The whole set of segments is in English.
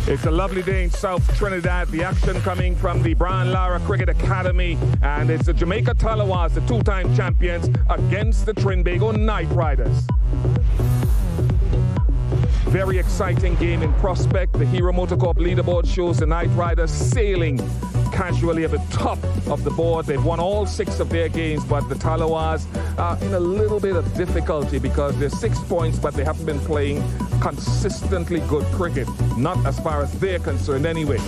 It's a lovely day in South Trinidad. The action coming from the Brian Lara Cricket Academy, and it's the Jamaica Tallawahs, the two-time champions, against the Trinbago Night Riders. Very exciting game in prospect. The Hero Motor Corp leaderboard shows the Night Riders sailing casually at the top of the board. They've won all 6 of their games, but the Tallawahs are in a little bit of difficulty because they're 6 points, but they haven't been playing consistently good cricket. Not as far as they're concerned anyway.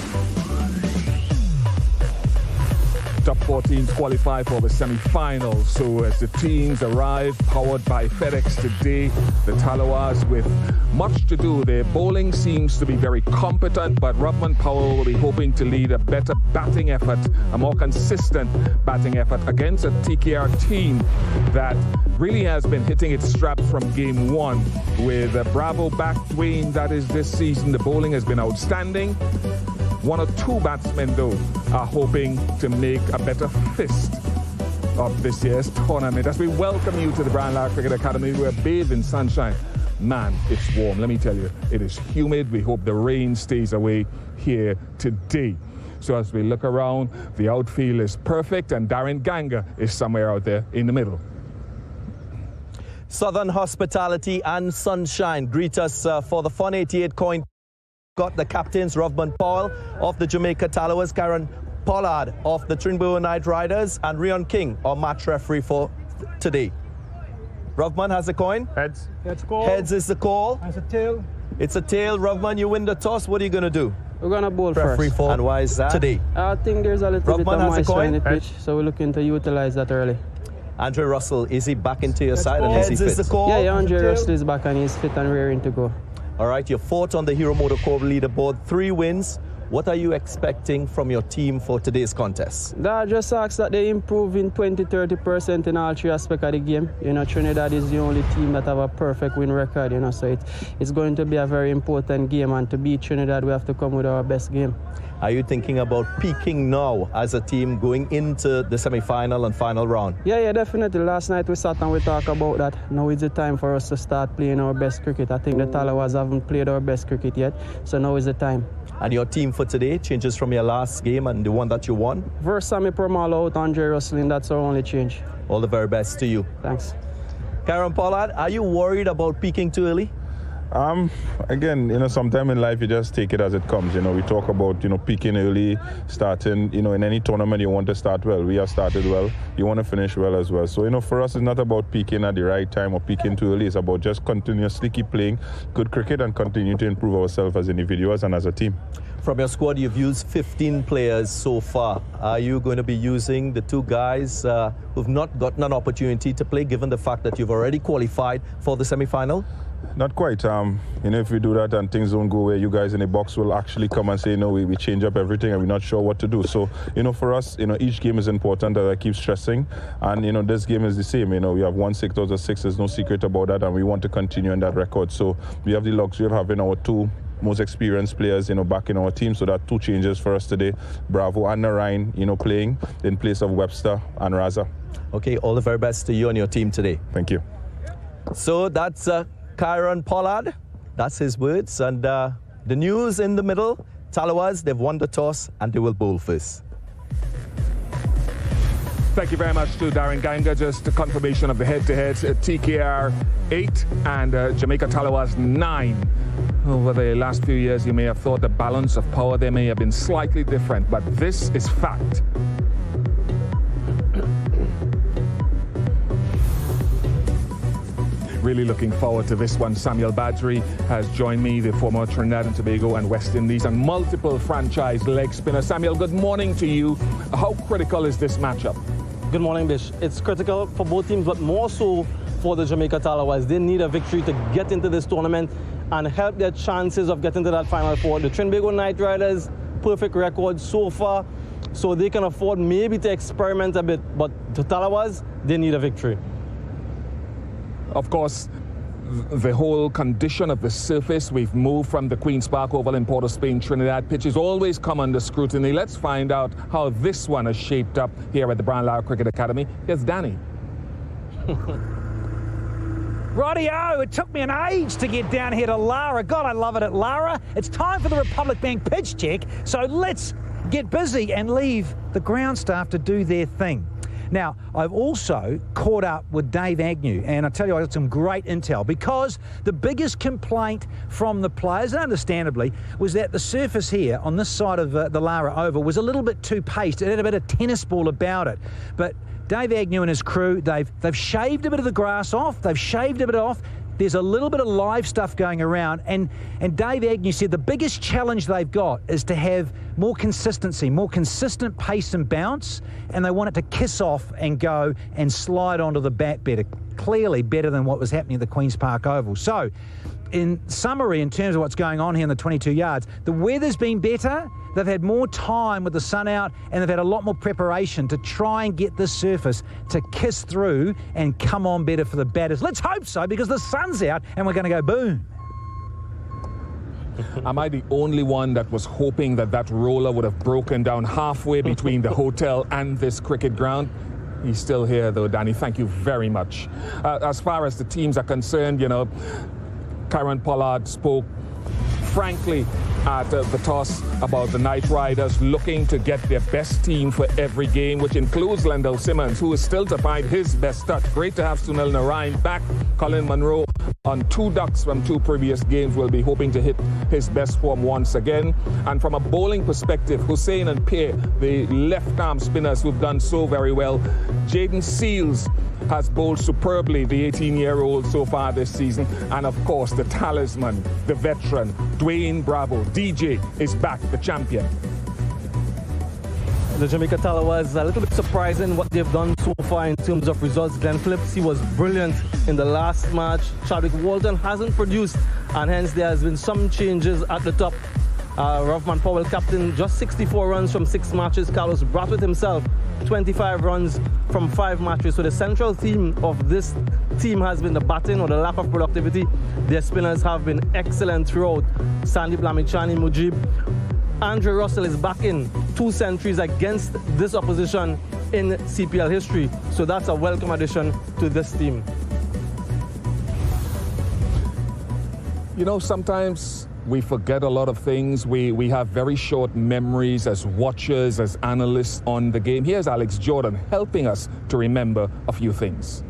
Top 14 qualify for the semi-finals. So as the teams arrive, powered by FedEx today, the Tallawahs with much to do. Their bowling seems to be very competent, but Robman Powell will be hoping to lead a better batting effort, a more consistent batting effort against a TKR team that really has been hitting its straps from game 1. With Bravo back, Dwayne, that is this season, the bowling has been outstanding. 1 or 2 batsmen, though, are hoping to make a better fist of this year's tournament. As we welcome you to the Brian Lara Cricket Academy, we're bathed in sunshine. Man, it's warm. Let me tell you, it is humid. We hope the rain stays away here today. So as we look around, the outfield is perfect, and Darren Ganga is somewhere out there in the middle. Southern hospitality and sunshine greet us for the Fun 88 coin. Got the captains, Robman Powell of the Jamaica Tallawahs, Kieron Pollard of the Trinbago Night Riders, and Rion King, our match referee for today. Robman has the coin. Heads. Heads call. Heads is the call. It's a tail. It's a tail. Robman, you win the toss. What are you going to do? We're going to bowl referee first. for and why is that? Today. I think there's a little Robman bit of moisture in the coin. pitch, so we're looking to utilize that early. Andre Russell, is he back into your Heads side call. and is he Heads fit? is the call. Yeah, Andre Tail. Russell is back and he's fit and raring to go. All right, you're 4th on the Hero Motor Corp leaderboard, 3 wins. What are you expecting from your team for today's contest? I just ask that they improve in 20-30% in all 3 aspects of the game. You know, Trinidad is the only team that have a perfect win record, you know, so it's going to be a very important game, and to beat Trinidad, we have to come with our best game. Are you thinking about peaking now as a team going into the semi-final and final round? Yeah, definitely. Last night we sat and we talked about that. Now is the time for us to start playing our best cricket. I think the Tallawahs haven't played our best cricket yet, so now is the time. And your team for today changes from your last game and the one that you won? First, Sammy Permalo out, Andre Russell, that's our only change. All the very best to you. Thanks. Kieron Pollard, are you worried about peaking too early? Again, you know, sometime in life you just take it as it comes. You know, we talk about, you know, peaking early, starting, you know, in any tournament you want to start well. We have started well. You want to finish well as well. So, you know, for us it's not about peaking at the right time or peaking too early. It's about just continuously keep playing good cricket and continue to improve ourselves as individuals and as a team. From your squad, you've used 15 players so far. Are you going to be using the 2 guys who've not gotten an opportunity to play, given the fact that you've already qualified for the semi-final? Not quite. You know, if we do that and things don't go where, you guys in the box will actually come and say, no, we change up everything and we're not sure what to do. So, you know, for us, you know, each game is important, as I keep stressing. And, you know, this game is the same. You know, we have won 6 out of 6. There's no secret about that. And we want to continue on that record. So we have the luxury of having our 2 most experienced players, you know, back in our team. So that 2 changes for us today. Bravo and Narayan, you know, playing in place of Webster and Raza. Okay, all the very best to you and your team today. Thank you. So that's Kieron Pollard. That's his words. And the news in the middle, Tallawahs, they've won the toss and they will bowl first. Thank you very much to Darren Ganga. Just a confirmation of the head-to-heads. TKR 8 and Jamaica Tallawahs 9. Over the last few years, you may have thought the balance of power there may have been slightly different, but this is fact. Really looking forward to this one. Samuel Badri has joined me, the former Trinidad and Tobago and West Indies and multiple franchise leg spinner. Samuel, good morning to you. How critical is this matchup? Good morning, Bish. It's critical for both teams, but more so for the Jamaica Tallawahs. They need a victory to get into this tournament and help their chances of getting to that Final Four. The Trinbago Night Riders, perfect record so far, so they can afford maybe to experiment a bit, but the Tallawahs, they need a victory. Of course, the whole condition of the surface, we've moved from the Queen's Park Oval in Port of Spain, Trinidad. Pitches always come under scrutiny. Let's find out how this one is shaped up here at the Brian Lara Cricket Academy. Here's Danny. Rightio, it took me an age to get down here to Lara. God, I love it at Lara. It's time for the Republic Bank pitch check, so let's get busy and leave the ground staff to do their thing. Now, I've also caught up with Dave Agnew, and I tell you, I got some great intel, because the biggest complaint from the players, and understandably, was that the surface here on this side of the Lara Oval was a little bit too paced. It had a bit of tennis ball about it. But Dave Agnew and his crew, they've shaved a bit of the grass off, they've shaved a bit off. There's a little bit of live stuff going around, and Dave Agnew said the biggest challenge they've got is to have more consistency, more consistent pace and bounce, and they want it to kiss off and go and slide onto the bat better, clearly better than what was happening at the Queen's Park Oval. So, in summary, in terms of what's going on here in the 22 yards, the weather's been better, they've had more time with the sun out, and they've had a lot more preparation to try and get this surface to kiss through and come on better for the batters. Let's hope so, because the sun's out and we're going to go boom. Am I the only one that was hoping that that roller would have broken down halfway between the hotel and this cricket ground? He's still here, though, Danny. Thank you very much. As far as the teams are concerned, you know, Kieron Pollard spoke frankly at the toss about the Knight Riders looking to get their best team for every game, which includes Lendell Simmons, who is still to find his best touch. Great to have Sunil Narayan back. Colin Munro on 2 ducks from 2 previous games will be hoping to hit his best form once again. And from a bowling perspective, Hussain and Peer, the left-arm spinners who've done so very well. Jaden Seals has bowled superbly, the 18-year-old so far this season. And of course, the talisman, the veteran, Dwayne Bravo. DJ is back, the champion. The Jamaica Tallawahs, a little bit surprising what they've done so far in terms of results. Glenn Phillips, he was brilliant in the last match. Chadwick Walton hasn't produced, and hence there has been some changes at the top. Rovman Powell, captain, just 64 runs from 6 matches. Carlos Brathwaite himself, 25 runs from 5 matches. So the central theme of this team has been the batting, or the lack of productivity. Their spinners have been excellent throughout. Sandeep Lamichhane, Mujib. Andre Russell is back in 2 centuries against this opposition in CPL history. So that's a welcome addition to this team. You know, sometimes we forget a lot of things. We have very short memories as watchers, as analysts on the game. Here's Alex Jordan helping us to remember a few things.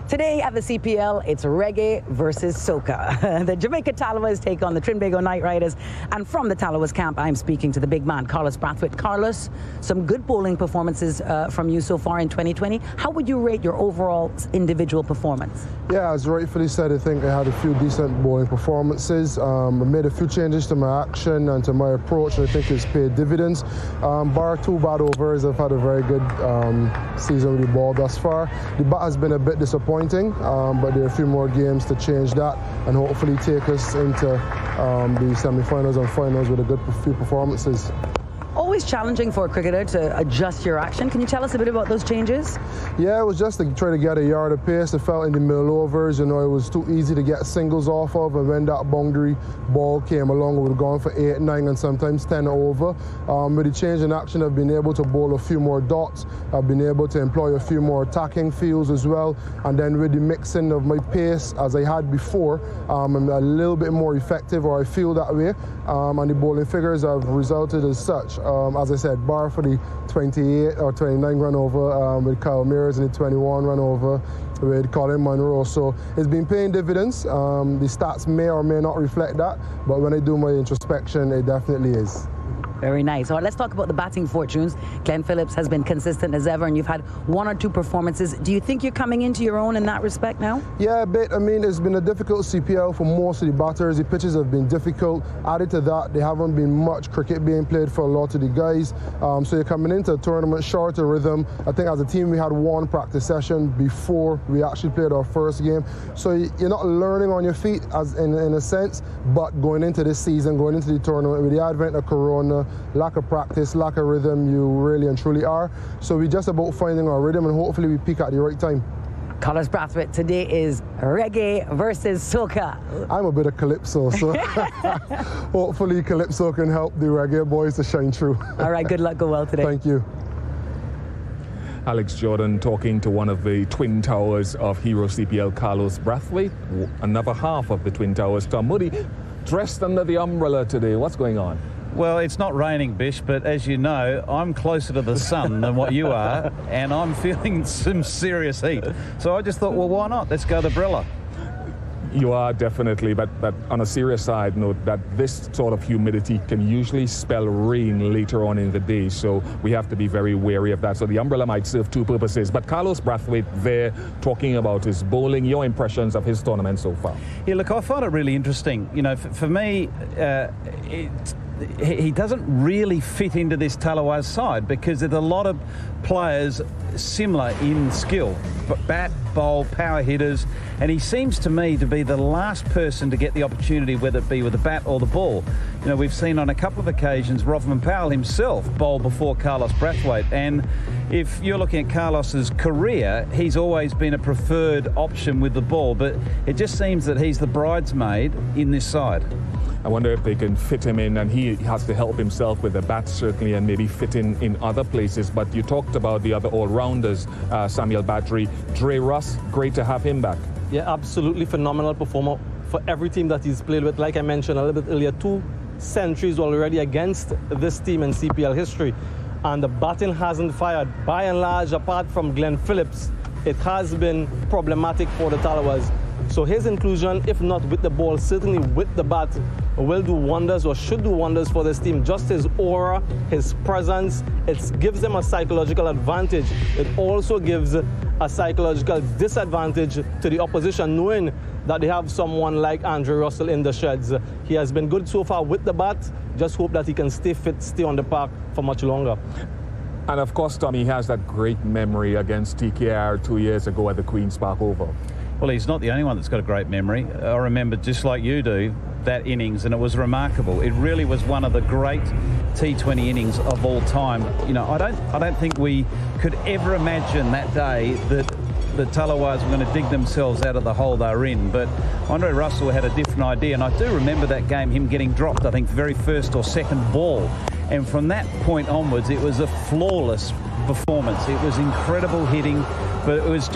Today at the CPL, it's reggae versus soca. The Jamaica Tallawahs take on the Trinbago Knight Riders. And from the Tallawahs camp, I'm speaking to the big man, Carlos Brathwaite. Carlos, some good bowling performances from you so far in 2020. How would you rate your overall individual performance? Yeah, as rightfully said, I think I had a few decent bowling performances. I made a few changes to my action and to my approach, and I think it's paid dividends. Bar 2 bad overs, I've had a very good season with the ball thus far. The bat has been a bit disappointing. But there are a few more games to change that and hopefully take us into the semi-finals and finals with a good few performances. Always challenging for a cricketer to adjust your action. Can you tell us a bit about those changes? Yeah, it was just to try to get a yard of pace. I felt in the middle overs, you know, it was too easy to get singles off of, and when that boundary ball came along, we would have gone for 8, 9 and sometimes 10 over. With the change in action, I've been able to bowl a few more dots. I've been able to employ a few more attacking fields as well, and then with the mixing of my pace as I had before, I'm a little bit more effective, or I feel that way, and the bowling figures have resulted as such. As I said, bar for the 28 or 29 run over with Kyle Mears and the 21 run over with Colin Munro. So it's been paying dividends. The stats may or may not reflect that, but when I do my introspection, it definitely is. Very nice. All right, let's talk about the batting fortunes. Glenn Phillips has been consistent as ever, and you've had 1 or 2 performances. Do you think you're coming into your own in that respect now? Yeah, a bit. I mean, it's been a difficult CPL for most of the batters. The pitches have been difficult. Added to that, there haven't been much cricket being played for a lot of the guys. So you're coming into a tournament short of rhythm. I think as a team, we had 1 practice session before we actually played our first game. So you're not learning on your feet, as in a sense, but going into this season, going into the tournament, with the advent of Corona, lack of practice, lack of rhythm, you really and truly are. So we're just about finding our rhythm, and hopefully we peak at the right time. Carlos Brathwaite, today is reggae versus soca. I'm a bit of calypso, so hopefully calypso can help the reggae boys to shine through. All right, good luck, go well today. Thank you. Alex Jordan talking to one of the twin towers of Hero CPL, Carlos Brathwaite, another half of the twin towers, Tom Moody, dressed under the umbrella today. What's going on? Well, it's not raining, Bish, but as you know, I'm closer to the sun than what you are, and I'm feeling some serious heat. So I just thought, well, why not? Let's go the Brilla. You are definitely, but on a serious side note, that this sort of humidity can usually spell rain later on in the day, so we have to be very wary of that. So the umbrella might serve two purposes. But Carlos Brathwaite there talking about his bowling, your impressions of his tournament so far? Yeah, look, I find it really interesting. You know, for me, he doesn't really fit into this Tallawahs side because there's a lot of players similar in skill, but bat, bowl, power hitters, and he seems to me to be the last person to get the opportunity, whether it be with the bat or the ball. You know, we've seen on a couple of occasions Rovman Powell himself bowl before Carlos Brathwaite, and if you're looking at Carlos's career, he's always been a preferred option with the ball, but it just seems that he's the bridesmaid in this side. I wonder if they can fit him in, and he has to help himself with the bat certainly, and maybe fit in other places. But you talked about the other all-rounders, Samuel Battery, Dre Russ, great to have him back. Yeah, absolutely phenomenal performer for every team that he's played with. Like I mentioned a little bit earlier, 2 centuries already against this team in CPL history. And the batting hasn't fired. By and large, apart from Glenn Phillips, it has been problematic for the Tallawahs. So his inclusion, if not with the ball, certainly with the bat, will do wonders or should do wonders for this team. Just his aura, his presence, it gives them a psychological advantage. It also gives a psychological disadvantage to the opposition, knowing that they have someone like Andrew Russell in the sheds. He has been good so far with the bat. Just hope that he can stay fit, stay on the park for much longer. And of course, Tommy has that great memory against TKR 2 years ago at the Queen's Park Oval. Well, he's not the only one that's got a great memory. I remember, just like you do, that innings, and it was remarkable. It really was one of the great T20 innings of all time. You know, I don't think we could ever imagine that day that the Tallawahs were going to dig themselves out of the hole they're in. But Andre Russell had a different idea, and I do remember that game, him getting dropped, I think, very first or second ball. And from that point onwards, it was a flawless performance. It was incredible hitting, but it was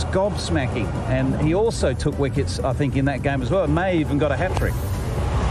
gobsmacking. And he also took wickets, I think, in that game as well. May even got a hat-trick.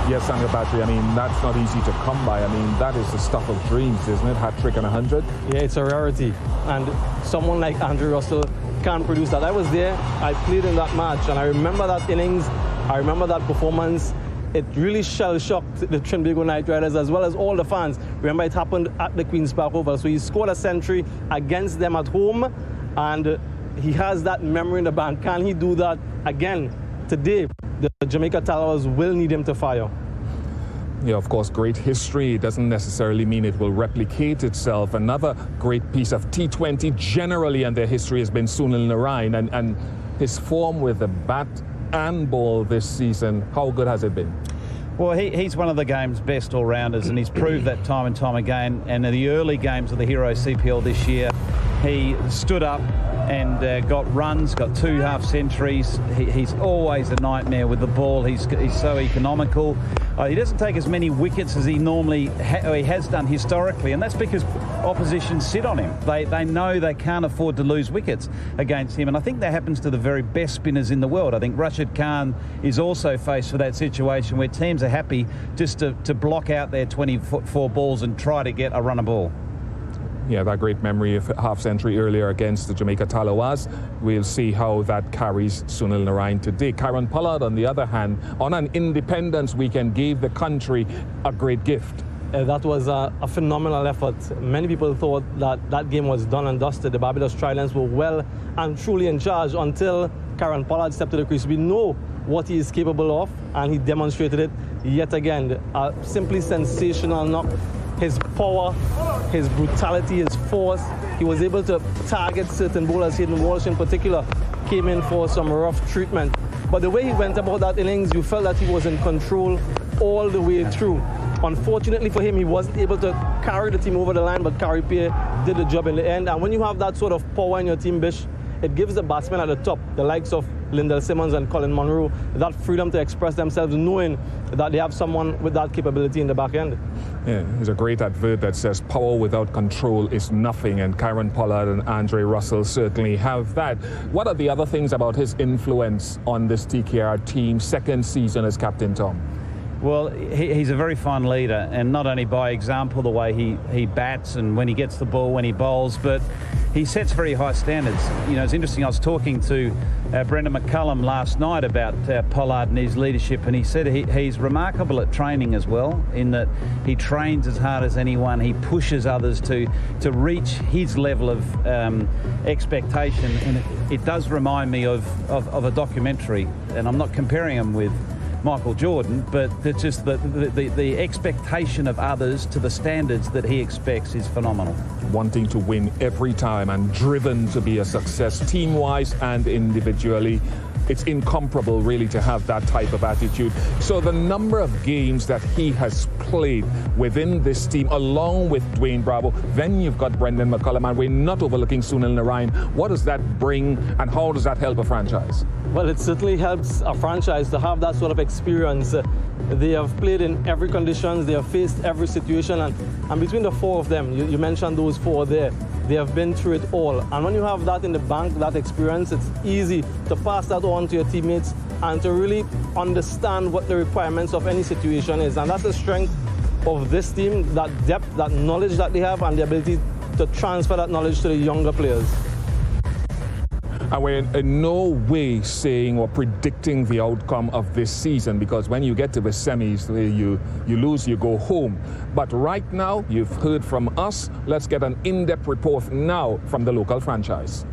Yes, Samuel Battery, I mean, that's not easy to come by. I mean, that is the stuff of dreams, isn't it? Hat-trick and 100. Yeah, it's a rarity. And someone like Andrew Russell can't produce that. I was there, I played in that match, and I remember that innings, I remember that performance. It really shell-shocked the Trinbago Night Riders as well as all the fans. Remember, it happened at the Queen's Park Oval. So he scored a century against them at home, and he has that memory in the bank. Can he do that again today? The Jamaica Tallawahs will need him to fire. Yeah, of course, great history doesn't necessarily mean it will replicate itself. Another great piece of T20 generally and their history has been Sunil Narain, and his form with the bat and ball this season. How good has it been? Well, he's one of the game's best all-rounders, and he's proved that time and time again. And in the early games of the Hero CPL this year, he stood up and got runs, got 2 half-centuries. He's always a nightmare with the ball. He's so economical. He doesn't take as many wickets as he normally has done historically, and that's because opposition sit on him. They know they can't afford to lose wickets against him, and I think that happens to the very best spinners in the world. I think Rashid Khan is also faced with that situation where teams are happy just to block out their 24 balls and try to get a runner ball. Yeah, that great memory of half-century earlier against the Jamaica Tallawahs. We'll see how that carries Sunil Narain today. Kieron Pollard, on the other hand, on an Independence weekend, gave the country a great gift. That was a phenomenal effort. Many people thought that that game was done and dusted. The Barbados Tridents were well and truly in charge until Kieron Pollard stepped to the crease. We know what he is capable of, and he demonstrated it yet again. A simply sensational knock. His power, his brutality, his force. He was able to target certain bowlers. Hayden Walsh in particular came in for some rough treatment. But the way he went about that innings, you felt that he was in control all the way through. Unfortunately for him, he wasn't able to carry the team over the line, but Carey Peer did the job in the end. And when you have that sort of power in your team, Bish, it gives the batsmen at the top, the likes of Lindell Simmons and Colin Monroe, that freedom to express themselves, knowing that they have someone with that capability in the back end. Yeah, there's a great advert that says power without control is nothing, and Kieron Pollard and Andre Russell certainly have that. What are the other things about his influence on this TKR team, second season as captain, Tom? Well, he's a very fine leader, and not only by example, the way he bats and when he gets the ball, when he bowls, but he sets very high standards. You know, it's interesting, I was talking to Brendan McCullum last night about Pollard and his leadership, and he said he's remarkable at training as well, in that he trains as hard as anyone. He pushes others to reach his level of expectation, and it does remind me of a documentary, and I'm not comparing him with Michael Jordan, but it's just the expectation of others to the standards that he expects is phenomenal. Wanting to win every time and driven to be a success, team-wise and individually. It's incomparable, really, to have that type of attitude. So the number of games that he has played within this team, along with Dwayne Bravo, then you've got Brendan McCullum, and we're not overlooking Sunil Narayan. What does that bring, and how does that help a franchise? Well, it certainly helps a franchise to have that sort of experience. They have played in every condition, they have faced every situation, and between the four of them, you mentioned those four there, they have been through it all. And when you have that in the bank, that experience, it's easy to pass that on to your teammates and to really understand what the requirements of any situation is. And that's the strength of this team, that depth, that knowledge that they have, and the ability to transfer that knowledge to the younger players. And we're in no way saying or predicting the outcome of this season, because when you get to the semis, you lose, you go home. But right now, you've heard from us. Let's get an in-depth report now from the local franchise.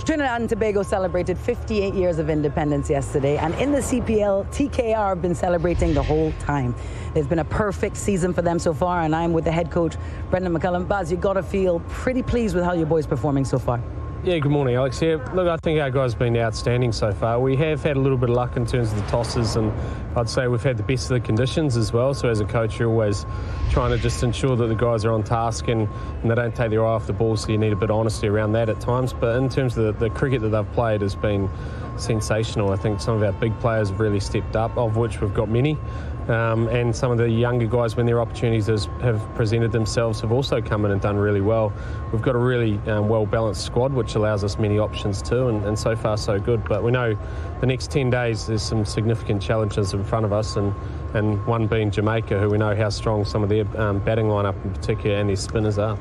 Trinidad and Tobago celebrated 58 years of independence yesterday, and in the CPL, TKR have been celebrating the whole time. It's been a perfect season for them so far, and I'm with the head coach, Brendan McCullum. Baz, you've got to feel pretty pleased with how your boys are performing so far. Yeah, good morning, Alex. Yeah, look, I think our guys have been outstanding so far. We have had a little bit of luck in terms of the tosses, and I'd say we've had the best of the conditions as well. So as a coach, you're always trying to just ensure that the guys are on task and they don't take their eye off the ball, so you need a bit of honesty around that at times. But in terms of the cricket that they've played has been sensational. I think some of our big players have really stepped up, of which we've got many. And some of the younger guys, when their opportunities have presented themselves, have also come in and done really well. We've got a really well-balanced squad, which allows us many options too, and so far so good. But we know the next 10 days there's some significant challenges in front of us, and one being Jamaica, who we know how strong some of their batting lineup in particular and their spinners are.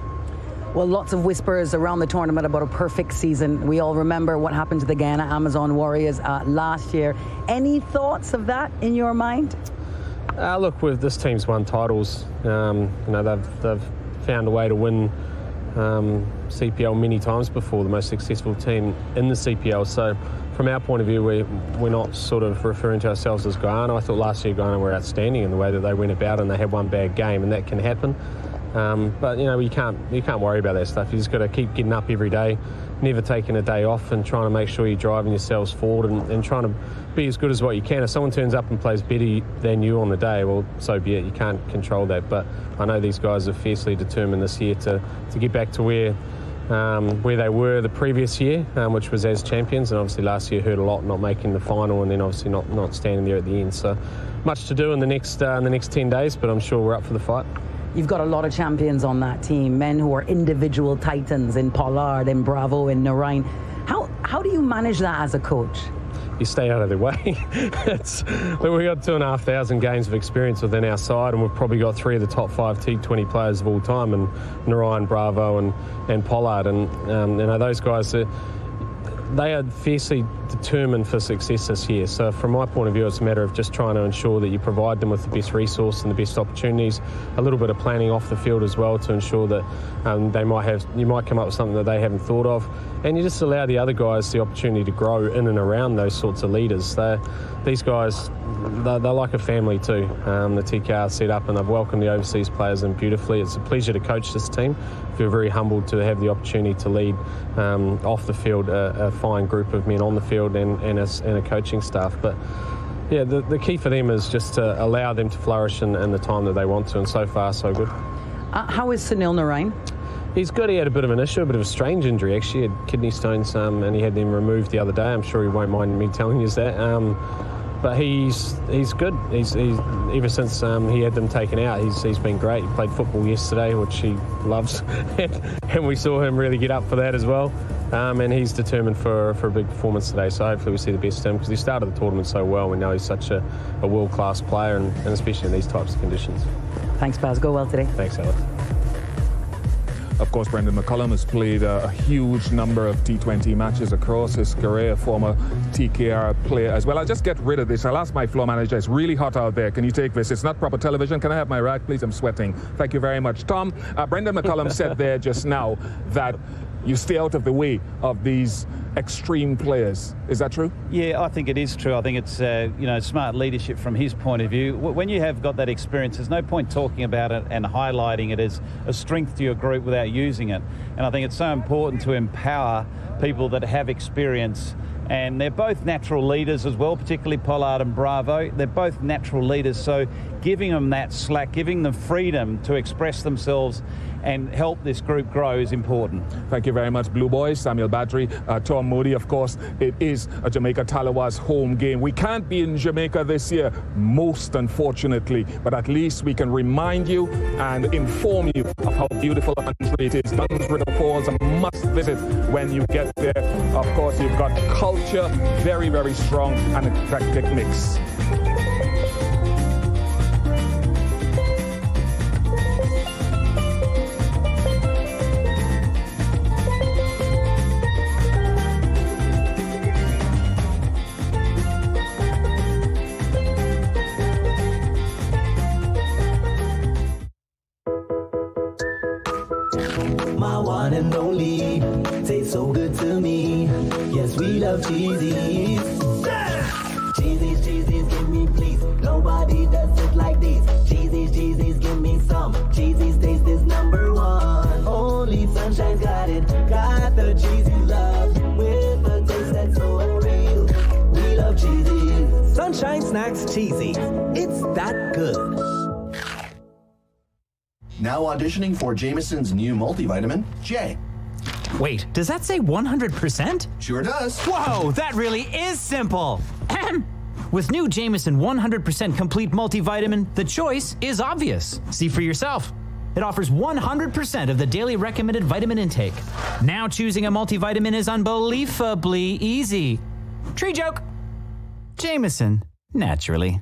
Well, lots of whispers around the tournament about a perfect season. We all remember what happened to the Guyana Amazon Warriors last year. Any thoughts of that in your mind? Look, this team's won titles. They've found a way to win CPL many times before, the most successful team in the CPL. So from our point of view, we're not sort of referring to ourselves as Guyana. I thought last year Guyana were outstanding in the way that they went about, and they had one bad game, and that can happen. But you can't worry about that stuff. You just got to keep getting up every day, never taking a day off, and trying to make sure you're driving yourselves forward and trying to be as good as what you can. If someone turns up and plays better than you on the day, well, so be it. You can't control that. But I know these guys are fiercely determined this year to get back to where they were the previous year, which was as champions. And obviously last year hurt a lot, not making the final, and then obviously not standing there at the end. So much to do in the next 10 days, but I'm sure we're up for the fight. You've got a lot of champions on that team, men who are individual titans in Pollard, in Bravo, in Narayan. How do you manage that as a coach? You stay out of their way. We've got 2,500 games of experience within our side, and we've probably got 3 of the top 5 T20 players of all time, and Narayan, Bravo, and Pollard, and those guys. They are fiercely determined for success this year. So from my point of view, it's a matter of just trying to ensure that you provide them with the best resource and the best opportunities, a little bit of planning off the field as well to ensure that you might come up with something that they haven't thought of, and you just allow the other guys the opportunity to grow in and around those sorts of leaders. These guys, they're like a family too. The TKR set up, and they've welcomed the overseas players in beautifully. It's a pleasure to coach this team. I feel very humbled to have the opportunity to lead off the field a fine group of men on the field and a coaching staff. But yeah, the key for them is just to allow them to flourish in the time that they want to, and so far so good. How is Sunil Narayan? He's good. He had a bit of an issue, a bit of a strange injury actually. He had kidney stones and he had them removed the other day. I'm sure he won't mind me telling you that. But he's good. He's ever since he had them taken out, he's been great. He played football yesterday, which he loves, and we saw him really get up for that as well. And he's determined for a big performance today. So hopefully we see the best of him because he started the tournament so well. We know he's such a world-class player, and especially in these types of conditions. Thanks, Baz. Go well today. Thanks, Alex. Of course, Brendan McCullum has played a huge number of T20 matches across his career, former TKR player as well. I'll just get rid of this. I'll ask my floor manager. It's really hot out there. Can you take this? It's not proper television. Can I have my rag, please? I'm sweating. Thank you very much. Tom, Brendan McCullum said there just now that you stay out of the way of these extreme players. Is that true? Yeah, I think it is true. I think it's smart leadership from his point of view. When you have got that experience, there's no point talking about it and highlighting it as a strength to your group without using it. And I think it's so important to empower people that have experience. And they're both natural leaders as well, particularly Pollard and Bravo. They're both natural leaders, so giving them that slack, giving them freedom to express themselves and help this group grow is important. Thank you very much, Blue Boys. Samuel Badri, Tom Moody. Of course, it is a Jamaica Tallawahs home game. We can't be in Jamaica this year, most unfortunately, but at least we can remind you and inform you of how beautiful a country it is. Duns River Falls a must visit when you get there. Of course, you've got culture, very, very strong, and an eclectic mix. My one and only, tastes so good to me. Yes, we love cheesies. Cheesies, cheesies, give me please. Nobody does it like this. Cheesies, cheesies, give me some. Cheesies taste is number one. Only Sunshine got it. Got the cheesy love with a taste that's so real. We love cheesies. Sunshine Snacks Cheesy. It's that good. Now auditioning for Jameson's new multivitamin, J. Wait, does that say 100%? Sure does. Whoa, that really is simple. With new Jameson 100% complete multivitamin, the choice is obvious. See for yourself. It offers 100% of the daily recommended vitamin intake. Now choosing a multivitamin is unbelievably easy. Tree joke. Jameson, naturally.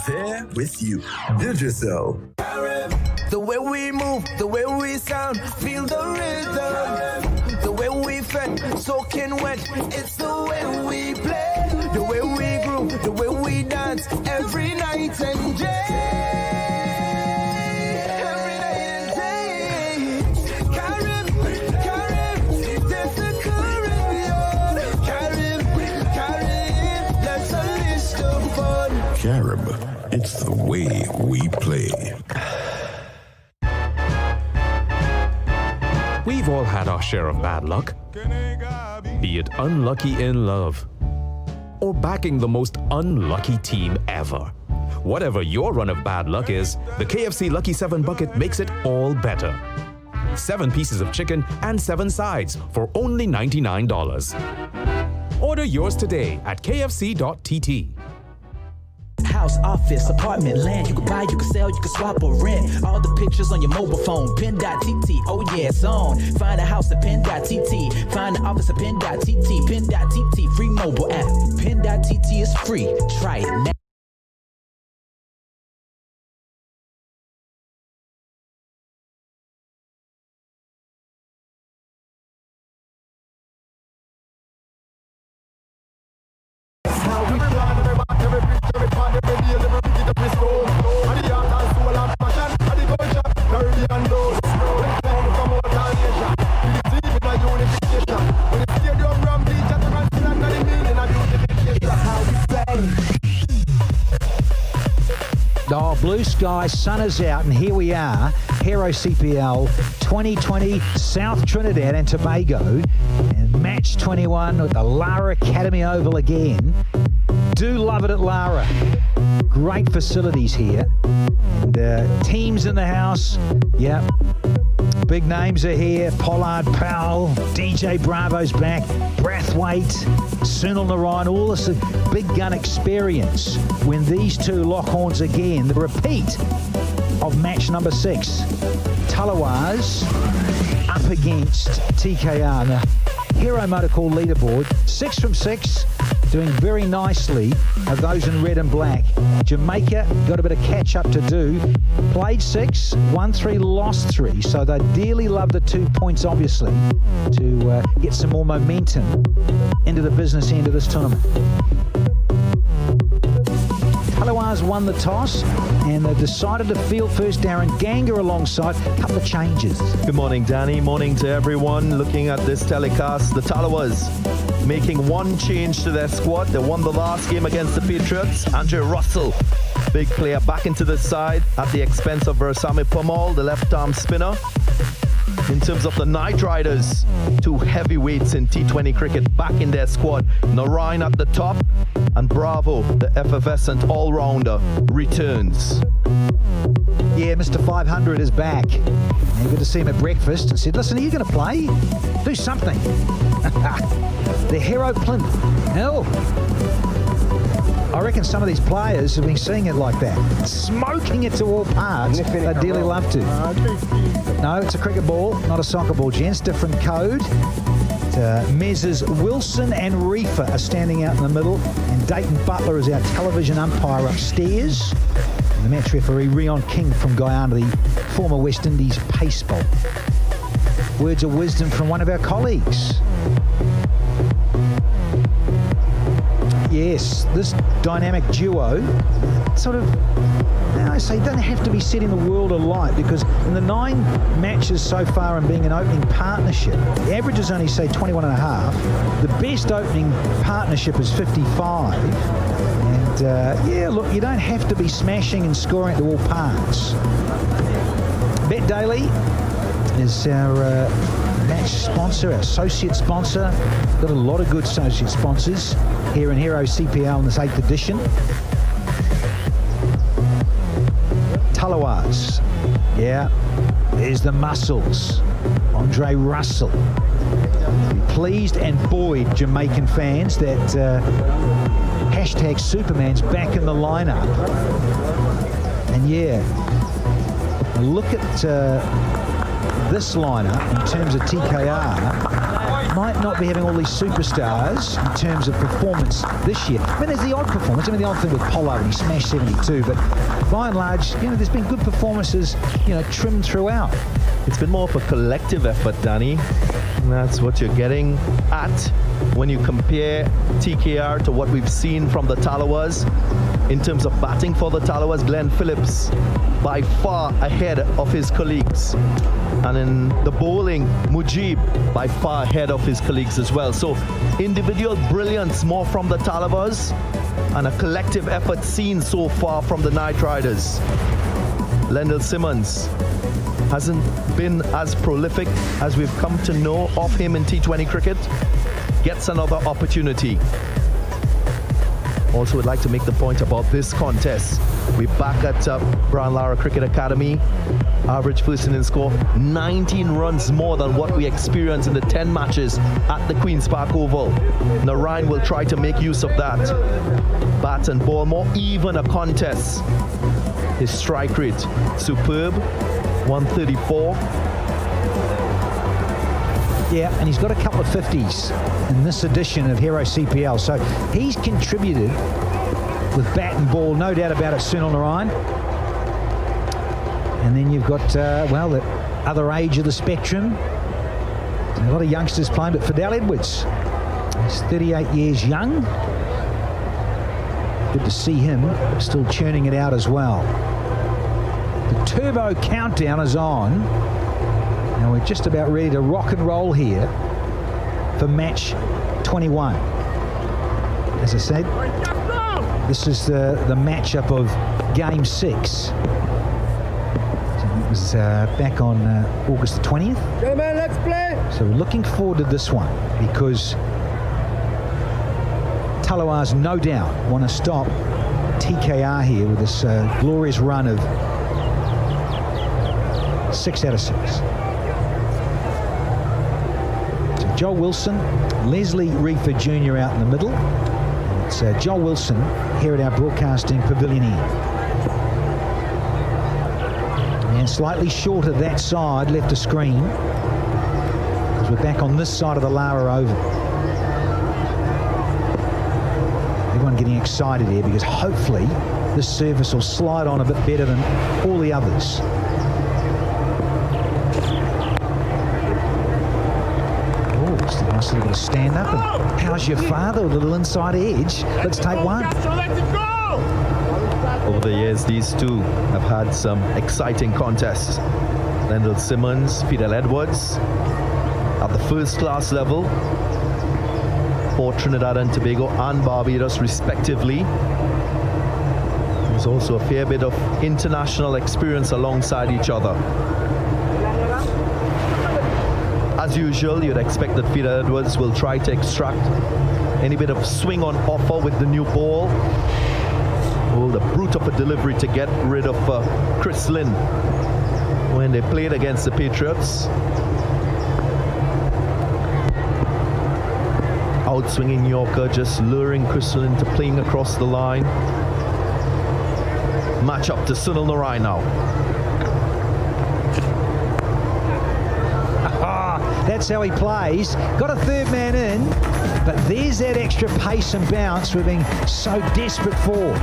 There with you. Build yourself. The way we move, the way we sound, feel the rhythm. The way we fret, soaking wet, it's the way we play. The way we groove, the way we dance, every night and day. Every night and day. Carib, there's the Caribbean. Carib, let's unleash the fun. Carib, it's the way we play. We've all had our share of bad luck, be it unlucky in love or backing the most unlucky team ever. Whatever your run of bad luck is, the KFC Lucky 7 bucket makes it all better. 7 pieces of chicken and 7 sides for only $99. Order yours today at kfc.tt. House, office, apartment, land. You can buy, you can sell, you can swap or rent. All the pictures on your mobile phone. Pin.tt, oh yeah, it's on. Find a house at Pin.tt. Find the office at Pin.tt. Pin.tt, free mobile app. Pin.tt is free. Try it now. Every Blue sky, sun is out, and here we are, Hero CPL 2020 South Trinidad and Tobago, and match 21 with the Lara Academy Oval again. Do love it at Lara. Great facilities here. And teams in the house. Yep. Big names are here. Pollard, Powell, DJ Bravo's back, Brathwaite, Sunil Narayan, all this big gun experience. When these two lock horns again, the repeat of match number 6. Tallawahs up against TKR. The Hero Motorcall leaderboard, 6 from 6. Doing very nicely of those in red and black. Jamaica got a bit of catch up to do. Played 6, won 3, lost 3. So they dearly love the 2 points, obviously, to get some more momentum into the business end of this tournament. Tallawahs won the toss and they decided to field first. Darren Ganger alongside. A couple of changes. Good morning, Danny. Morning to everyone looking at this telecast. The Tallawahs making one change to their squad. They won the last game against the Patriots. Andrew Russell, big player, back into the side at the expense of Versami Pomal, the left-arm spinner. In terms of the Night Riders, 2 heavyweights in T20 cricket back in their squad. Narayan at the top and Bravo, the effervescent all-rounder, returns. Yeah, Mr. 500 is back. And good to see him at breakfast and said, listen, are you going to play? Do something. The Hero Plimp. No. I reckon some of these players have been seeing it like that. Smoking it to all parts. They dearly love to. No, it's a cricket ball, not a soccer ball, gents. Different code. Messrs. Wilson and Reefer are standing out in the middle. And Dayton Butler is our television umpire upstairs. And the match referee, Rion King from Guyana, the former West Indies pace bowler. Words of wisdom from one of our colleagues. Yes, this dynamic duo sort of, now I say, don't have to be setting the world alight, because in the 9 matches so far and being an opening partnership, the average is only, say, 21.5. The best opening partnership is 55. And yeah, look, you don't have to be smashing and scoring to all parts. Bet Daily is our match sponsor, our associate sponsor. Got a lot of good associate sponsors here in Hero CPL in this 8th edition. Tallawahs. Yeah, there's the muscles. Andre Russell. Pleased and buoyed Jamaican fans that hashtag Superman's back in the lineup. And yeah, look at this lineup in terms of TKR. Might not be having all these superstars in terms of performance this year. I mean, there's the odd performance. I mean, the odd thing with Pollard, he smashed 72, but by and large, you know, there's been good performances, you know, trimmed throughout. It's been more of a collective effort, Danny. And that's what you're getting at when you compare TKR to what we've seen from the Tallawahs. In terms of batting for the Tallawahs, Glenn Phillips by far ahead of his colleagues. And in the bowling, Mujib by far ahead of his colleagues as well. So individual brilliance more from the Tallawahs, and a collective effort seen so far from the Night Riders. Lendl Simmons hasn't been as prolific as we've come to know of him in T20 cricket. Gets another opportunity. Also would like to make the point about this contest. We're back at Brown Lara Cricket Academy. Average first inning score, 19 runs more than what we experienced in the 10 matches at the Queen's Park Oval. Narayan will try to make use of that. Bat and ball, more even a contest. His strike rate, superb, 134. Yeah, and he's got a couple of 50s in this edition of Hero CPL. So he's contributed with bat and ball, no doubt about it, Sunil Narayan. And then you've got, well, the other age of the spectrum. A lot of youngsters playing, but Fidel Edwards, he's 38 years young. Good to see him still churning it out as well. The turbo countdown is on. Now we're just about ready to rock and roll here for match 21. As I said, this is the matchup of Game 6. It was back on August the 20th. Gentlemen, let's play. So we're looking forward to this one because Tallawahs no doubt want to stop TKR here with this glorious run of 6 out of 6. So Joel Wilson, Leslie Reeford Jr. out in the middle. It's Joel Wilson here at our broadcasting pavilion here. And slightly short of that side, left of screen, because we're back on this side of the Lara Oval. Everyone getting excited here because hopefully this surface will slide on a bit better than all the others. Oh, it's a nice little bit of stand up. And how's your father with a little inside edge? Let's take one. Over the years, these two have had some exciting contests. Lendl Simmons, Fidel Edwards, at the first class level for Trinidad and Tobago and Barbados respectively. There's also a fair bit of international experience alongside each other. As usual, you'd expect that Fidel Edwards will try to extract any bit of swing on offer with the new ball. Oh, the brute of a delivery to get rid of Chris Lynn when they played against the Patriots. Outswinging Yorker, just luring Chris Lynn to playing across the line. Match up to Sunil Narayan now. That's how he plays. Got a third man in, but there's that extra pace and bounce we're being so desperate for.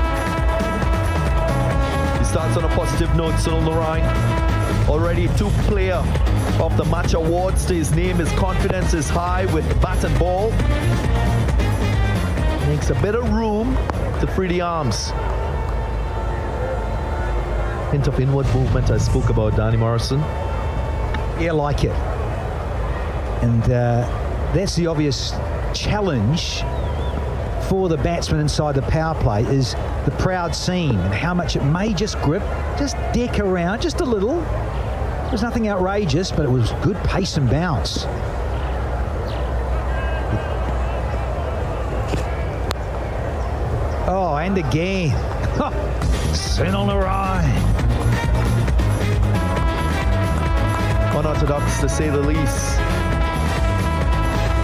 He starts on a positive note, Sunil Narayan. Already 2 player of the match awards to his name. His confidence is high with bat and ball. Makes a bit of room to free the arms. Hint of inward movement I spoke about, Danny Morrison. Yeah, like it. And that's the obvious challenge for the batsman inside the power play is the proud seam and how much it may just grip, just deck around just a little. It was nothing outrageous, but it was good pace and bounce. Oh, and again. Sunil Narayan. Unorthodox to say the least.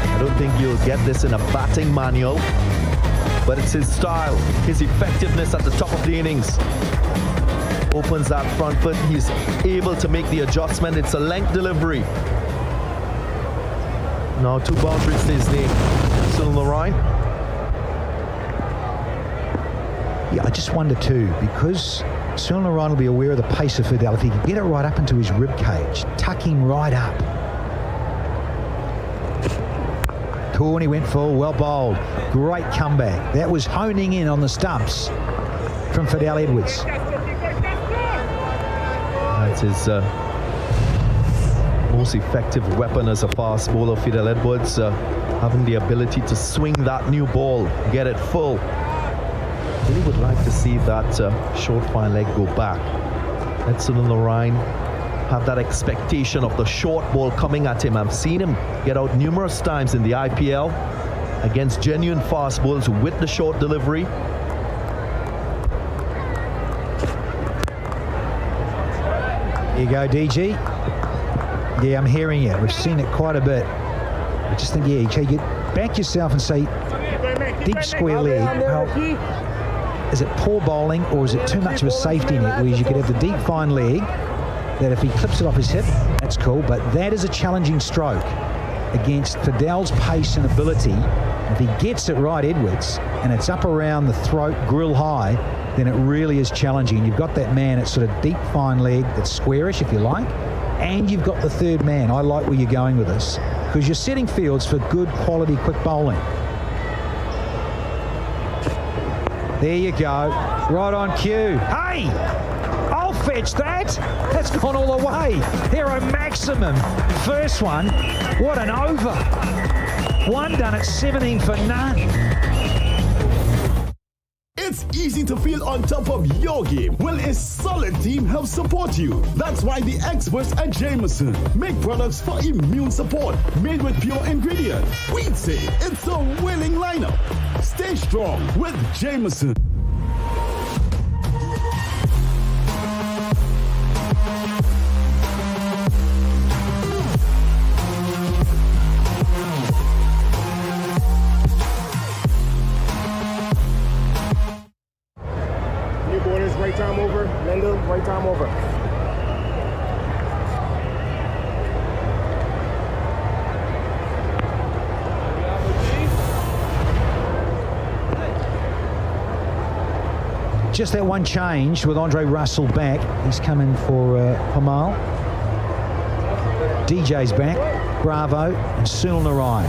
I don't think you'll get this in a batting manual, but it's his style, his effectiveness at the top of the innings. Opens that front foot, he's able to make the adjustment. It's a length delivery. Now 2 boundaries to his name. Sunil Narayan. Yeah, I just wonder too, because Sunil Narayan will be aware of the pace of Fidel. If he can get it right up into his rib cage, tuck him right up. Corny went full, well bowled. Great comeback. That was honing in on the stumps from Fidel Edwards. That's his most effective weapon as a fast bowler, Fidel Edwards, having the ability to swing that new ball, get it full. Really would like to see that short fine leg go back. Let Sunil Narayan have that expectation of the short ball coming at him. I've seen him get out numerous times in the IPL against genuine fast bowls with the short delivery. Here you go, DG. Yeah, I'm hearing you. We've seen it quite a bit. I just think, yeah, you back yourself and say, deep square leg. Well, is it poor bowling or is it too much of a safety net where you could have the deep fine leg that if he clips it off his hip, that's cool, but that is a challenging stroke against Fidel's pace and ability. If he gets it right, Edwards, and it's up around the throat, grill high, then it really is challenging. You've got that man at sort of deep fine leg that's squarish, if you like, and you've got the third man. I like where you're going with this, because you're setting fields for good quality quick bowling. There you go, right on cue. Hey! I'll fetch that. That's gone all the way. Hero maximum. First one. What an over. One done at 17 for none. It's easy to feel on top of your game. Well, a solid team helps support you. That's why the experts at Jameson make products for immune support made with pure ingredients. We'd say it's a winning lineup. Stay strong with Jameson. Right time over. Mendel, right time over. Just that one change with Andre Russell back. He's coming for Hamal. DJ's back. Bravo and Sunil Narayan.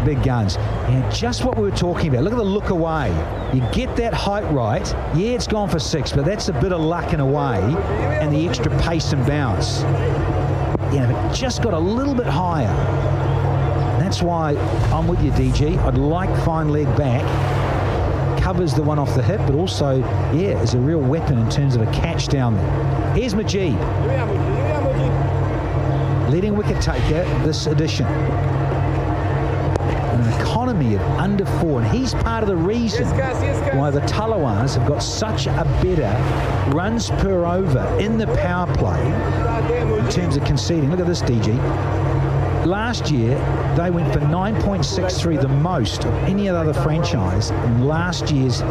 Big guns. And just what we were talking about. Look at the look away. You get that height right. Yeah, it's gone for 6, but that's a bit of luck in a way, and the extra pace and bounce. Yeah, but just got a little bit higher. That's why I'm with you, DG. I'd like fine leg back. Covers the one off the hip, but also, yeah, is a real weapon in terms of a catch down there. Here's Majid. Leading wicket taker this edition. An economy of under 4, and he's part of the reason why the Tallawahs have got such a better runs per over in the power play in terms of conceding. Look at this, DG. Last year, they went for 9.63, the most of any other franchise in last year's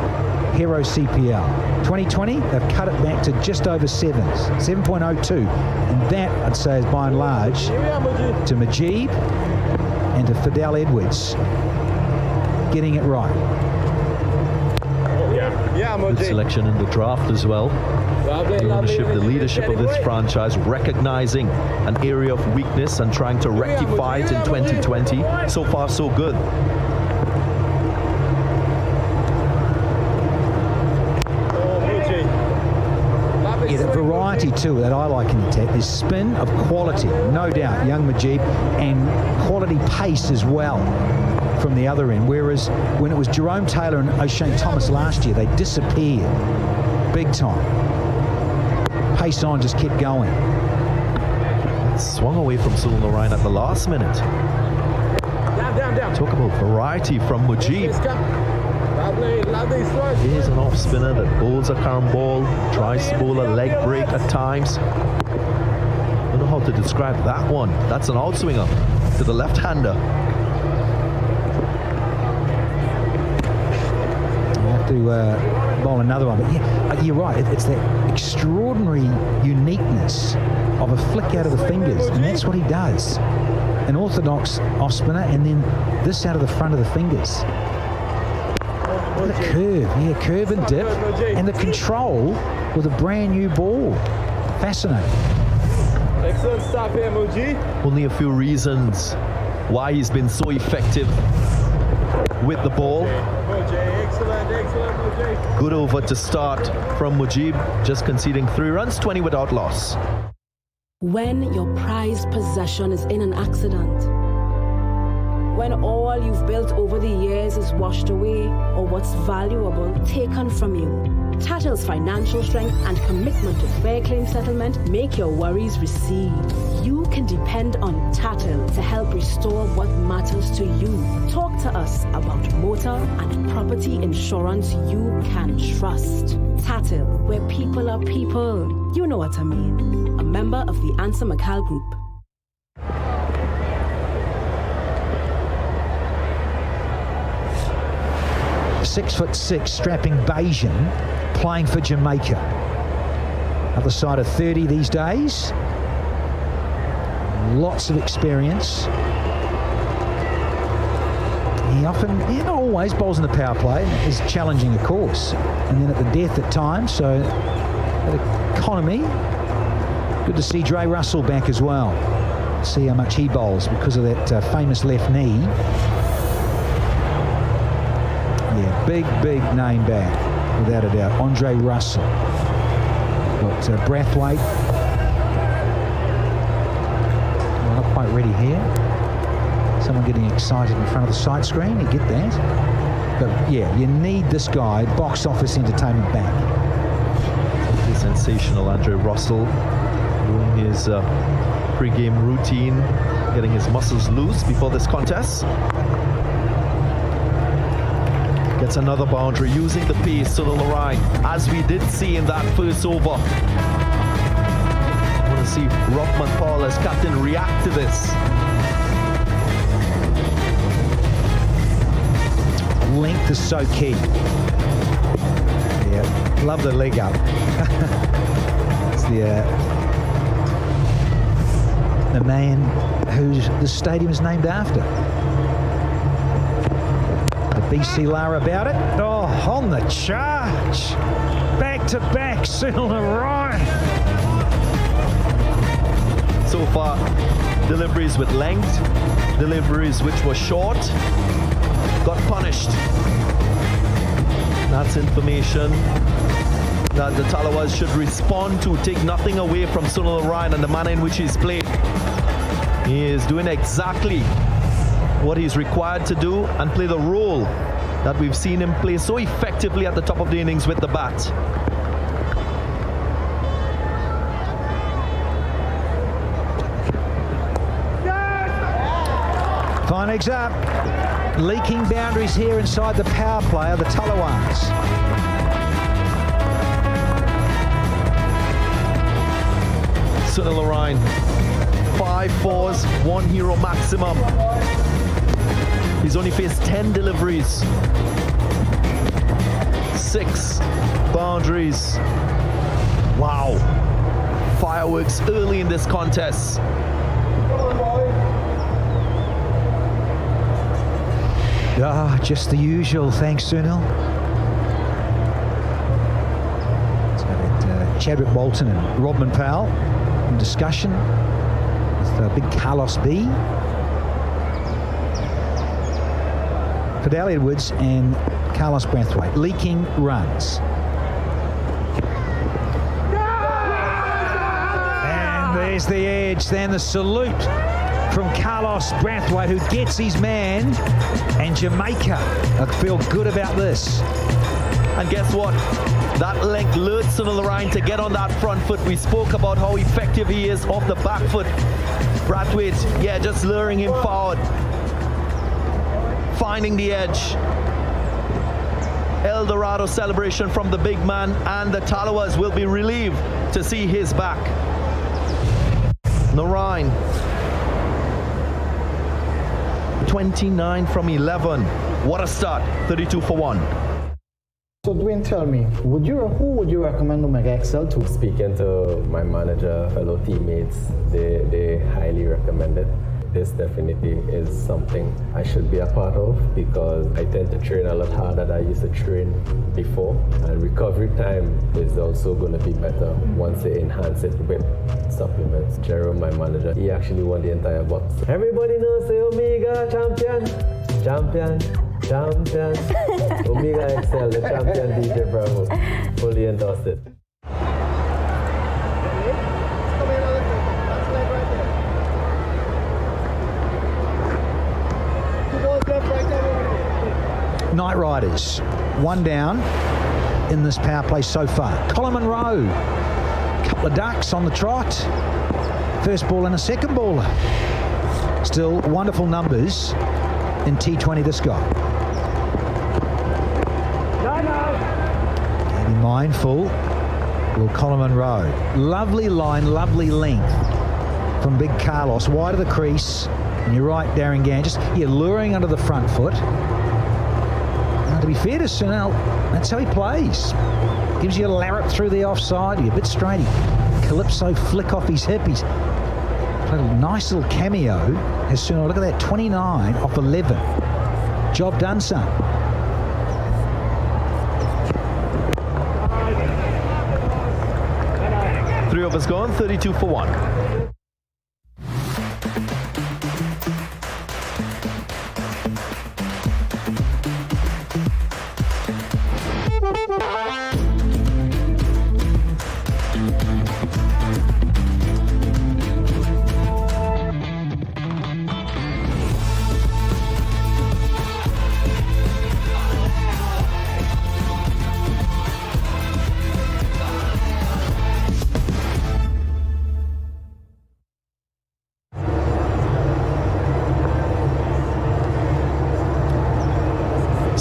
Hero CPL. 2020, they've cut it back to just over 7.02, and that, I'd say, is by and large to Majid and to Fidel Edwards getting it right. Good selection in the draft as well. The leadership of this franchise, recognizing an area of weakness and trying to rectify it in 2020. So far, so good. Yeah, the variety too that I like in the attack is spin of quality, no doubt, young Majid, and quality pace as well from the other end. Whereas when it was Jerome Taylor and O'Shane Thomas last year, they disappeared big time. Pace on just kept going. Swung away from Sunil Narayan at the last minute. Talk about variety from Majid. Here's an off spinner that bowls a carom ball, tries to bowl a leg break at times. Don't know how to describe that one. That's an outswinger to the left-hander. You have to bowl another one, but yeah, you're right. It's that extraordinary uniqueness of a flick out of the fingers, and that's what he does. An orthodox off spinner, and then this out of the front of the fingers. The curve, yeah, curve and dip, and the control with a brand new ball. Fascinating. Excellent stuff here, Muji. Only a few reasons why he's been so effective with the ball. Excellent, Muji. Good over to start from Mujib, just conceding 3 runs, 20 without loss. When your prized possession is in an accident, when all you've built over the years is washed away, or what's valuable taken from you, Tattle's financial strength and commitment to fair claim settlement make your worries recede. You can depend on Tattle to help restore what matters to you. Talk to us about motor and property insurance you can trust. Tattle, where people are people. You know what I mean. A member of the Answer McCall Group. .6'6" strapping Bayesian playing for Jamaica. Other side of 30 these days. Lots of experience. He often, not always, bowls in the power play. Is challenging, of course. And then at the death at times. So that economy. Good to see Dre Russell back as well. See how much he bowls because of that famous left knee. Yeah, big name back, without a doubt. Andre Russell. Got Brathwaite. Well, not quite ready here. Someone getting excited in front of the sight screen. You get that. But yeah, you need this guy, box office entertainment back. Sensational Andre Russell doing his pre-game routine, getting his muscles loose before this contest. Gets another boundary using the pace to the line, as we did see in that first over. I want to see Rockman Paul as captain react to this. Length is so key. Yeah, love the leg up. It's the man who the stadium is named after. The BC Lara about it. Oh, on the charge. Back to back, Sunil Narayan. So far, deliveries with length, deliveries which were short, got punished. That's information that the Tallawahs should respond to. Take nothing away from Sunil Narayan and the manner in which he's played. He is doing exactly what he's required to do and play the role that we've seen him play so effectively at the top of the innings with the bat. Fine eggs up. Leaking boundaries here inside the power play of the Tallawahs. Sunil Narayan, 5 fours, 1 hero maximum. He's only faced 10 deliveries, 6 boundaries. Wow. Fireworks early in this contest. Ah, just the usual. Thanks, Sunil. So that Chadwick Walton and Rodman Powell in discussion with big Carlos B. Fidel Edwards and Carlos Brathwaite leaking runs. And there's the edge. Then the salute from Carlos Brathwaite, who gets his man, and Jamaica feel good about this. And guess what? That length lured Sunil Narayan to get on that front foot. We spoke about how effective he is off the back foot. Brathwaite, yeah, just luring him forward. Finding the edge. El Dorado celebration from the big man, and the Tallawahs will be relieved to see his back. Narayan, 29 from 11. What a start, 32 for 1. So Dwayne, tell me, who would you recommend to make Excel to? Speaking to my manager, fellow teammates, they highly recommend it. This definitely is something I should be a part of, because I tend to train a lot harder than I used to train before, and recovery time is also going to be better once they enhance it with supplements. Jerome, my manager, he actually won the entire box. Everybody knows the Omega champion. Omega XL, the champion DJ Bravo, fully endorsed it. Night Riders, 1 down in this power play so far. Colin Monroe, couple of ducks on the trot. First ball and a second baller. Still wonderful numbers in T20 this guy. Be mindful, will Colin Monroe. Lovely line, lovely length from Big Carlos, wide of the crease. And you're right, Darren Gann, just luring under the front foot. To be fair to Sunil, that's how he plays. Gives you a larrup through the offside, you're a bit straighty. Calypso flick off his hip. He's played a nice little cameo. Has Sunil, look at that, 29 off 11. Job done, son. Three overs gone, 32 for 1.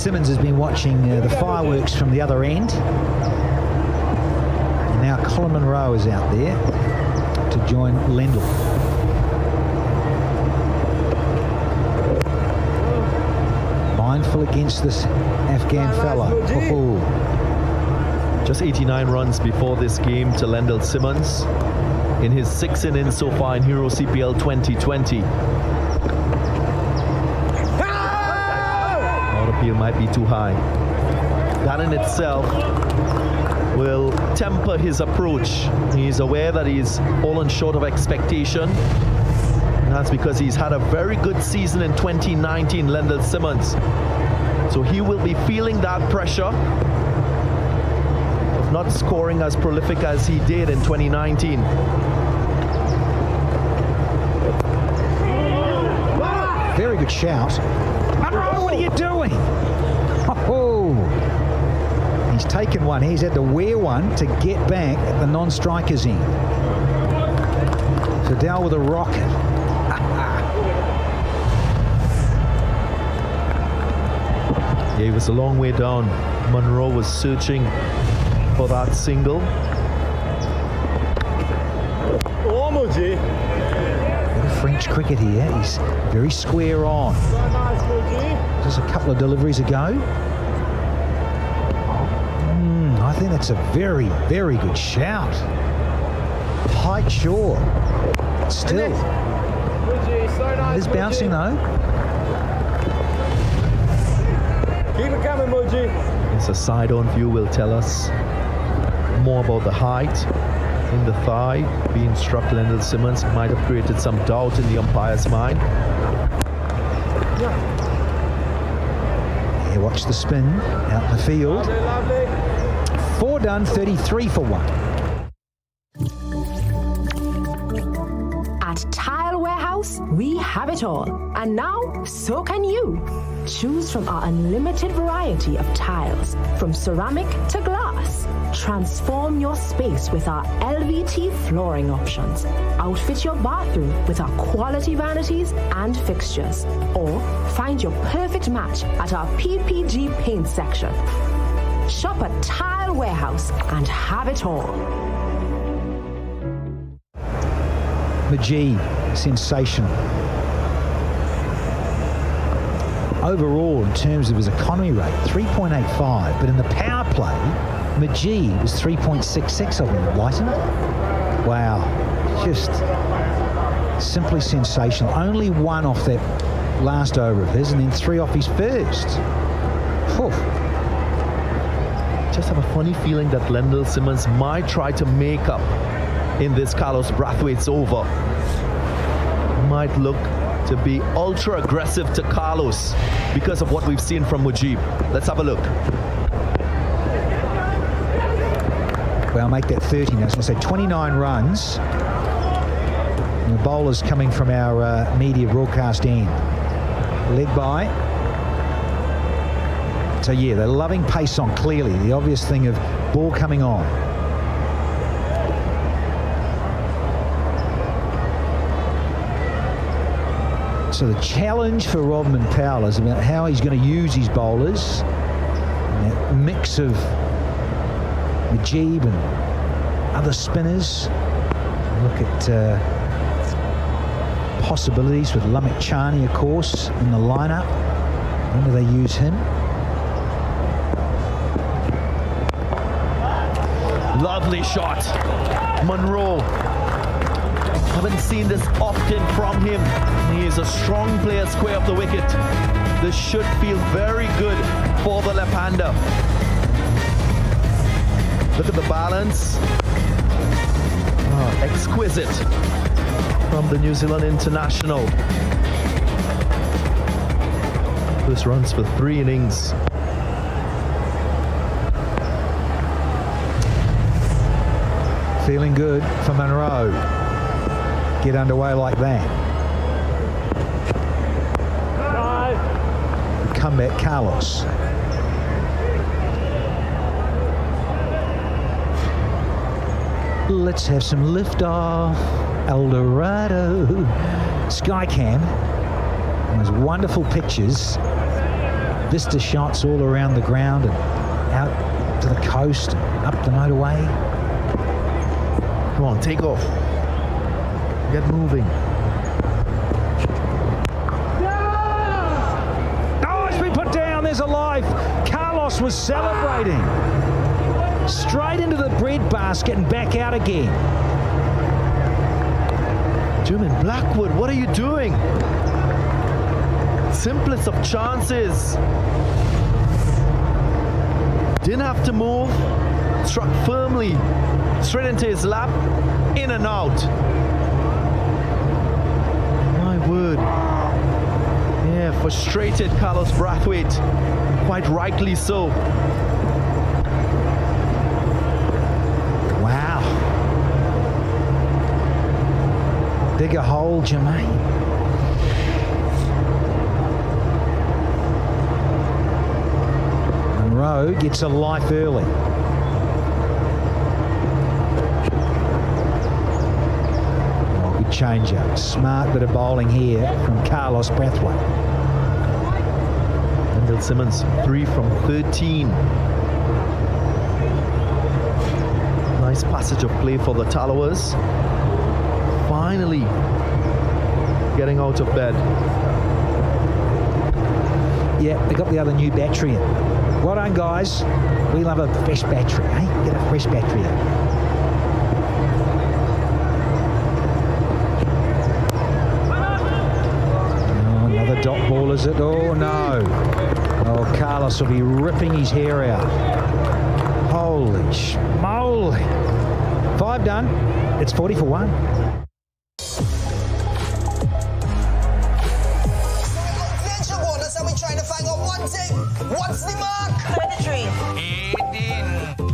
Simmons has been watching the fireworks from the other end. And now Colin Munro is out there to join Lendl. Mindful against this Afghan fella. Just 89 runs before this game to Lendl Simmons in his 6 innings so far in Hero CPL 2020. Out appeal might be too high. That in itself will temper his approach. He's aware that he's fallen short of expectation. And that's because he's had a very good season in 2019, Lendl Simmons. So he will be feeling that pressure of not scoring as prolific as he did in 2019. Very good shout. Munro, what are you doing? Oh, he's taken one. He's had to wear one to get back at the non-strikers end. Fidel with a rocket. Yeah, he was a long way down. Munro was searching for that single. Moji. Bit of French cricket here. He's very square on. Just a couple of deliveries ago. I think that's a very, very good shout. Height, sure. Still. It is bouncing though. Keep it coming, Moji. It's a side-on view will tell us more about the height in the thigh being struck. Lendl Simmons might have created some doubt in the umpire's mind. Yeah, watch the spin out in the field. Lovely. 4 done, 33 for 1. At Tile Warehouse, we have it all. And now, so can you. Choose from our unlimited variety of tiles, from ceramic to glass. Transform your space with our LVT flooring options. Outfit your bathroom with our quality vanities and fixtures. Or find your perfect match at our PPG paint section. Shop at Tile Warehouse and have it all. Majid, sensational. Overall, in terms of his economy rate, 3.85, but in the power play, Majid was 3.66 of him, Whiten. Wow, just simply sensational. Only 1 off that last over of his, and then 3 off his first. Whew. Just have a funny feeling that Lendl Simmons might try to make up in this Carlos Brathwaite's over. Might look to be ultra aggressive to Carlos because of what we've seen from Mujib. Let's have a look. Well, make that 30 now. I was going to say 29 runs. And the bowlers coming from our media broadcast end. Led by. So yeah, they're loving pace on, clearly. The obvious thing of ball coming on. So the challenge for Rodman Powell is about how he's going to use his bowlers. And that mix of Mujib and other spinners. Look at possibilities with Lamik Chani, of course, in the lineup. When do they use him? Lovely shot. Munro. Haven't seen this often from him. He is a strong player square of the wicket. This should feel very good for the left-hander. Look at the balance. Oh, exquisite from the New Zealand international. This runs for 3 innings. Feeling good for Munro. Get underway like that. Comeback Carlos. Let's have some liftoff. El Dorado. Skycam. Those wonderful pictures. vista shots all around the ground and out to the coast and up the motorway. Come on, take off. Get moving. Oh, it's been put down. There's a life. Carlos was celebrating. Straight into the bread basket and back out again. Jermaine Blackwood, what are you doing? Simplest of chances. Didn't have to move. Struck firmly. Straight into his lap. In and out. My word. Yeah, frustrated Carlos Brathwaite. Quite rightly so. Wow. Dig a hole, Jermaine. Monroe gets a life early. Oh, good change-up. Smart bit of bowling here from Carlos Brathwaite. Wendell Simmons, 3 from 13. Nice passage of play for the Tallawahs. Finally getting out of bed. Yeah, they got the other new battery in. Well done, guys. We love a fresh battery, eh? Get a fresh battery in. Oh, another dot ball, is it? Oh, no. Oh, Carlos will be ripping his hair out. Holy schmoly. 5 done. It's 40 for 1. What's the mark? 23. 18.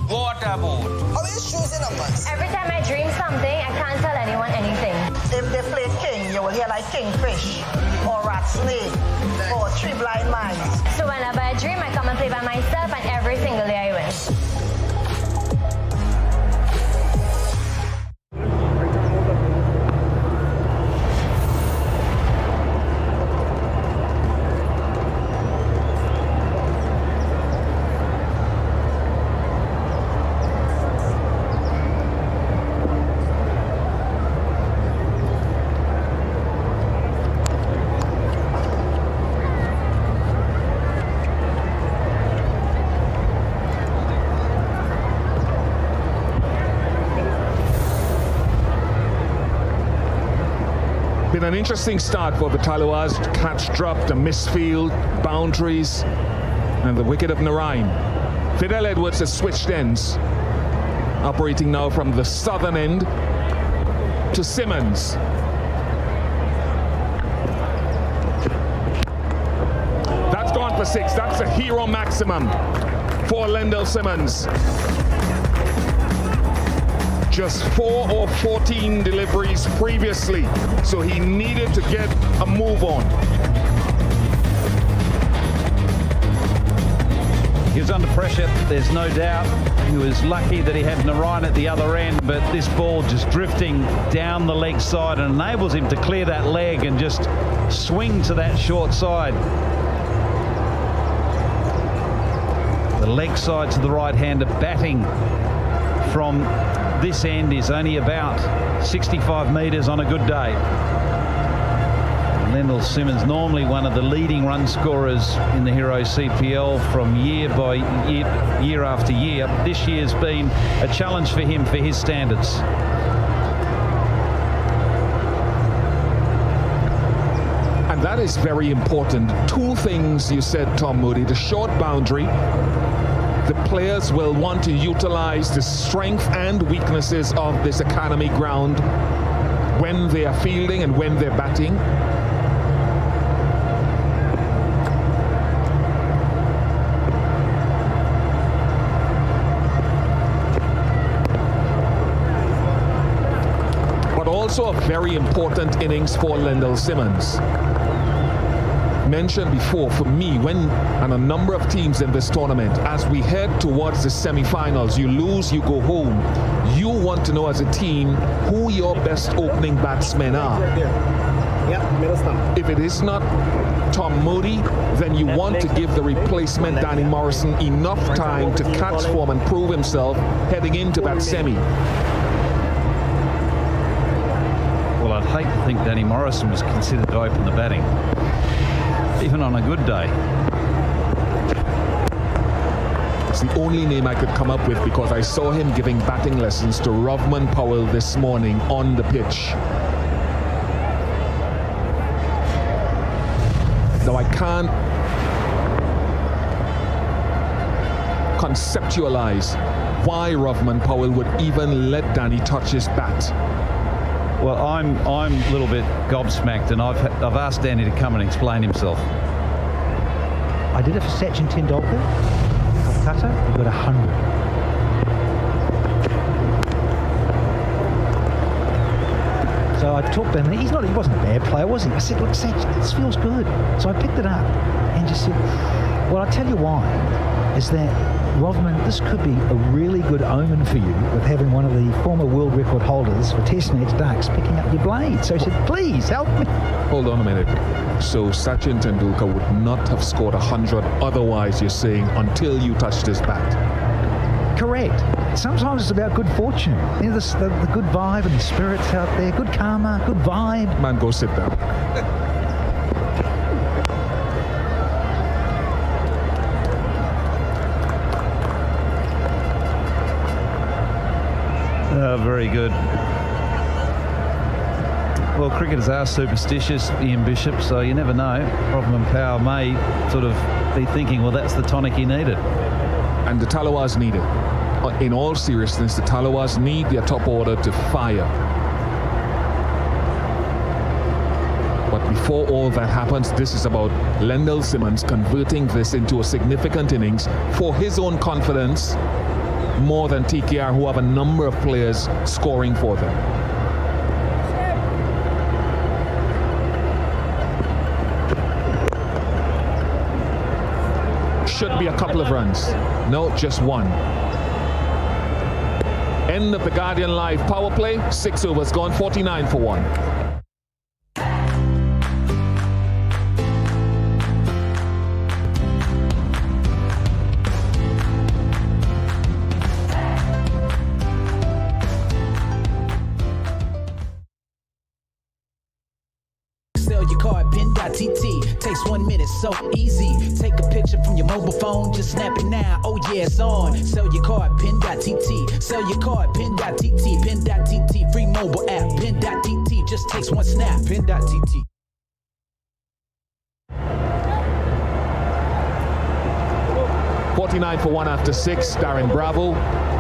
What about? How is shoes and numbers? Every time I dream something, I can't tell anyone anything. If they play king, you will hear like kingfish, or rat snake, or 3 blind mice. So whenever I dream, I come and play by myself, and every single day I win. Been an interesting start for the Tallawahs. Catch dropped, a misfield, boundaries, and the wicket of Narayan. Fidel Edwards has switched ends, operating now from the southern end to Simmons. That's gone for 6. That's a hero maximum for Lendell Simmons. Just 4 or 14 deliveries previously, so he needed to get a move on. He was under pressure, there's no doubt. He was lucky that he had Narayan at the other end, but this ball just drifting down the leg side and enables him to clear that leg and just swing to that short side. The leg side to the right-hander batting from this end is only about 65 metres on a good day. Lendell Simmons, normally one of the leading run scorers in the Hero CPL from year after year. This year's been a challenge for him for his standards. And that is very important. 2 things you said, Tom Moody. The short boundary. The players will want to utilize the strength and weaknesses of this academy ground when they are fielding and when they're batting. But also a very important innings for Lendell Simmons. Mentioned before, for me, and a number of teams in this tournament, as we head towards the semi-finals, you lose, you go home, you want to know as a team who your best opening batsmen are. Yep, middle stump. If it is not Tom Moody, then you want to give the replacement Danny Morrison enough time to catch form and prove himself heading into that semi. Well, I'd hate to think Danny Morrison was considered to open the batting, even on a good day. It's the only name I could come up with because I saw him giving batting lessons to Rovman Powell this morning on the pitch. Now I can't conceptualize why Rovman Powell would even let Danny touch his bat. Well, I'm a little bit gobsmacked, and I've asked Danny to come and explain himself. I did it for Sachin Tendulkar. Calcutta, he got 100. So I talked to him, and he wasn't a bad player, was he? I said, look, Sach, this feels good. So I picked it up and just said, well, I'll tell you why, is that, Rovman, this could be a really good omen for you with having one of the former world record holders for Test match ducks picking up your blade. So he said, please help me. Hold on a minute. So Sachin Tendulkar would not have scored 100 otherwise, you're saying, until you touched his bat? Correct. Sometimes it's about good fortune. You know, the good vibe and the spirits out there, good karma, good vibe. Man, go sit down. Very good. Well, cricketers are superstitious, Ian Bishop, so you never know. Rovman Powell may sort of be thinking, well, that's the tonic he needed. And the Tallawahs need it. In all seriousness, the Tallawahs need their top order to fire. But before all that happens, this is about Lendl Simmons converting this into a significant innings for his own confidence, more than TKR, who have a number of players scoring for them. Should be a couple of runs. No, just one. End of the Guardian Live power play. 6 overs gone, 49 for 1. Takes 1 minute, so easy. Take a picture from your mobile phone, just snap it now. Oh yeah, it's on. Sell your card, pin.tt. Sell your card, pin.tt. Pin.tt, free mobile app. Pin.tt, just takes 1 snap. Pin.tt. $49 for 1 after 6. Darren Bravo,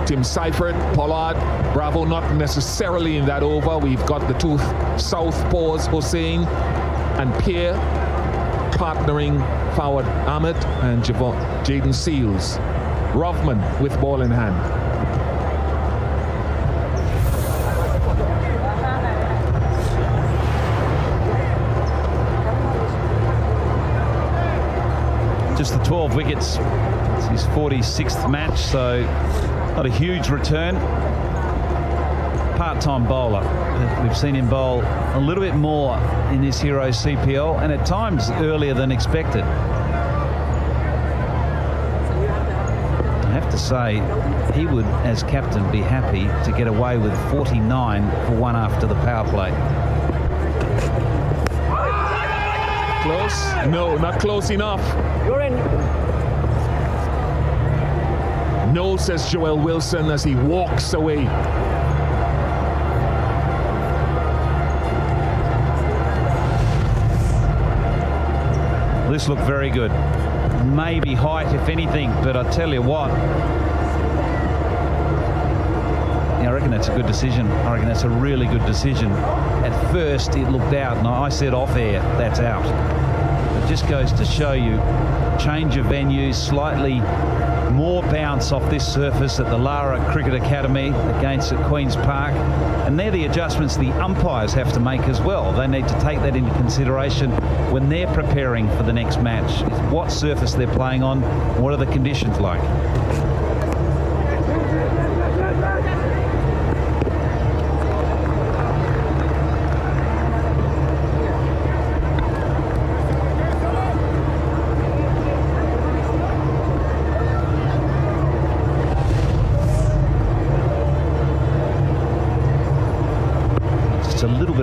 Tim Seifert, Pollard. Bravo not necessarily in that over. We've got the two southpaws, Hussain and Pierre, partnering Fawad Ahmed and Jaden Seals. Rovman with ball in hand. Just the 12 wickets. It's his 46th match, so not a huge return. Part-time bowler. We've seen him bowl a little bit more in this Hero CPL, and at times earlier than expected. I have to say, he would, as captain, be happy to get away with 49 for 1 after the power play. Close? No, not close enough. You're in. No, says Joel Wilson as he walks away. This looked very good. Maybe height, if anything, but I tell you what, I reckon that's a good decision. I reckon that's a really good decision. At first, it looked out, and I said off air, that's out. It just goes to show you, change of venues, slightly more bounce off this surface at the Lara Cricket Academy against at Queen's Park. And they're the adjustments the umpires have to make as well. They need to take that into consideration when they're preparing for the next match. What surface they're playing on, what are the conditions like?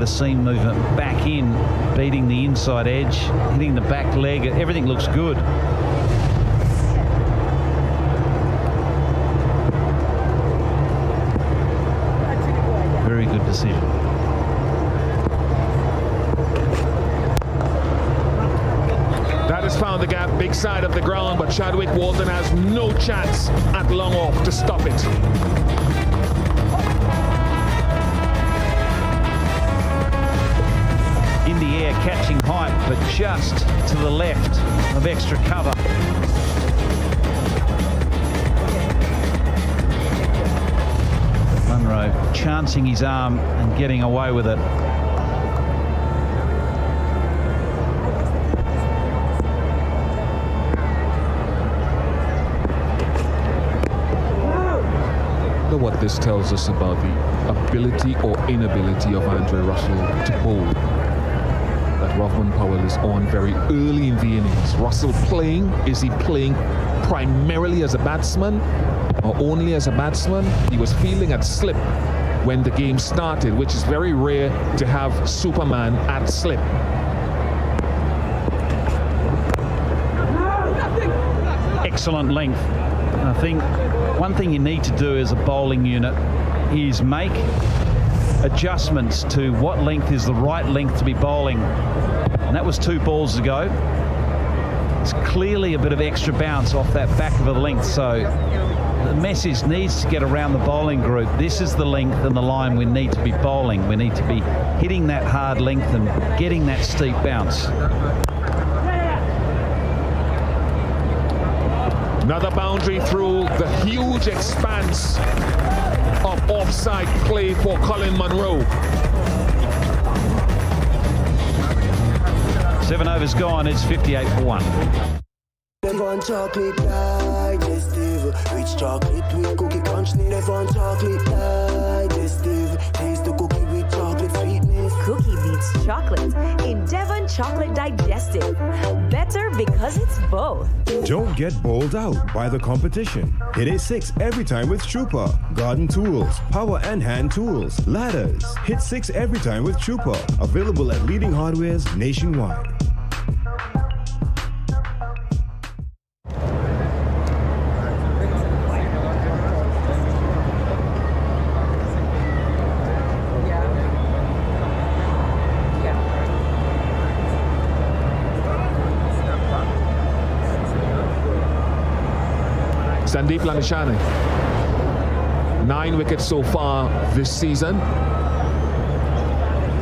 the seam movement back in, beating the inside edge, hitting the back leg. Everything looks good. Very good decision. That has found the gap, big side of the ground, but Chadwick Walton has no chance at long off to stop it. In the air, catching height, but just to the left of extra cover. Munro chancing his arm and getting away with it. What this tells us about the ability or inability of Andre Russell to bowl. That Rovman Powell is on very early in the innings. Russell playing, is he playing primarily as a batsman or only as a batsman? He was fielding at slip when the game started, which is very rare to have Superman at slip. Excellent length. I think one thing you need to do as a bowling unit is make adjustments to what length is the right length to be bowling. And that was 2 balls ago. It's clearly a bit of extra bounce off that back of a length. So the message needs to get around the bowling group. This is the length and the line we need to be bowling. We need to be hitting that hard length and getting that steep bounce. Another boundary through the huge expanse of offside play for Colin Munro. 7 overs gone, it's 58 for 1. Never chocolate digestive, rich chocolate with cookie crunch. Never chocolate digestive, taste the cookie with chocolate sweetness. Cookie beats chocolate in Devon Chocolate Digestive. Better because it's both. Don't get bowled out by the competition. Hit a 6 every time with Trooper. Garden tools, power and hand tools, ladders. Hit 6 every time with Trooper. Available at leading hardwares nationwide. Sandeep Lamishane, 9 wickets so far this season,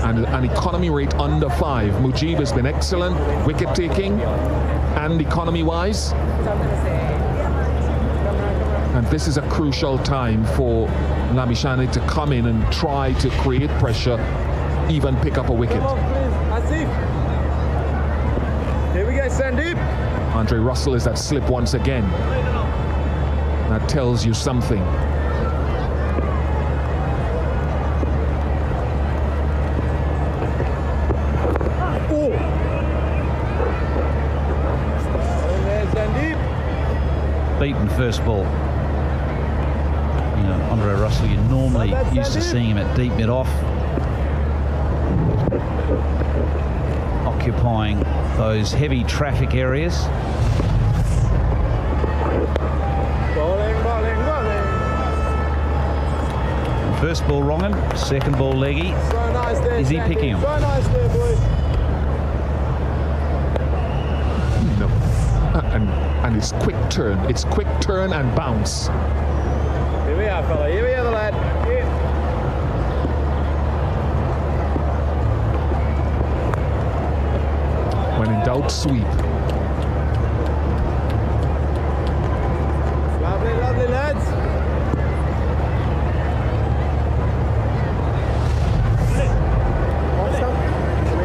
and an economy rate under 5. Mujib has been excellent, wicket taking and economy wise. And this is a crucial time for Lamishane to come in and try to create pressure, even pick up a wicket. Here we go, Sandeep. Andre Russell is at slip once again. That tells you something. Beaten first ball. You know, Andre Russell, you're normally used to seeing him at deep mid-off, occupying those heavy traffic areas. First ball wrong him, second ball leggy. So nice there, is he Sandy. picking him? So nice there, boy. No. And it's quick turn. It's quick turn and bounce. Here we are, fella. Here we are, the lad. Here. When in doubt, sweep. Lovely, lovely, lads.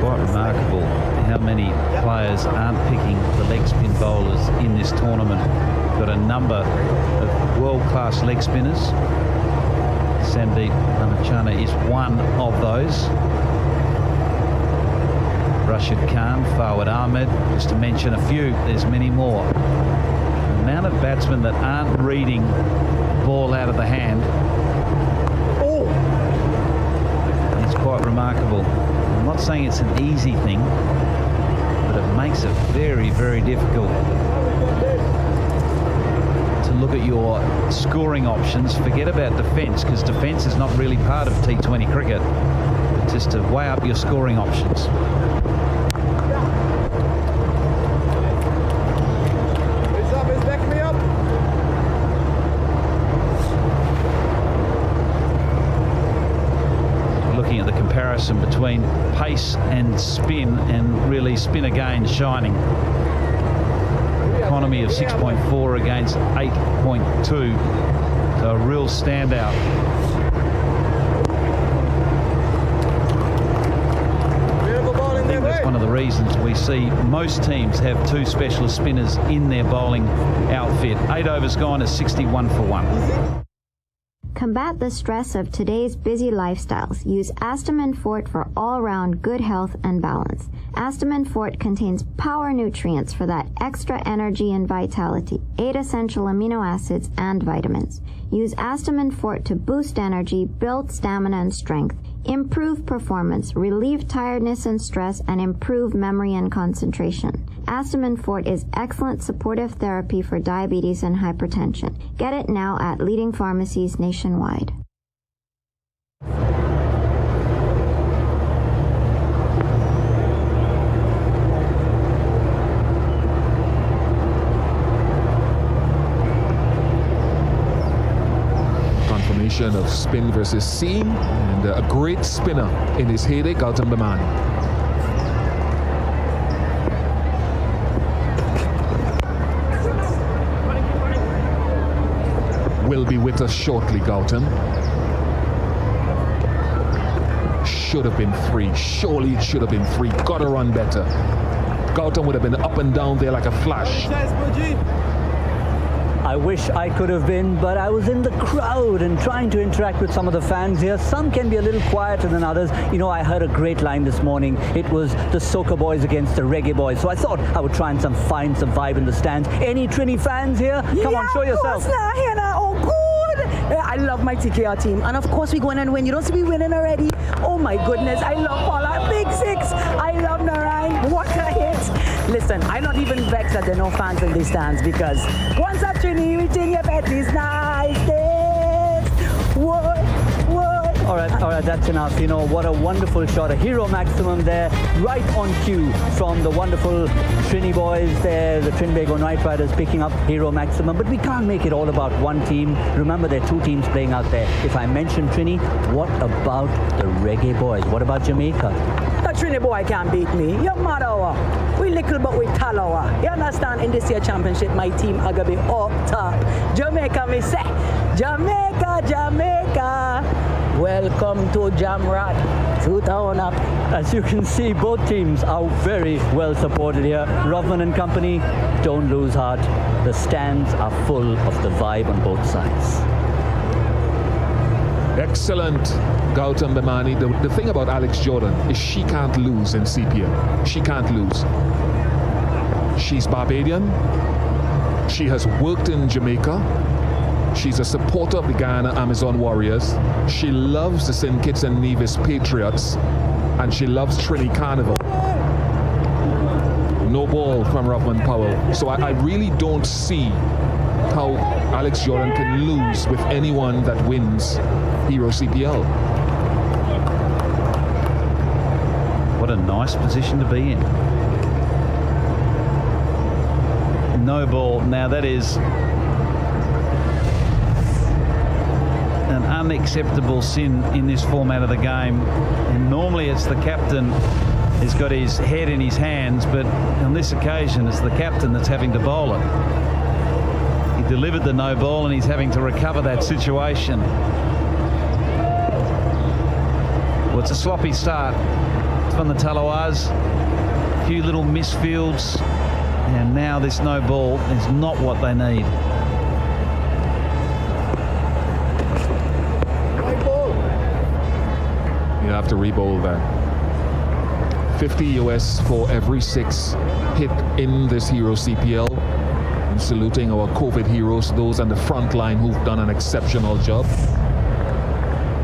Quite remarkable how many players aren't picking the leg spin bowlers in this tournament. Got a number of world-class leg spinners. Sandeep Lamishane is one of those. Rashid Khan, Fawad Ahmed, just to mention a few, there's many more. The amount of batsmen that aren't reading ball out of the hand is quite remarkable. I'm not saying it's an easy thing, but it makes it very, very difficult to look at your scoring options. Forget about defence, because defence is not really part of T20 cricket, but just to weigh up your scoring options. Looking at the comparison between pace and spin, and really spin again shining. Economy of 6.4 against 8.2, so a real standout. I think that's one of the reasons we see most teams have two specialist spinners in their bowling outfit. 8 overs gone is 61 for 1. Combat the stress of today's busy lifestyles. Use Astamin Fort for all-round good health and balance. Astamin Fort contains power nutrients for that extra energy and vitality, 8 essential amino acids and vitamins. Use Astamin Fort to boost energy, build stamina and strength, improve performance, relieve tiredness and stress, and improve memory and concentration. Astamin Fort is excellent supportive therapy for diabetes and hypertension. Get it now at leading pharmacies nationwide. Confirmation of spin versus seam, and a great spinner in his heyday, Gautam Bamani. Will be with us shortly, Gautam. Should have been 3. Surely it should have been 3. Gotta run better. Gautam would have been up and down there like a flash. I wish I could have been, but I was in the crowd and trying to interact with some of the fans here. Some can be a little quieter than others. You know, I heard a great line this morning. It was the soca boys against the reggae boys. So I thought I would try and find some vibe in the stands. Any Trini fans here? Come on, show yourself. I love my TKR team, and of course we go in and win. You don't see me winning already? Oh my goodness, I love Pollard, big 6. I love Narayan, what a hit. Listen, I'm not even vexed that there are no fans in these stands, because once up Trini, we think you bet these nice days. What? All right, that's enough. You know, what a wonderful shot, a hero maximum there, right on cue from the wonderful Trini boys there, the Trinbago Knight Riders picking up hero maximum. But we can't make it all about one team. Remember, there are 2 teams playing out there. If I mention Trini, what about the reggae boys? What about Jamaica? That Trini boy can't beat me. Your mother, we little but we Tallawahs. You understand, in this year championship, my team are going to be up top. Jamaica, me say. Jamaica, Jamaica. Welcome to Jamrat, 2,000 up. As you can see, both teams are very well supported here. Rovman and company, don't lose heart. The stands are full of the vibe on both sides. Excellent, Gautam Bamani. The thing about Alex Jordan is she can't lose in CPL. She can't lose. She's Barbadian. She has worked in Jamaica. She's a supporter of the Guyana Amazon Warriors. She loves the St. Kitts and Nevis Patriots, and she loves Trini Carnival. No ball from Rovman Powell. So I really don't see how Alex Jordan can lose with anyone that wins Hero CPL. What a nice position to be in. No ball. Now that is an unacceptable sin in this format of the game, and normally it's the captain who's got his head in his hands, but on this occasion it's the captain that's having to bowl it. He delivered the no ball and he's having to recover that situation. Well, it's a sloppy start from the Tallawahs. A few little misfields, and now this no ball is not what they need. You have to re-bowl that. 50 US for every 6 hit in this Hero CPL. I'm saluting our COVID heroes, those on the front line who've done an exceptional job,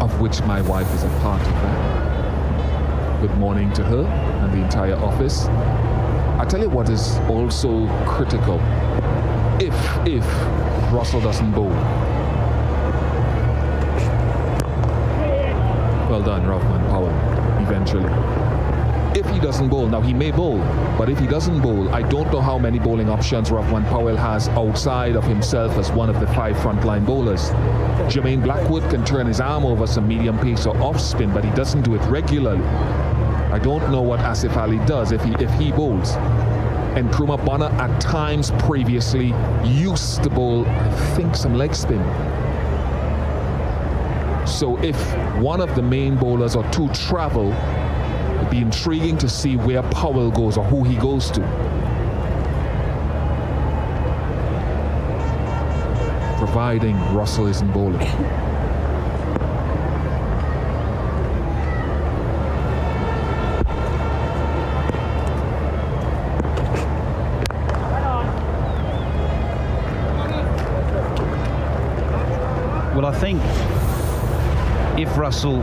of which my wife is a part of that. good morning to her and the entire office. I tell you what is also critical. If Russell doesn't bowl. Well done, Rovman Powell, eventually. If he doesn't bowl, now he may bowl, but if he doesn't bowl, I don't know how many bowling options Rovman Powell has outside of himself as one of the 5 frontline bowlers. Jermaine Blackwood can turn his arm over some medium pace or off spin, but he doesn't do it regularly. I don't know what Asif Ali does if he bowls. And Nkrumah Bonner at times previously used to bowl, I think, some leg spin. So if one of the main bowlers or 2 travel, it'd be intriguing to see where Powell goes or who he goes to. Providing Russell isn't bowling. Well, I think if Russell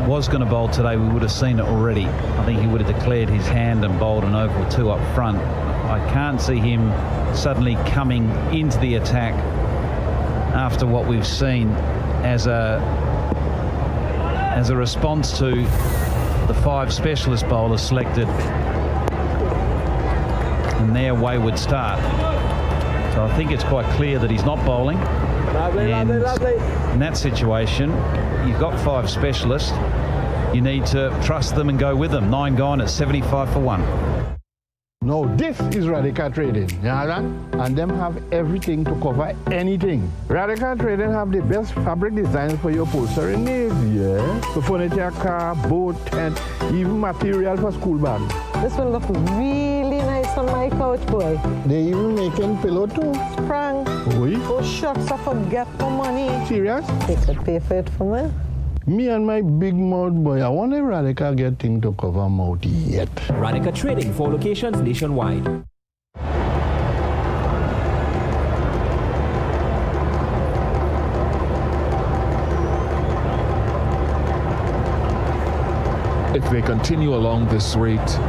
was going to bowl today, we would have seen it already. I think he would have declared his hand and bowled an over or 2 up front. I can't see him suddenly coming into the attack after what we've seen as a response to the 5 specialist bowlers selected and their wayward start. So I think it's quite clear that he's not bowling. And in that situation, you've got 5 specialists. You need to trust them and go with them. 9 gone at 75 for 1. No, this is Radica Trading, you understand? And them have everything to cover anything. Radica Trading have the best fabric designs for your upholstery needs, yeah? So furniture, car, boat, tent, even material for school bags. This one looks really nice on my couch, boy. They even making pillow too. Frank. Oui. Oh, shucks, I forget the money. Serious? They could pay for it for me. Me and my big mouth boy, I want a Radica get thing to cover mouth yet. Radica Trading, 4 locations nationwide. If they continue along this rate,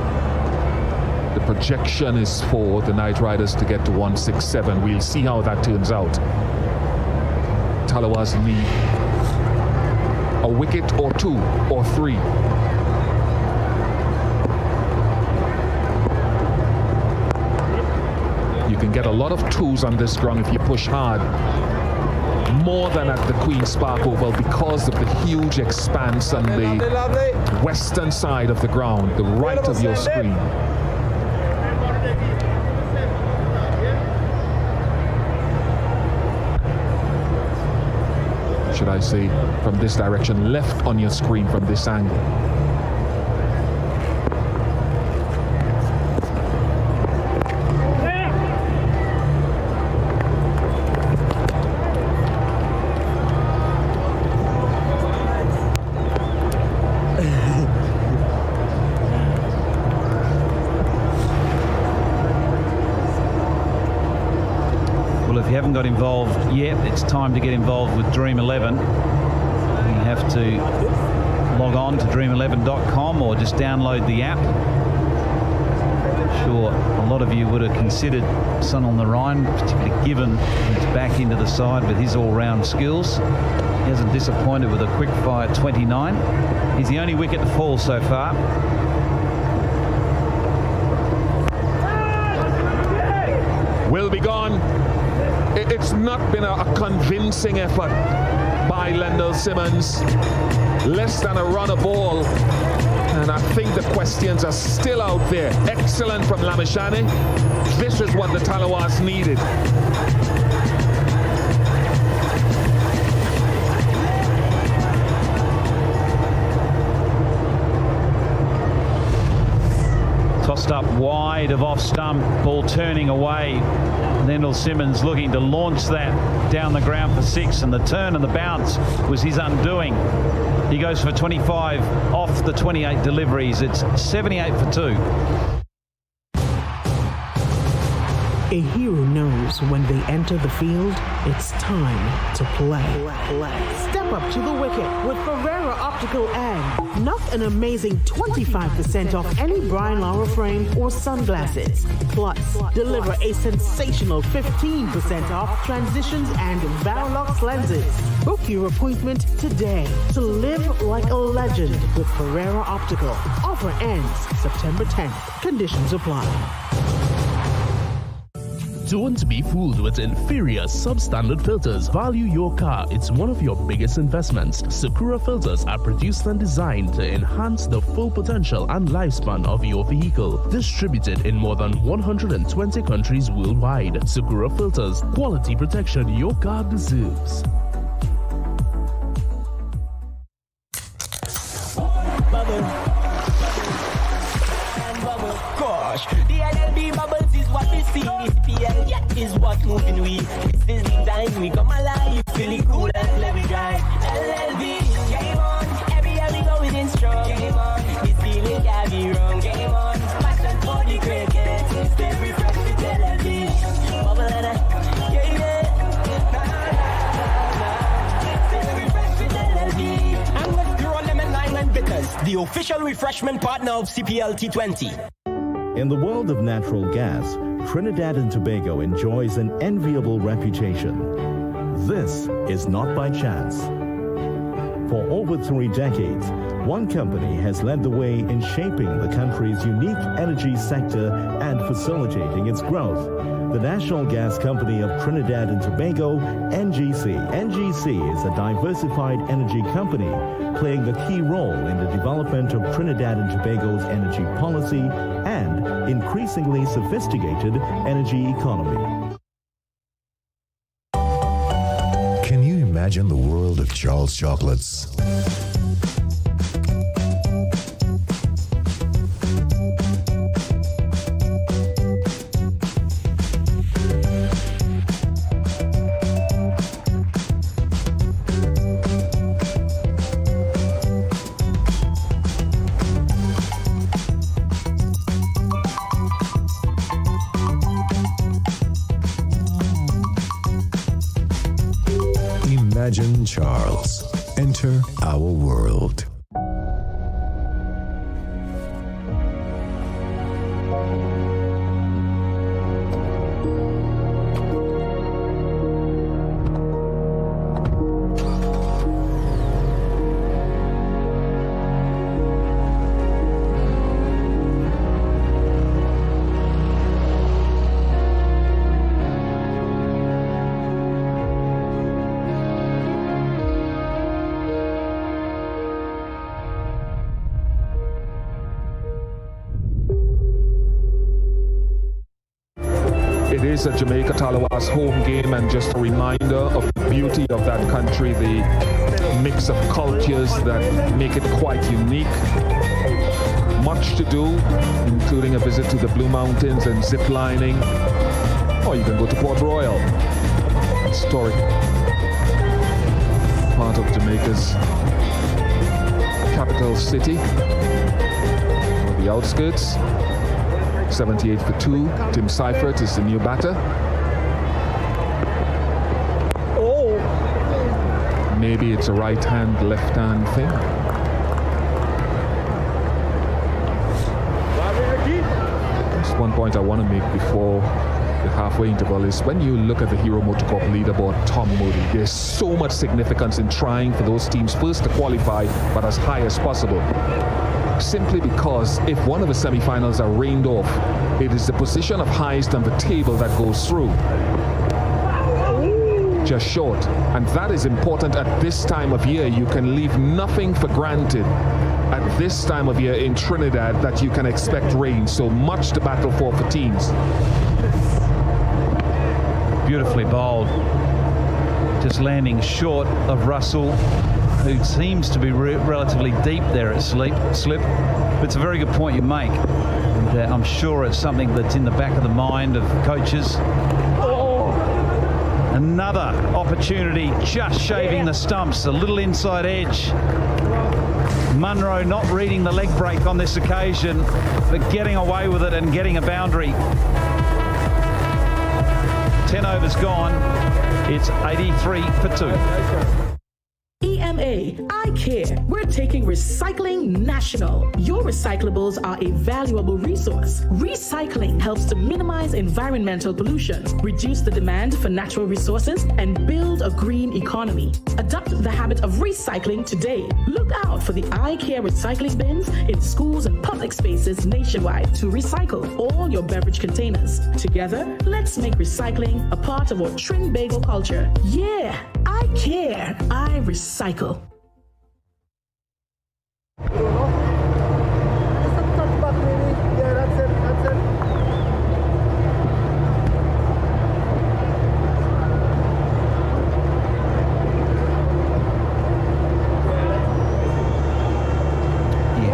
the projection is for the Knight Riders to get to 167. We'll see how that turns out. Tallawahs need a wicket or 2 or 3. You can get a lot of 2s on this ground if you push hard. More than at the Queen's Park Oval because of the huge expanse on the western side of the ground, the right of your screen. Should I say, from this direction, left on your screen from this angle. Well, if you haven't got involved yet, it's time to get involved with Dream 11. You have to log on to dream11.com or just download the app. Sure, a lot of you would have considered Sunil Narayan, particularly given he's back into the side with his all-round skills. He hasn't disappointed with a quick fire 29. He's the only wicket to fall so far. Will be gone. It's not been a convincing effort by Lendl Simmons. Less than a run a ball. And I think the questions are still out there. Excellent from Lamishane. This is what the Tallawahs needed. Tossed up wide of off stump, ball turning away. Lendl Simmons looking to launch that down the ground for 6, and the turn and the bounce was his undoing. He goes for 25 off the 28 deliveries. It's 78 for 2. A hero knows when they enter the field, it's time to play. Step up to the wicket with Ferrera Optical and knock an amazing 25% off any Brian Lara frame or sunglasses. Plus, deliver a sensational 15% off transitions and Varilux lenses. Book your appointment today to live like a legend with Ferrera Optical. Offer ends September 10th. Conditions apply. Don't be fooled with inferior substandard filters. Value your car. It's one of your biggest investments. Sakura filters are produced and designed to enhance the full potential and lifespan of your vehicle. Distributed in more than 120 countries worldwide. Sakura filters. Quality protection your car deserves. Gosh, the LLB bubbles is what we see. The CPL, yeah, is what's moving we. This is the time we come alive. Feeling cool and let me drive. LLB, game on. Every year we go within strong. Game on. This feeling can't be wrong. Game on. Passion for the cricket. Stay refreshed with LLB. Bubble and stay refreshed with LLB. And with Kieron Lemon Lime and Bitters, the official refreshment partner of CPL T20. In the world of natural gas, Trinidad and Tobago enjoys an enviable reputation. This is not by chance. For over 3 decades, one company has led the way in shaping the country's unique energy sector and facilitating its growth. The National Gas Company of Trinidad and Tobago, NGC. NGC is a diversified energy company playing a key role in the development of Trinidad and Tobago's energy policy and increasingly sophisticated energy economy. Can you imagine the world of Charles chocolates? Imagine Charles. Enter our world. It is a Jamaica Tallawahs home game, and just a reminder of the beauty of that country, the mix of cultures that make it quite unique. Much to do, including a visit to the Blue Mountains and zip lining, or you can go to Port Royal, historic part of Jamaica's capital city, or the outskirts. 78 for 2. Tim Seifert is the new batter. Oh! Maybe it's a right hand, left hand thing. Just one point I want to make before the halfway interval is when you look at the Hero Motorcorp leaderboard, Tom Moody, there's so much significance in trying for those teams first to qualify, but as high as possible. Simply because if one of the semi-finals are rained off, it is the position of highest on the table that goes through. Just short. And that is important at this time of year. You can leave nothing for granted at this time of year in Trinidad that you can expect rain. So much to battle for teams. Beautifully bowled. Just landing short of Russell, who seems to be relatively deep there at slip. But it's a very good point you make. And I'm sure it's something that's in the back of the mind of coaches. Oh. Another opportunity, just shaving the stumps, a little inside edge. Munro not reading the leg break on this occasion, but getting away with it and getting a boundary. 10 overs gone. It's 83 for 2. EMA, I Care. We're taking recycling national. Your recyclables are a valuable resource. Recycling helps to minimize environmental pollution, reduce the demand for natural resources, and build a green economy. Adopt the habit of recycling today. Look out for the I Care recycling bins in schools and public spaces nationwide to recycle all your beverage containers. Together, let's make recycling a part of our Trinbago culture. Yeah, I care. I recycle.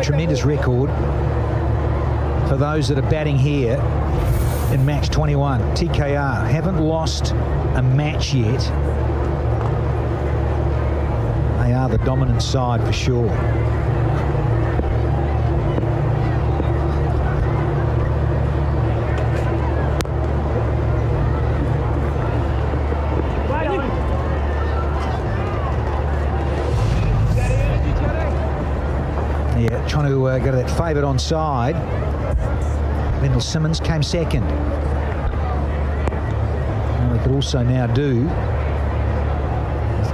Tremendous record for those that are batting here in match 21. TKR haven't lost a match yet. They are the dominant side for sure. Yeah, trying to go to that favoured onside. Wendell Simmons came second. And we could also now do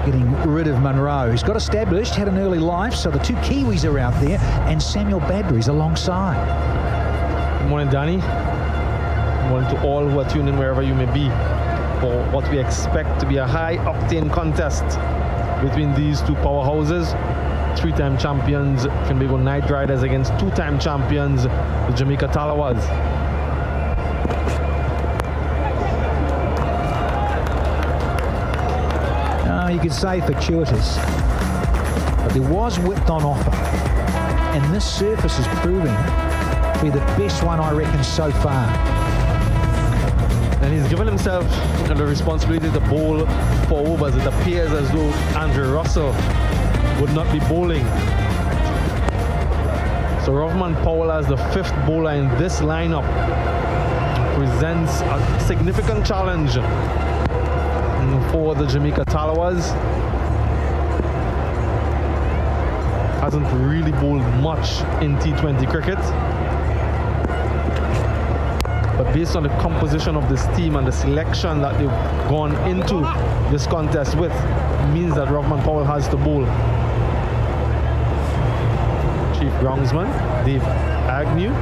getting rid of Munro. He's got established, had an early life, so the two Kiwis are out there, and Samuel Badbury's alongside. Good morning, Danny. Good morning to all who are tuning in wherever you may be for what we expect to be a high-octane contest between these two powerhouses. Three-time champions Trinbago Knight Riders against two-time champions the Jamaica Tallawahs. You could say fortuitous, but there was width on offer, and this surface is proving to be the best one, I reckon, so far. And he's given himself the responsibility to bowl for overs. It appears as though Andrew Russell would not be bowling. So Rovman Powell, as the fifth bowler in this lineup, presents a significant challenge for the Jamaica Tallawahs. Hasn't really bowled much in T20 cricket, but based on the composition of this team and the selection that they've gone into this contest with, means that Rovman Powell has to bowl. Chief groundsman Dave Agnew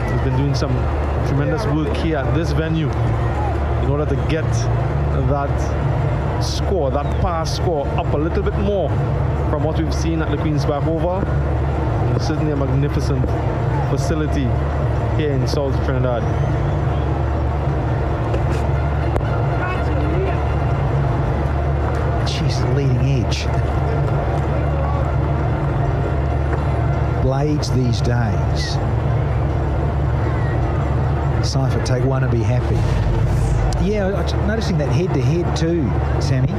has been doing some tremendous work here at this venue in order to get that score, that pass score, up a little bit more from what we've seen at the Queen's Park Oval. And certainly a magnificent facility here in South Trinidad. She's the leading edge. Blades these days. Cypher take one and be happy. Yeah, I'm noticing that head-to-head too, Sammy.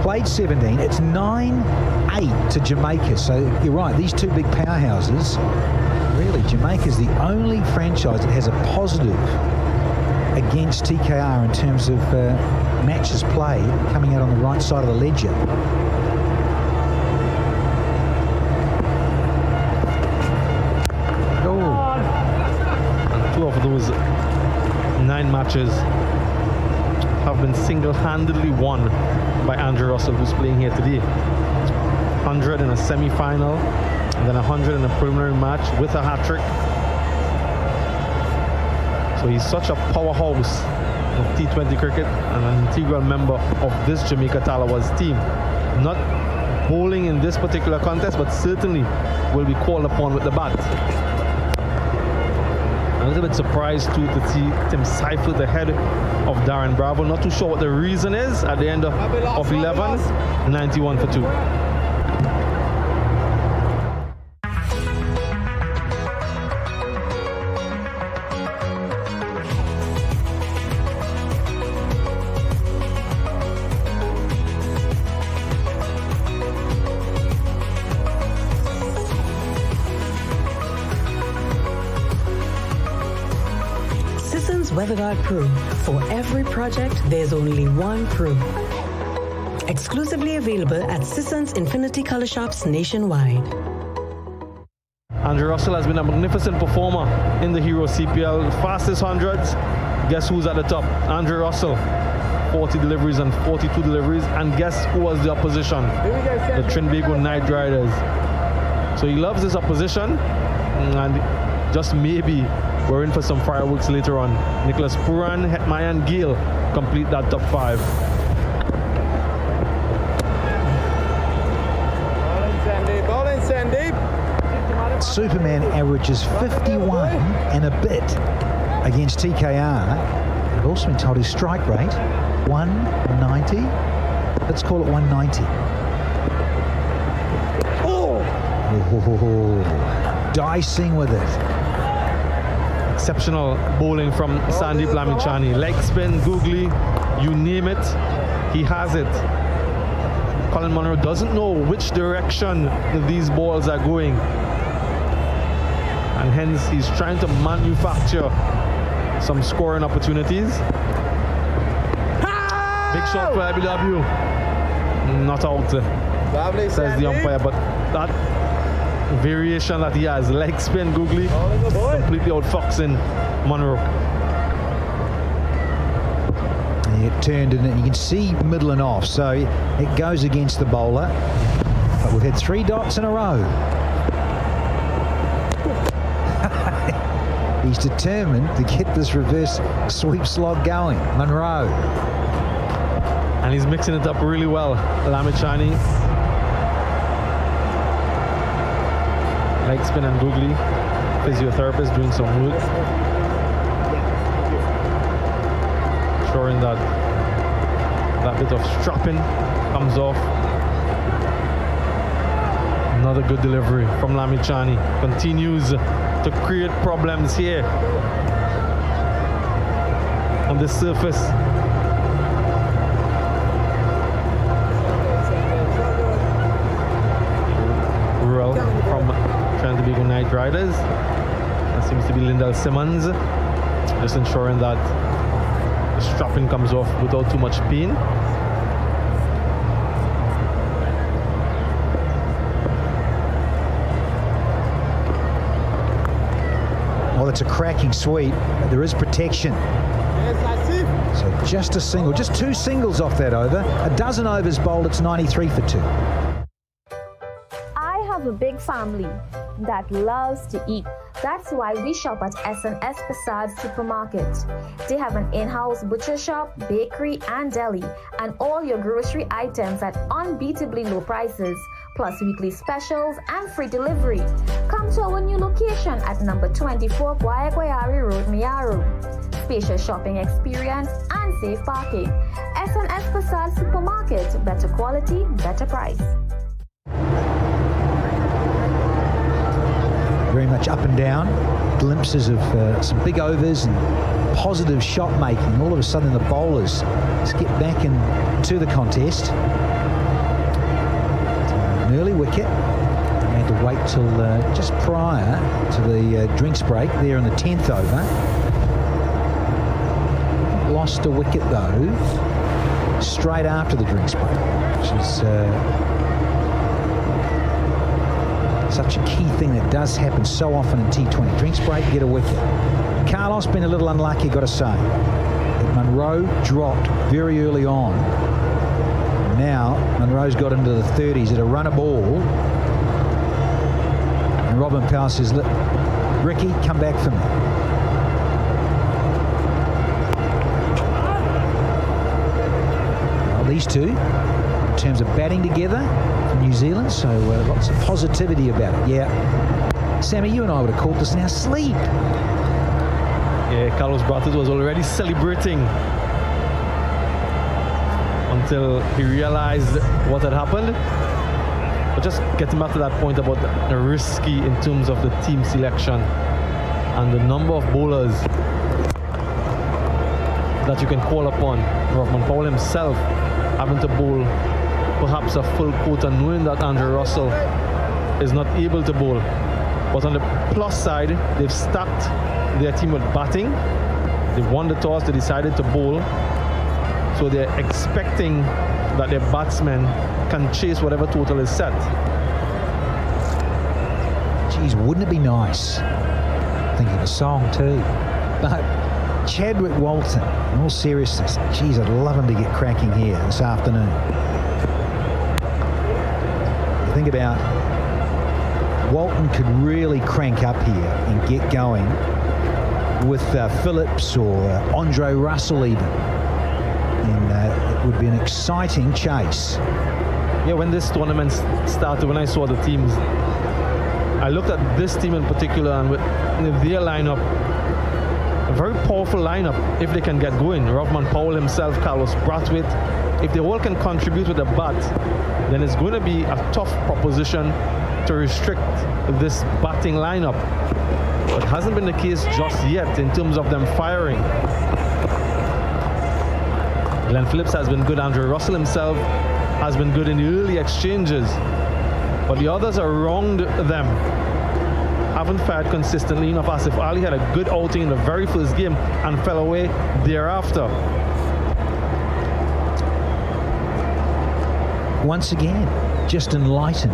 Played 17. It's 9-8 to Jamaica. So you're right, these two big powerhouses, really, Jamaica's the only franchise that has a positive against TKR in terms of matches played, coming out on the right side of the ledger. Oh. And two of those 9 matches have been single-handedly won by Andrew Russell, who's playing here today. 100 in a semi-final, and then 100 in a preliminary match with a hat-trick. So he's such a powerhouse of T20 cricket and an integral member of this Jamaica Tallawahs team. Not bowling in this particular contest, but certainly will be called upon with the bat. A little bit surprised too to see Tim Seifert ahead of Darren Bravo. Not too sure what the reason is at the end of 11, 91 for 2. Sisson's WeatherGuard Pro. For every project, there's only one Pro. Exclusively available at Sisson's Infinity Color Shops nationwide. Andrew Russell has been a magnificent performer in the Hero CPL. Fastest hundreds. Guess who's at the top? Andrew Russell. 40 deliveries and 42 deliveries. And guess who was the opposition? The Trinbago Night Riders. So he loves his opposition. And just maybe we're in for some fireworks later on. Nicholas Puran, Hetmai and Gill complete that top 5. Bowling Sandeep. Superman averages 51 and a bit against TKR. I've also been told his strike rate 190. Let's call it 190. Oh! Dicing with it. Exceptional bowling from Sandeep Lamichhane. Leg spin, googly, you name it, he has it. Colin Munro doesn't know which direction these balls are going. And hence he's trying to manufacture some scoring opportunities. Big shot for IBW. Not out, Lovely, says the umpire, but that variation that he has, leg spin, googly, completely outfoxing Munro. It turned and you can see middle and off, so it goes against the bowler. But we've had 3 dots in a row. He's determined to get this reverse sweep slog going, Munro. And he's mixing it up really well, Lamichhane. Leg spin and googly. Physiotherapist doing some work. Ensuring that that bit of strapping comes off. Another good delivery from Lamichhane. Continues to create problems here on the surface. Rural from Trinbago Night Riders. That seems to be Lyndall Simmons. Just ensuring that the strapping comes off without too much pain. Well, it's a cracking sweep, but there is protection. So just a single, just 2 singles off that over. A dozen overs bowled, it's 93 for 2. I have a big family that loves to eat. That's why we shop at S&S Passage Supermarket. They have an in-house butcher shop, bakery, and deli, and all your grocery items at unbeatably low prices, plus weekly specials and free delivery. Come to our new location at number 24 Guayari Road, Miaru. Spacious shopping experience and safe parking. S&S Passage Supermarket, better quality, better price. Very much up and down, glimpses of some big overs and positive shot making. All of a sudden the bowlers just get back into the contest. An early wicket. They had to wait till just prior to the drinks break there in the 10th over. Lost a wicket though straight after the drinks break, which is such a key thing that does happen so often in T20. Drinks break, get a wicket. Carlos been a little unlucky, got to say. That Munro dropped very early on. Now Munro's got into the 30s at a run a ball. And Robin Powell says, look, Ricky, come back for me. Well, these two, in terms of batting together, New Zealand, so lots of positivity about it. Yeah, Sammy, you and I would have called this now sleep. Yeah, Carlos Brathwaite was already celebrating until he realized what had happened. But just getting back to that point about the risky in terms of the team selection and the number of bowlers that you can call upon. Rahman Powell himself having to bowl perhaps a full quota, knowing that Andrew Russell is not able to bowl. But on the plus side, they've stacked their team with batting They won the toss, they decided to bowl. So they're expecting that their batsmen can chase whatever total is set. Geez, wouldn't it be nice? Thinking of a song too. But Chadwick Walton, in all seriousness, geez, I'd love him to get cracking here this afternoon. You think about Walton could really crank up here and get going with Phillips or Andre Russell even. And it would be an exciting chase. Yeah, when this tournament started, when I saw the teams, I looked at this team in particular, and with their lineup, a very powerful lineup if they can get going. Rovman Powell himself, Carlos Brathwaite, if they all can contribute with a bat, then it's going to be a tough proposition to restrict this batting lineup. It hasn't been the case just yet in terms of them firing. Glenn Phillips has been good. Andre Russell himself has been good in the early exchanges. But the others around them haven't fired consistently enough. Asif Ali had a good outing in the very first game and fell away thereafter. Once again, just enlightened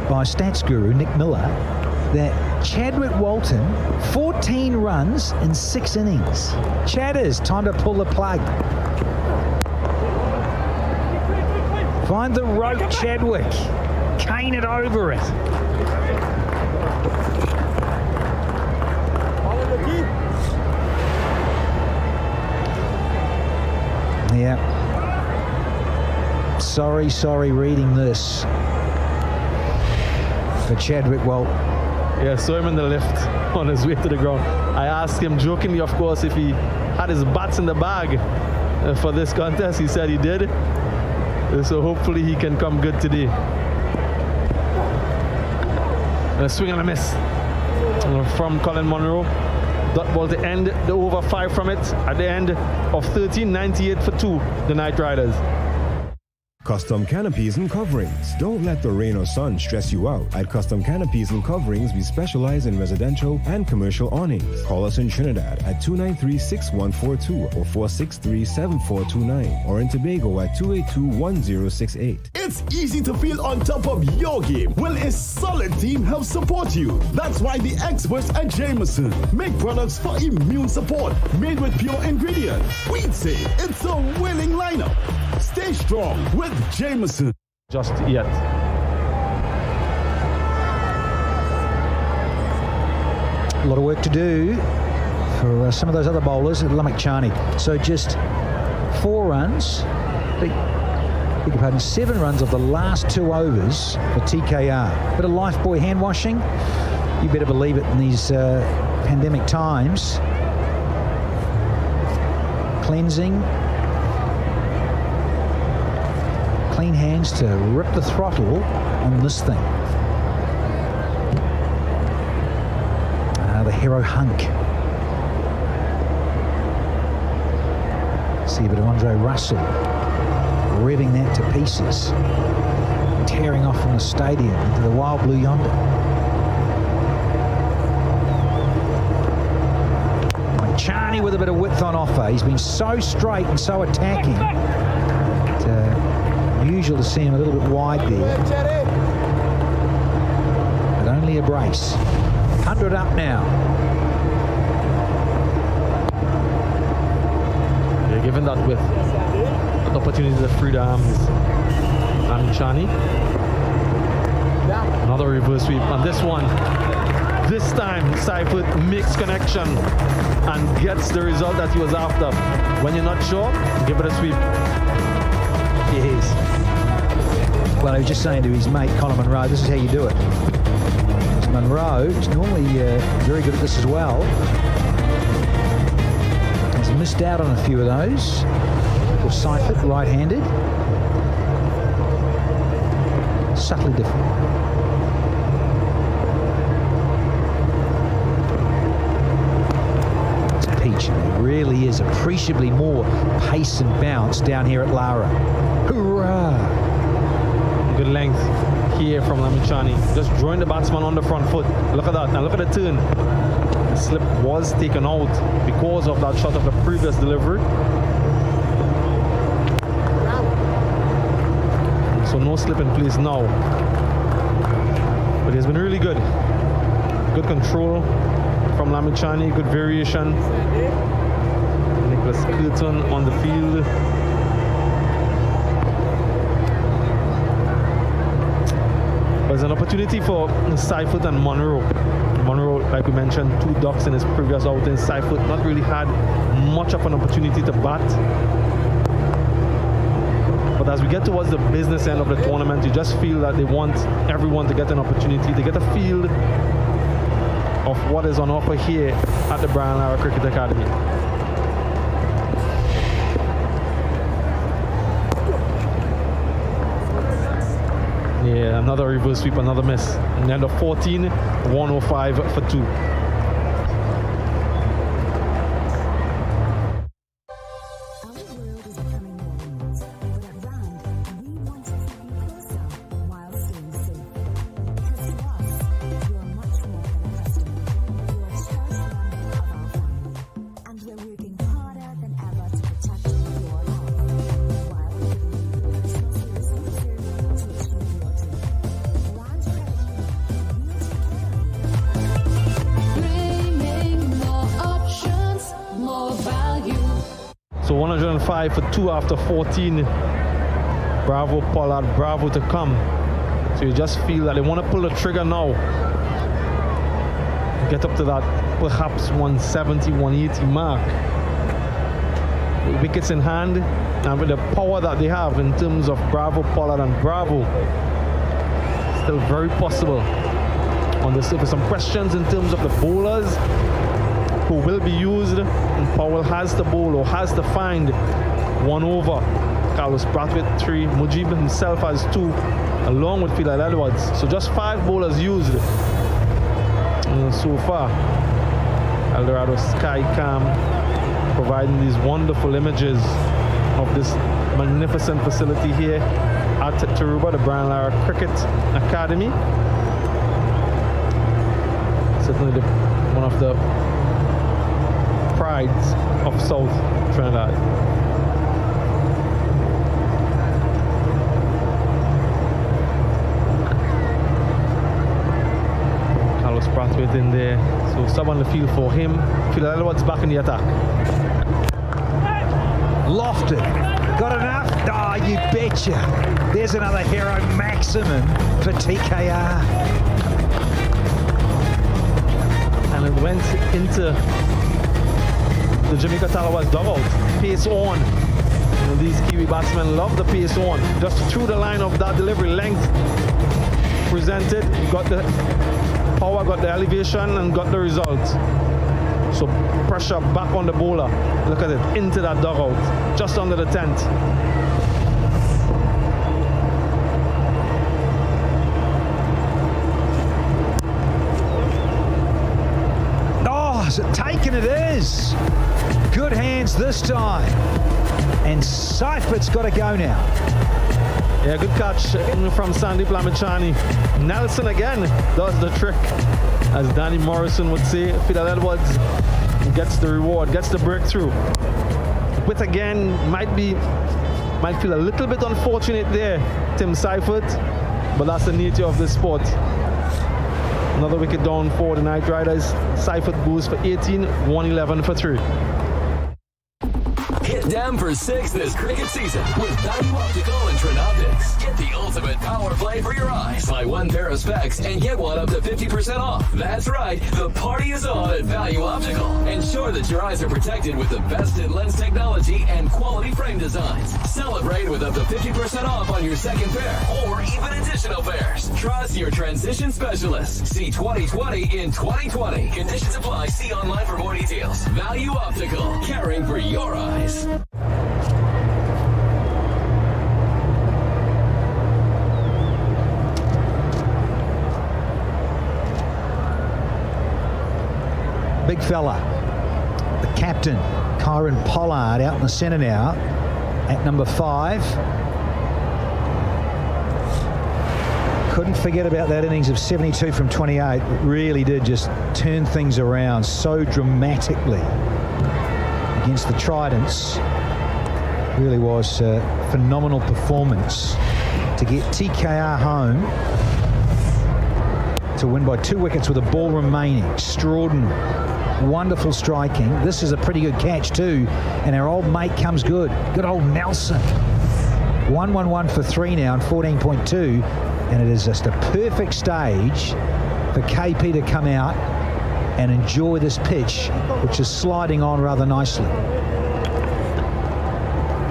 by stats guru Nick Miller that Chadwick Walton, 14 runs in 6 innings. Chatters, time to pull the plug. Find the rope, Chadwick. Cane it over it. Yeah. Sorry reading this for Chadwick Walton. Yeah, saw him in the lift on his way to the ground. I asked him jokingly, of course, if he had his bats in the bag for this contest. He said he did. So hopefully he can come good today. And a swing and a miss from Colin Monroe. That ball to end the over 5 from it at the end of 13.98 for 2, the Knight Riders. Custom canopies and coverings. Don't let the rain or sun stress you out. At Custom Canopies and Coverings, we specialize in residential and commercial awnings. Call us in Trinidad at 293-6142 or 463-7429 or in Tobago at 282-1068. It's easy to feel on top of your game. Well, a solid team helps support you. That's why the experts at Jameson make products for immune support made with pure ingredients. We'd say it's a winning lineup. Stay strong with Jameson. Just yet. A lot of work to do for some of those other bowlers at Lamachani. So just 4 runs, beg your pardon, 7 runs of the last 2 overs for TKR. Bit of lifebuoy hand washing. You better believe it in these pandemic times. Cleansing. Clean hands to rip the throttle on this thing. The Hero Hunk. See a bit of Andre Russell revving that to pieces, tearing off from the stadium into the wild blue yonder. Charney with a bit of width on offer. He's been so straight and so attacking. Usual to see him a little bit wide there, but only a brace. 100 up now. Yeah, given that with the opportunity to free the arms, Chani. Another reverse sweep, and this one, this time Seifert makes connection and gets the result that he was after. When you're not sure, give it a sweep. Yes. Well, I was just saying to his mate Colin Monroe, this is how you do it. Because Monroe is normally very good at this as well. He's missed out on a few of those. For Seifert, right-handed. Subtly different. It's a peach. It really is appreciably more pace and bounce down here at Lara. Hoorah! Good length here from Lamichani. Just drawing the batsman on the front foot. Look at that. Now look at the turn. The slip was taken out because of that shot of the previous delivery. So no slip in place now. But he's been really good. Good control from Lamichani, good variation. Nicholas Kieron on the field. There's an opportunity for Seifert and Monroe. Monroe, like we mentioned, 2 ducks in his previous outing. Seifert not really had much of an opportunity to bat. But as we get towards the business end of the tournament, you just feel that they want everyone to get an opportunity to get a feel of what is on offer here at the Brian Lara Cricket Academy. Yeah, another reverse sweep, another miss. And then the 14, 105 for 2. So 105 for 2 after 14. Bravo, Pollard, bravo to come. So you just feel that they want to pull the trigger now. Get up to that perhaps 170, 180 mark. With wickets in hand and with the power that they have in terms of Bravo, Pollard and Bravo, still very possible on the surface. Some questions in terms of the bowlers who will be used, and Powell has to bowl or has to find 1 over. Carlos Pratt with 3, Mujib himself has 2, along with Phil Edwards. So just 5 bowlers used so far. Eldorado Sky Cam providing these wonderful images of this magnificent facility here at Taruba, the Brian Lara Cricket Academy. Certainly one of the prides of South Trinidad. Carlos Brathwaite in there, so someone on the field for him. Phil Edwards back in the attack. Lofted, got enough? Ah, oh, you betcha. There's another hero maximum for TKR. And it went into the Jamaica Tallawahs dugout. Pace on. You know, these Kiwi batsmen love the pace on. Just through the line of that delivery, length presented, got the power, got the elevation, and got the result. So pressure back on the bowler. Look at it, into that dugout, just under the tent. Oh, is it taken? It is. Good hands this time. And Seifert's got to go now. Yeah, good catch from Sandeep Lamichani. Nelson again does the trick, as Danny Morrison would say. Phil Edwards gets the reward, gets the breakthrough. But again, might feel a little bit unfortunate there, Tim Seifert, but that's the nature of this sport. Another wicket down for the Knight Riders. Seifert goes for 18, 111 for 3. Hit them for 6 this cricket season with Value Optical and Trinoptics. Get the ultimate power play for your eyes. Buy 1 pair of specs and get 1 up to 50% off. That's right, the party is on at Value Optical. Ensure that your eyes are protected with the best in lens technology and quality frame designs. Celebrate with up to 50% off on your second pair or even additional pairs. Trust your transition specialist. See 2020 in 2020. Conditions apply. See online for more details. Value Optical, caring for your eyes. Big fella, the captain, Kieron Pollard, out in the centre now at number 5. Couldn't forget about that innings of 72 from 28. It really did just turn things around so dramatically against the Tridents. Really was a phenomenal performance to get TKR home to win by 2 wickets with a ball remaining. Extraordinary. Wonderful striking. This is a pretty good catch too, and our old mate comes good. Good old Nelson. 1-1-1 for 3 now and 14.2, and it is just a perfect stage for KP to come out and enjoy this pitch, which is sliding on rather nicely.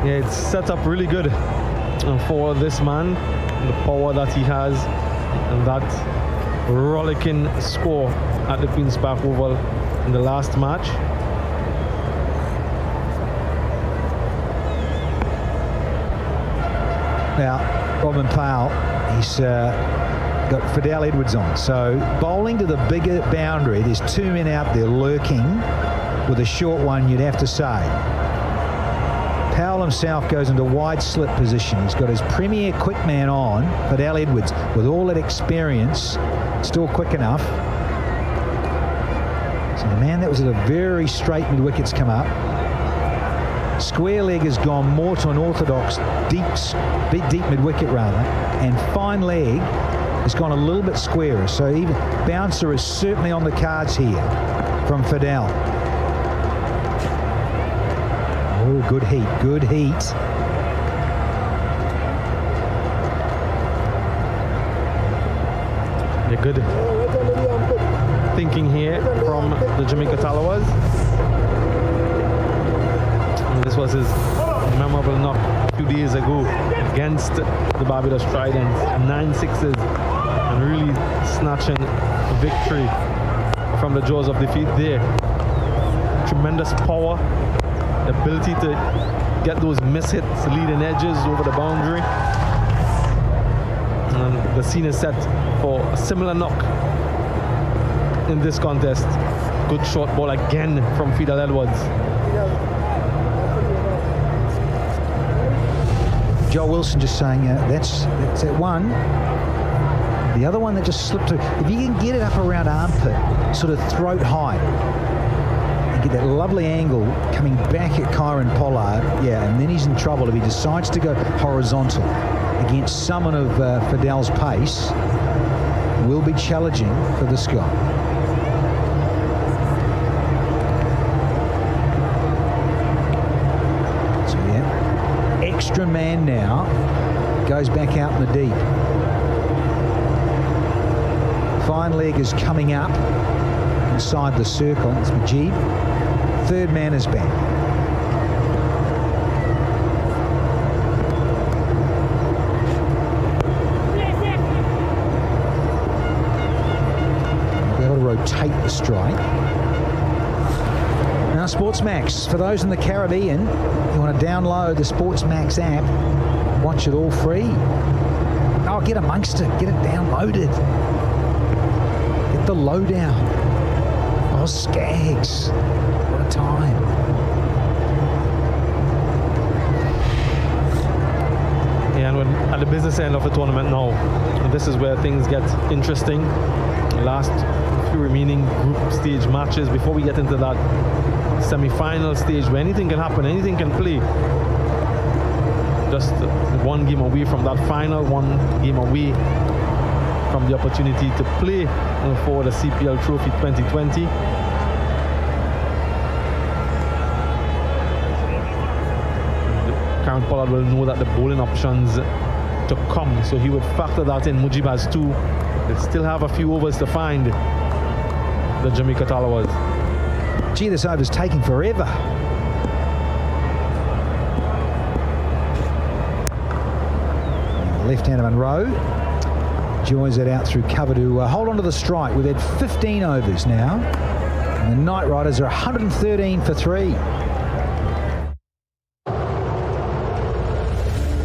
Yeah, it's set up really good for this man, the power that he has, and that rollicking score at the Queen's Park Oval in the last match. Now, Robin Powell, he's got Fidel Edwards on. So bowling to the bigger boundary, there's 2 men out there lurking with a short one, you'd have to say. Powell himself goes into wide slip position. He's got his premier quick man on, Fidel Edwards, with all that experience, still quick enough. So the man that was at a very straight mid-wickets come up. Square leg has gone more to an orthodox deep mid-wicket rather, and fine leg has gone a little bit squarer. So even bouncer is certainly on the cards here from Fidel. Oh, good heat, good heat. Yeah, good thinking here from the Jamaica Tallawahs. This was his memorable knock a few days ago against the Barbados Tridents. 9 sixes and really snatching victory from the jaws of defeat there. Tremendous power, the ability to get those miss hits, leading edges over the boundary. And the scene is set for a similar knock in this contest. Good short ball again from Fidel Edwards. Joel Wilson just saying that's that one. The other one that just slipped through. If you can get it up around armpit, sort of throat height, and get that lovely angle coming back at Kieron Pollard, yeah, and then he's in trouble if he decides to go horizontal against someone of Fidel's pace. Will be challenging for this guy. Extra man now goes back out in the deep. Fine leg is coming up inside the circle. It's Majid. Third man is back. Be able to rotate the strike. Now Sportsmax, for those in the Caribbean, you want to download the Sportsmax app, watch it all free. Oh, get amongst it, get it downloaded. Get the lowdown. Oh, Skags, what a time. Yeah, and we're at the business end of the tournament now. And this is where things get interesting. The last few remaining group stage matches before we get into that semi-final stage where anything can happen, anything can play. Just one game away from that final, one game away from the opportunity to play for the CPL Trophy 2020. Kieron Pollard will know that the bowling options to come, so he would factor that in. Mujib has 2. They'll still have a few overs to find the Jamaica Tallawahs. Gee, this over's taking forever. Left-hander Monroe joins it out through cover to hold on to the strike. We've had 15 overs now, and the Knight Riders are 113 for 3.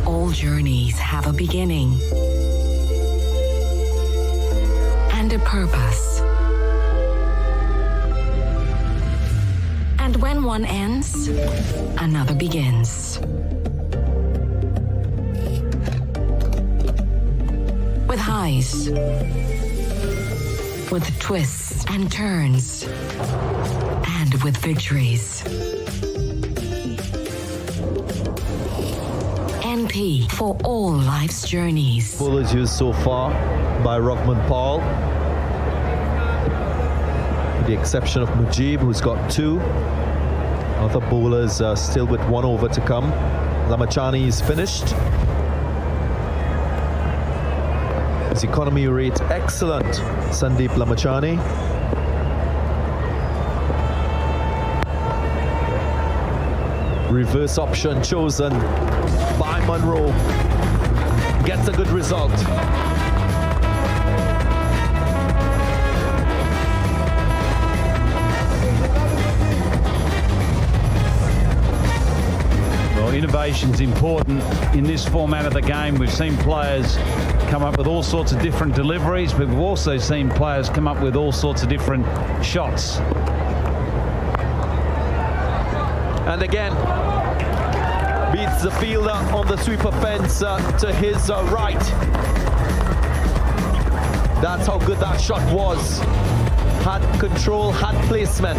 All journeys have a beginning and a purpose. And when one ends, another begins. with highs, with twists and turns, and with victories. NP for all life's journeys. Bowlers used so far by Ruckman Paul, with the exception of Mujib, who's got 2. Other bowlers are still with 1 over to come. Lamachani is finished. His economy rate excellent, Sandeep Lamachani. Reverse option chosen by Monroe. Gets a good result. Well, innovation's important in this format of the game. We've seen players come up with all sorts of different deliveries, but we've also seen players come up with all sorts of different shots. And again, beats the fielder on the sweeper fence to his right. That's how good that shot was. Had control, had placement.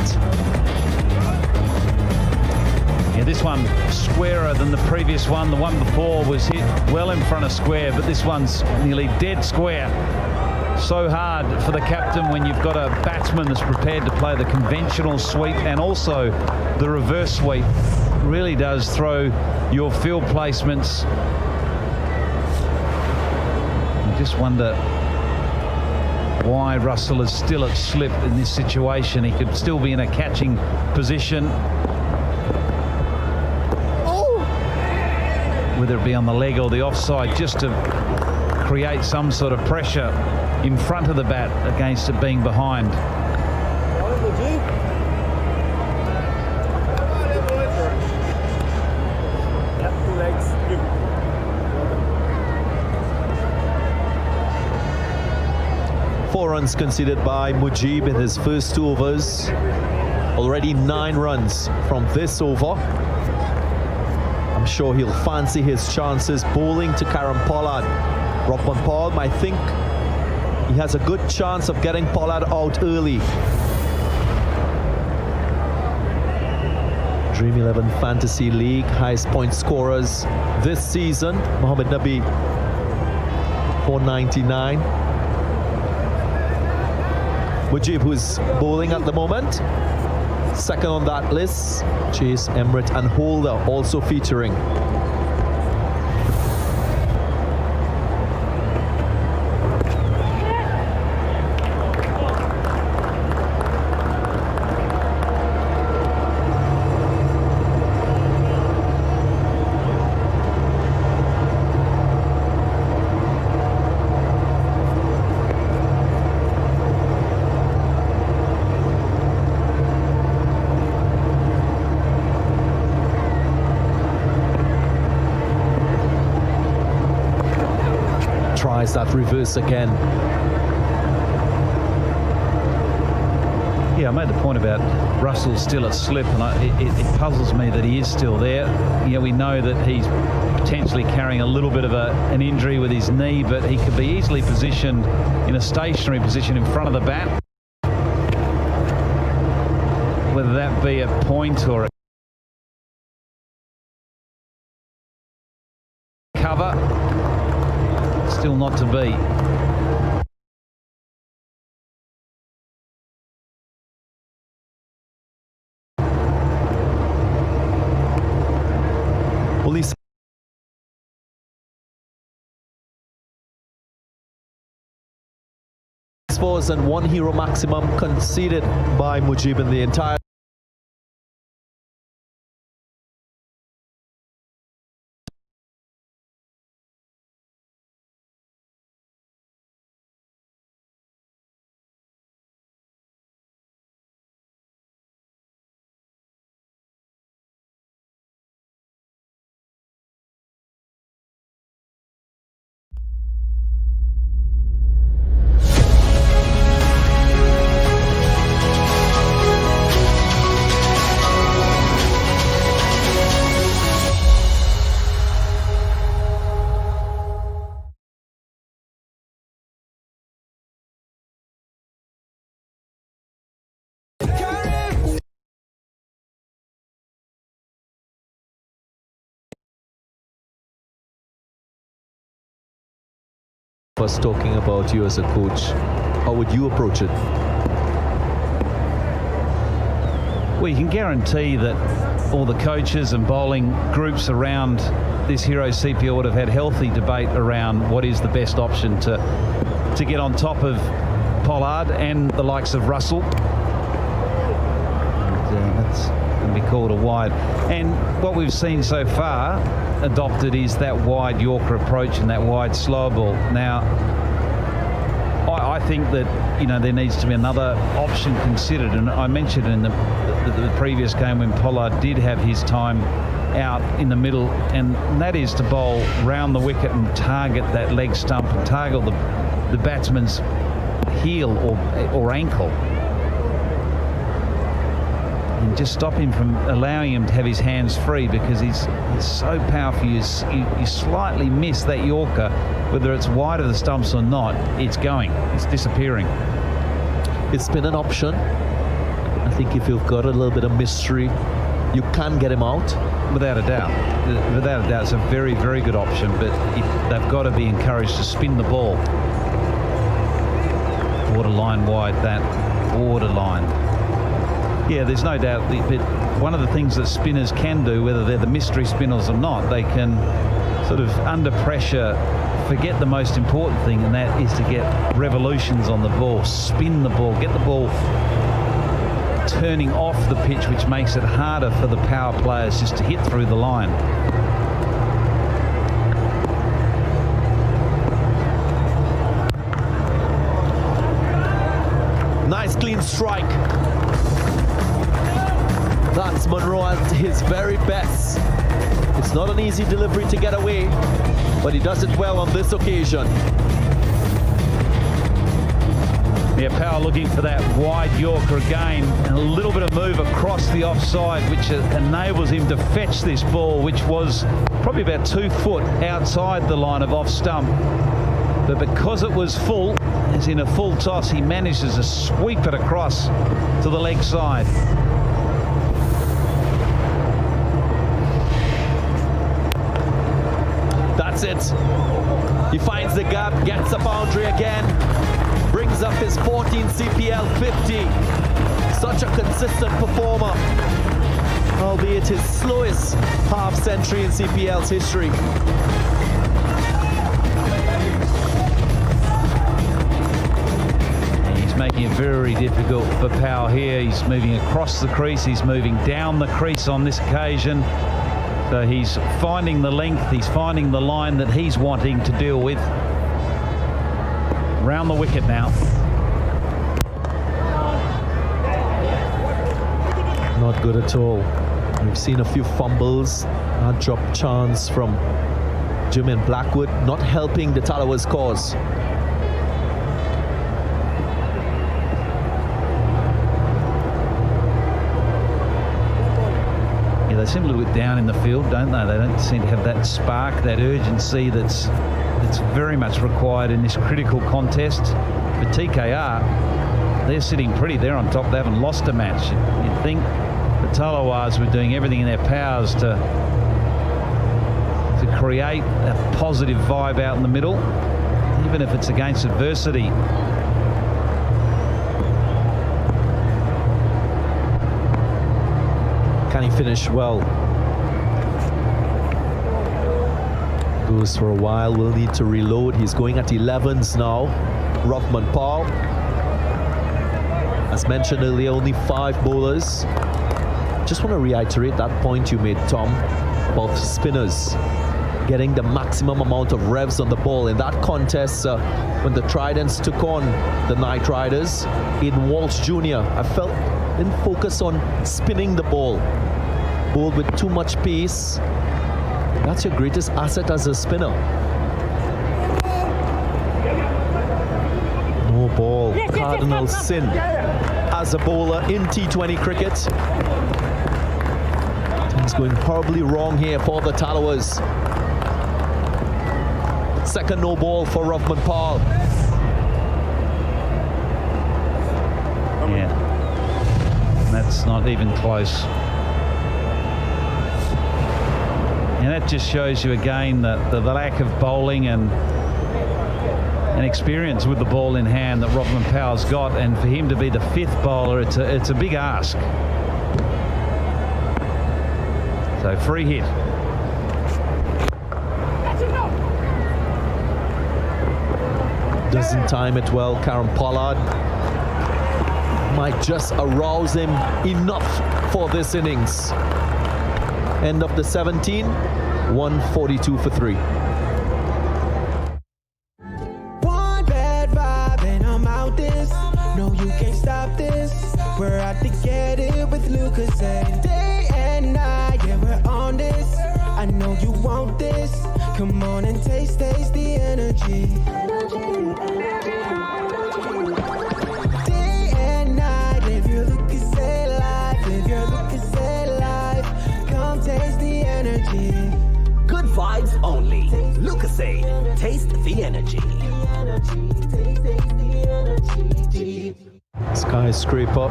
Yeah, this one squarer than the previous one. The one before was hit well in front of square, but this one's nearly dead square. So hard for the captain when you've got a batsman that's prepared to play the conventional sweep and also the reverse sweep. Really does throw your field placements. I just wonder why Russell is still at slip in this situation. He could still be in a catching position. Whether it be on the leg or the offside, just to create some sort of pressure in front of the bat against it being behind. Four runs conceded by Mujib in his first 2 overs. Already 9 runs from this over. I'm sure he'll fancy his chances bowling to Kieron Pollard. Ruckman Paul, I think he has a good chance of getting Pollard out early. Dream 11 Fantasy League highest point scorers this season. Mohammed Nabi 499. Mujib, who's bowling at the moment. Second on that list, Chase, Emrit and Holder also featuring. Tries that reverse again. Yeah, I made the point about Russell still at slip, and it puzzles me that he is still there. Yeah, we know that he's potentially carrying a little bit of an injury with his knee, but he could be easily positioned in a stationary position in front of the bat. Whether that be a point or a cover, still not to be. Police fours and 1 hero maximum conceded by Mujib in the entire First, talking about you as a coach, how would you approach it? Well, you can guarantee that all the coaches and bowling groups around this Hero CPL would have had healthy debate around what is the best option to get on top of Pollard and the likes of Russell. That's going to be called a wide. And what we've seen so far adopted is that wide Yorker approach and that wide slow ball. Now, I think that, you know, there needs to be another option considered, and I mentioned in the previous game when Pollard did have his time out in the middle, and that is to bowl round the wicket and target that leg stump and target the batsman's heel or ankle, and just stop him from allowing him to have his hands free, because he's so powerful. You slightly miss that Yorker, whether it's wide of the stumps or not, it's disappearing. It's been an option. I think if you've got a little bit of mystery, you can get him out. Without a doubt. Without a doubt, it's a very, very good option, but they've got to be encouraged to spin the ball. Borderline wide, that borderline. Yeah, there's no doubt. But one of the things that spinners can do, whether they're the mystery spinners or not, they can sort of, under pressure, forget the most important thing, and that is to get revolutions on the ball, spin the ball, get the ball turning off the pitch, which makes it harder for the power players just to hit through the line. Nice clean strike. That's Monroe at his very best. It's not an easy delivery to get away, but he does it well on this occasion. Yeah, Power looking for that wide Yorker again, and a little bit of move across the offside, which enables him to fetch this ball, which was probably about 2 foot outside the line of off stump. But because it was full, as in a full toss, he manages to sweep it across to the leg side. That's it. He finds the gap, gets a boundary again, brings up his 14th CPL 50. Such a consistent performer, albeit his slowest half century in CPL's history. He's making it very difficult for Power here. He's moving across the crease, he's moving down the crease on this occasion. So he's finding the length, he's finding the line that he's wanting to deal with. Round the wicket now. Not good at all. We've seen a few fumbles, a drop chance from Jim and Blackwood, not helping the Tallawahs' cause. They seem a little bit down in the field, don't they? They don't seem to have that spark, that urgency that's very much required in this critical contest. But TKR, they're sitting pretty. They're on top. They haven't lost a match. You'd think the Tallawahs were doing everything in their powers to create a positive vibe out in the middle, even if it's against adversity. Can he finish well? Goes for a while, will need to reload. He's going at 11s now. Rahman Paul. As mentioned earlier, only 5 bowlers. Just want to reiterate that point you made, Tom, about spinners getting the maximum amount of revs on the ball. In that contest, when the Tridents took on the Knight Riders, in Walsh Jr., I felt didn't focus on spinning the ball. Bowled with too much pace. That's your greatest asset as a spinner. No ball. Cardinal sin as a bowler in T20 cricket. Things going horribly wrong here for the Tallawahs. Second no ball for Rahman Paul. Yeah. That's not even close. And that just shows you again the lack of bowling and and experience with the ball in hand that Robin Power's got, and for him to be the 5th bowler, it's a big ask. So free hit. Doesn't time it well. Kieron Pollard might just arouse him enough for this innings. End of the 17, 142 for 3. One bad vibe and I'm out this. No, you can't stop this. We're out to get it with Lucas. Day and night, yeah, we're on this. I know you want this. Come on and taste the energy. Day and night, live your Lucas life. Live your Lucas life. Come taste the energy. Good vibes only. Lucasade. Taste the energy. Skyscraper.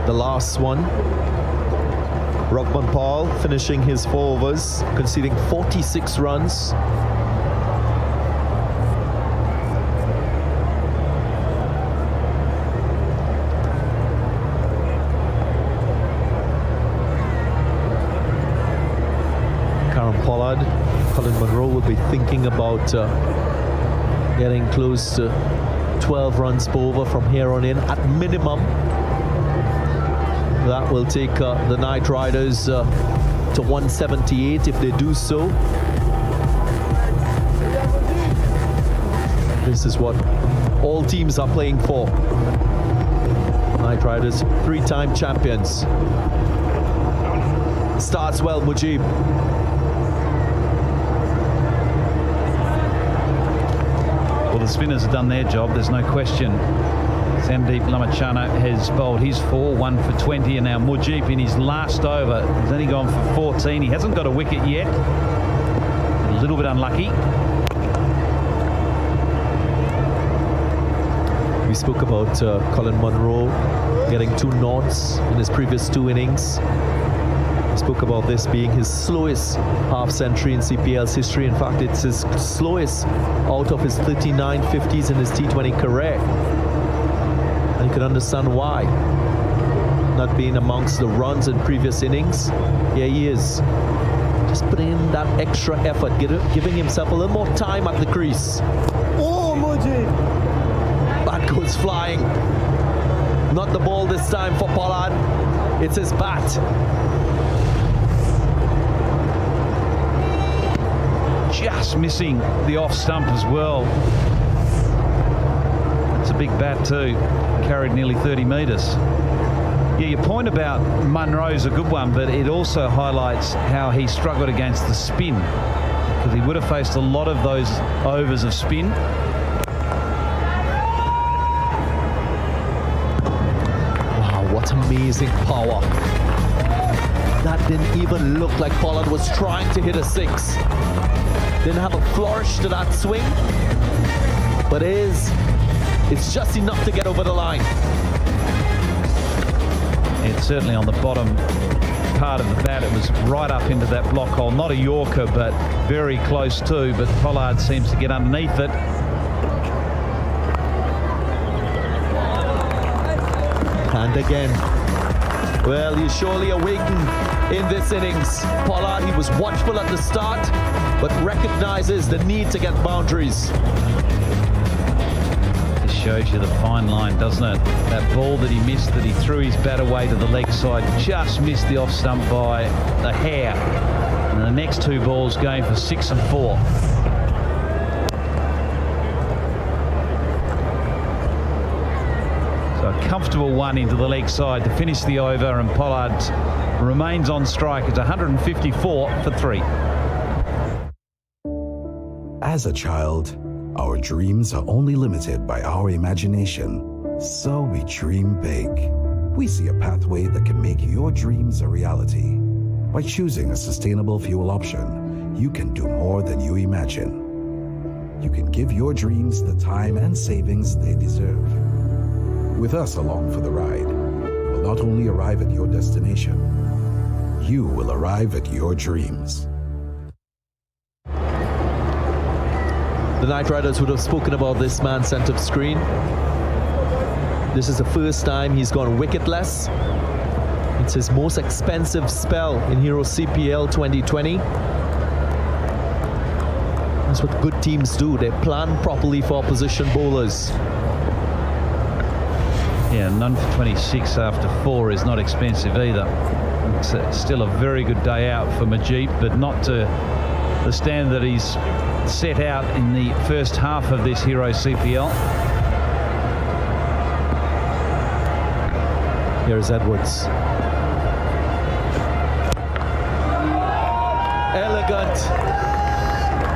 The last one. Rugman Paul finishing his 4 overs, conceding 46 runs. Kieron Pollard, Colin Munro will be thinking about getting close to 12 runs per over from here on in at minimum. That will take the Knight Riders to 178 if they do so. This is what all teams are playing for. Knight Riders, 3-time champions. Starts well, Mujib. Well, the spinners have done their job, there's no question. Samdeep Lamachana has bowled his 4, 1 for 20, and now Mujib in his last over has only gone for 14. He hasn't got a wicket yet. A little bit unlucky. We spoke about Colin Munro getting 2 noughts in his previous 2 innings. We spoke about this being his slowest half-century in CPL's history. In fact, it's his slowest out of his 39 50s in his T20 career. And you can understand why. Not being amongst the runs in previous innings. Here he is. Just putting in that extra effort, giving himself a little more time at the crease. Oh, Moji! Bat goes flying. Not the ball this time for Pollard. It's his bat. Just missing the off stump as well. It's a big bat too. Carried nearly 30 metres. Yeah, your point about Munro's a good one, but it also highlights how he struggled against the spin, because he would have faced a lot of those overs of spin. Wow, what amazing power. That didn't even look like Pollard was trying to hit a 6. Didn't have a flourish to that swing, but it's just enough to get over the line. It's certainly on the bottom part of the bat. It was right up into that block hole. Not a Yorker, but very close to. But Pollard seems to get underneath it. And again, well, he's surely awakened in this innings. Pollard, he was watchful at the start, but recognizes the need to get boundaries. This shows you the fine line, doesn't it? That ball that he missed, that he threw his bat away to the leg side, just missed the off stump by a hair. And the next 2 balls going for 6 and 4. So a comfortable one into the leg side to finish the over, and Pollard remains on strike. It's 154 for 3. As a child, our dreams are only limited by our imagination, so we dream big. We see a pathway that can make your dreams a reality. By choosing a sustainable fuel option, you can do more than you imagine. You can give your dreams the time and savings they deserve. With us along for the ride, you will not only arrive at your destination, you will arrive at your dreams. the Knight Riders would have spoken about this man centre screen. This is the first time he's gone wicketless. It's his most expensive spell in Hero CPL 2020. That's what good teams do. They plan properly for opposition bowlers. Yeah, none for 26 after 4 is not expensive either. It's still a very good day out for Mujib, but not to the standard that he's set out in the first half of this Hero CPL. Here's Edwards. Elegant.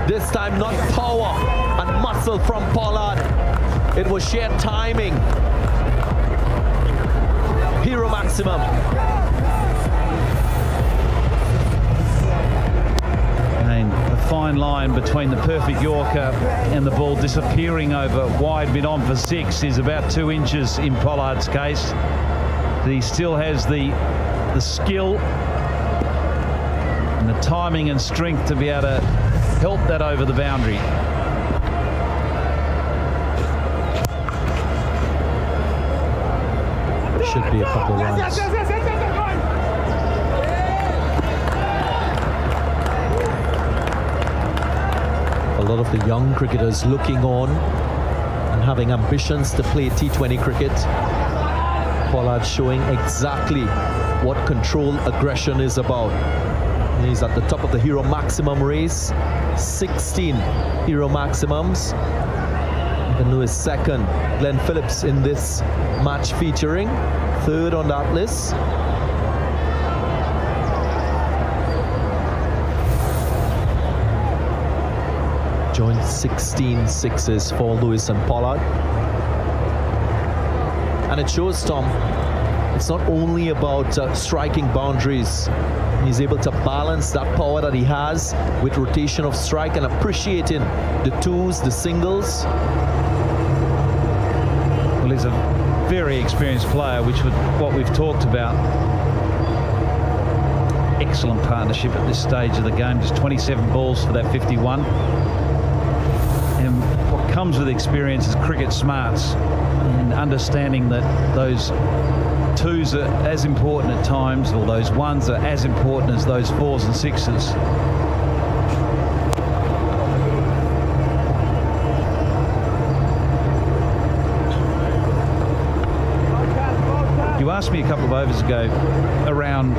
This time not power and muscle from Pollard. It was sheer timing. Hero maximum. And a fine line between the perfect Yorker and the ball disappearing over wide mid-on for 6 is about 2 inches in Pollard's case. He still has the skill and the timing and strength to be able to help that over the boundary. Should be a couple of runs. A lot of the young cricketers looking on and having ambitions to play T20 cricket. Pollard showing exactly what controlled aggression is about. And he's at the top of the Hero Maximum race. 16 Hero Maximums. Even though his second, Glenn Phillips in this match featuring. Third on that list. Joint 16 sixes for Lewis and Pollard. And it shows, Tom, it's not only about striking boundaries. He's able to balance that power that he has with rotation of strike and appreciating the twos, the singles. Well, he's a very experienced player, which was what we've talked about. Excellent partnership at this stage of the game. Just 27 balls for that 51. And what comes with experience is cricket smarts and understanding that those twos are as important at times, or those ones are as important as those 4s and 6s. You asked me a couple of overs ago around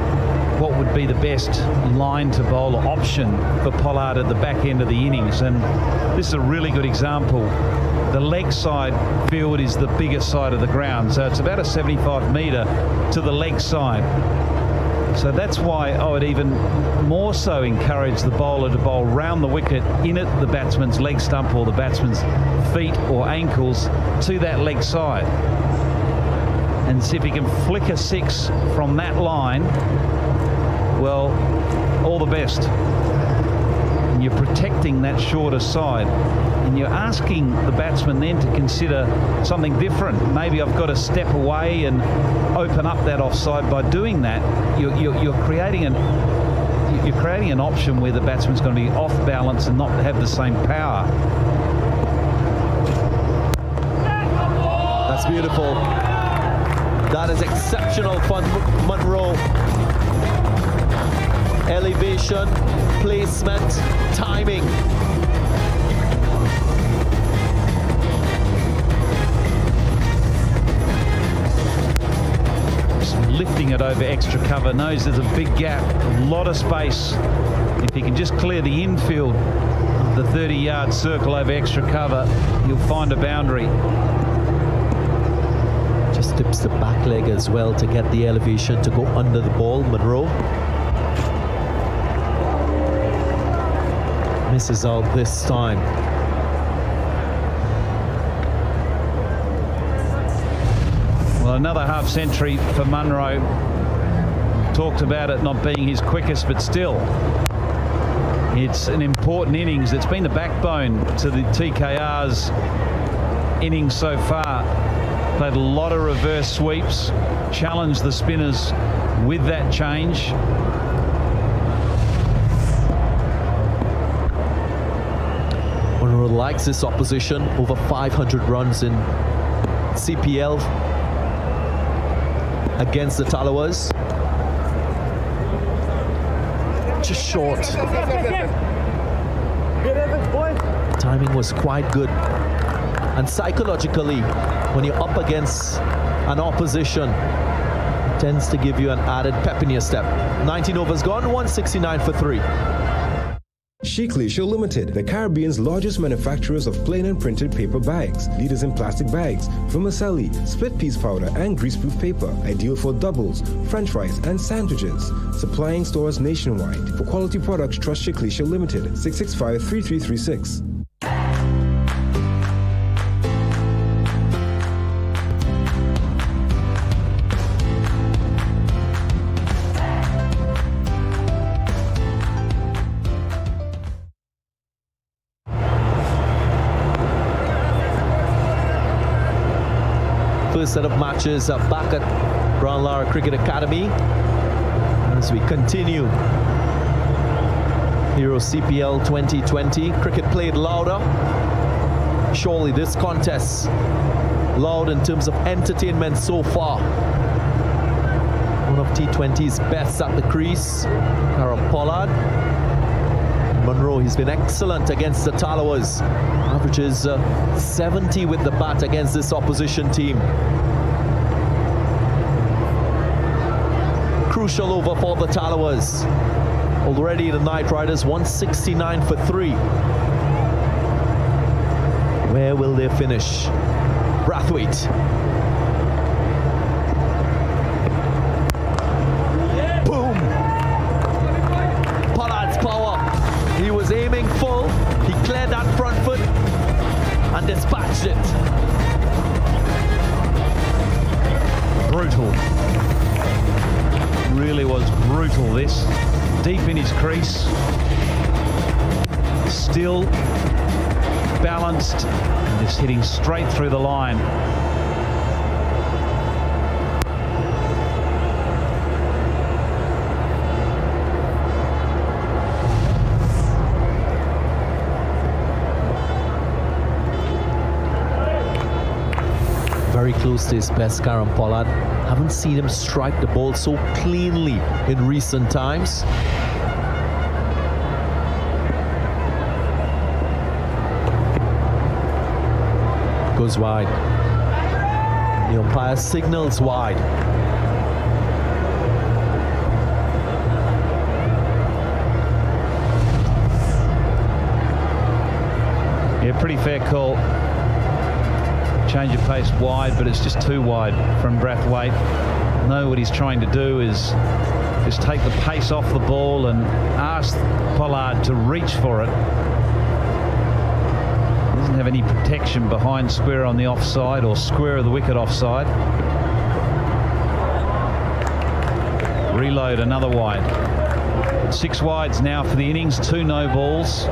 what would be the best line to bowl or option for Pollard at the back end of the innings, and this is a really good example. The leg side field is the biggest side of the ground, so it's about a 75 metre to the leg side. So that's why I would even more so encourage the bowler to bowl round the wicket in at the batsman's leg stump or the batsman's feet or ankles to that leg side. And see if he can flick a 6 from that line, well, all the best. And you're protecting that shorter side. And you're asking the batsman then to consider something different. Maybe I've got to step away and open up that offside. By doing that, you're creating an option where the batsman's going to be off balance and not have the same power. That's beautiful. That is exceptional from Munro. Elevation, placement, timing. Just lifting it over extra cover. Knows there's a big gap, a lot of space. If he can just clear the infield, the 30-yard circle over extra cover, you'll find a boundary. Just tips the back leg as well to get the elevation to go under the ball. Munro misses out this time. Well, another half century for Munro. Talked about it not being his quickest, but still, it's an important innings. It's been the backbone to the TKR's innings so far. Played a lot of reverse sweeps, challenged the spinners with that change. Munro Monroe likes this opposition. Over 500 runs in CPL against the Tallawahs. Just short. Timing was quite good. And psychologically, when you're up against an opposition, it tends to give you an added pep in your step. 19 overs gone, 169 for 3. Shiklisha Limited, the Caribbean's largest manufacturers of plain and printed paper bags, leaders in plastic bags, vermicelli, split piece powder, and greaseproof paper, ideal for doubles, french fries, and sandwiches. Supplying stores nationwide. For quality products, trust Shiklisha Limited, 665-3336. First set of matches back at Brown Lara Cricket Academy as we continue Hero CPL 2020. Cricket played louder. Surely this contest loud in terms of entertainment so far. One of T20's best at the crease, Kieron Pollard. Monroe, he's been excellent against the Tallawahs. Averages 70 with the bat against this opposition team. Crucial over for the Tallawahs. Already the Knight Riders 169 for 3. Where will they finish? Brathwaite. Boom! Pollard's power. He was aiming full. He cleared that front foot and dispatched it. Brutal. Really was brutal, this. Deep in his crease. Still balanced and just hitting straight through the line. Very close to his best, Kieron Pollard. Haven't seen him strike the ball so cleanly in recent times. Goes wide. The umpire signals wide. Yeah, pretty fair call. Change of pace wide, but it's just too wide from Brathwaite. Know what he's trying to do is just take the pace off the ball and ask Pollard to reach for it. He doesn't have any protection behind square on the offside or square of the wicket offside. Reload, another wide. 6 wides now for the innings, 2 no balls.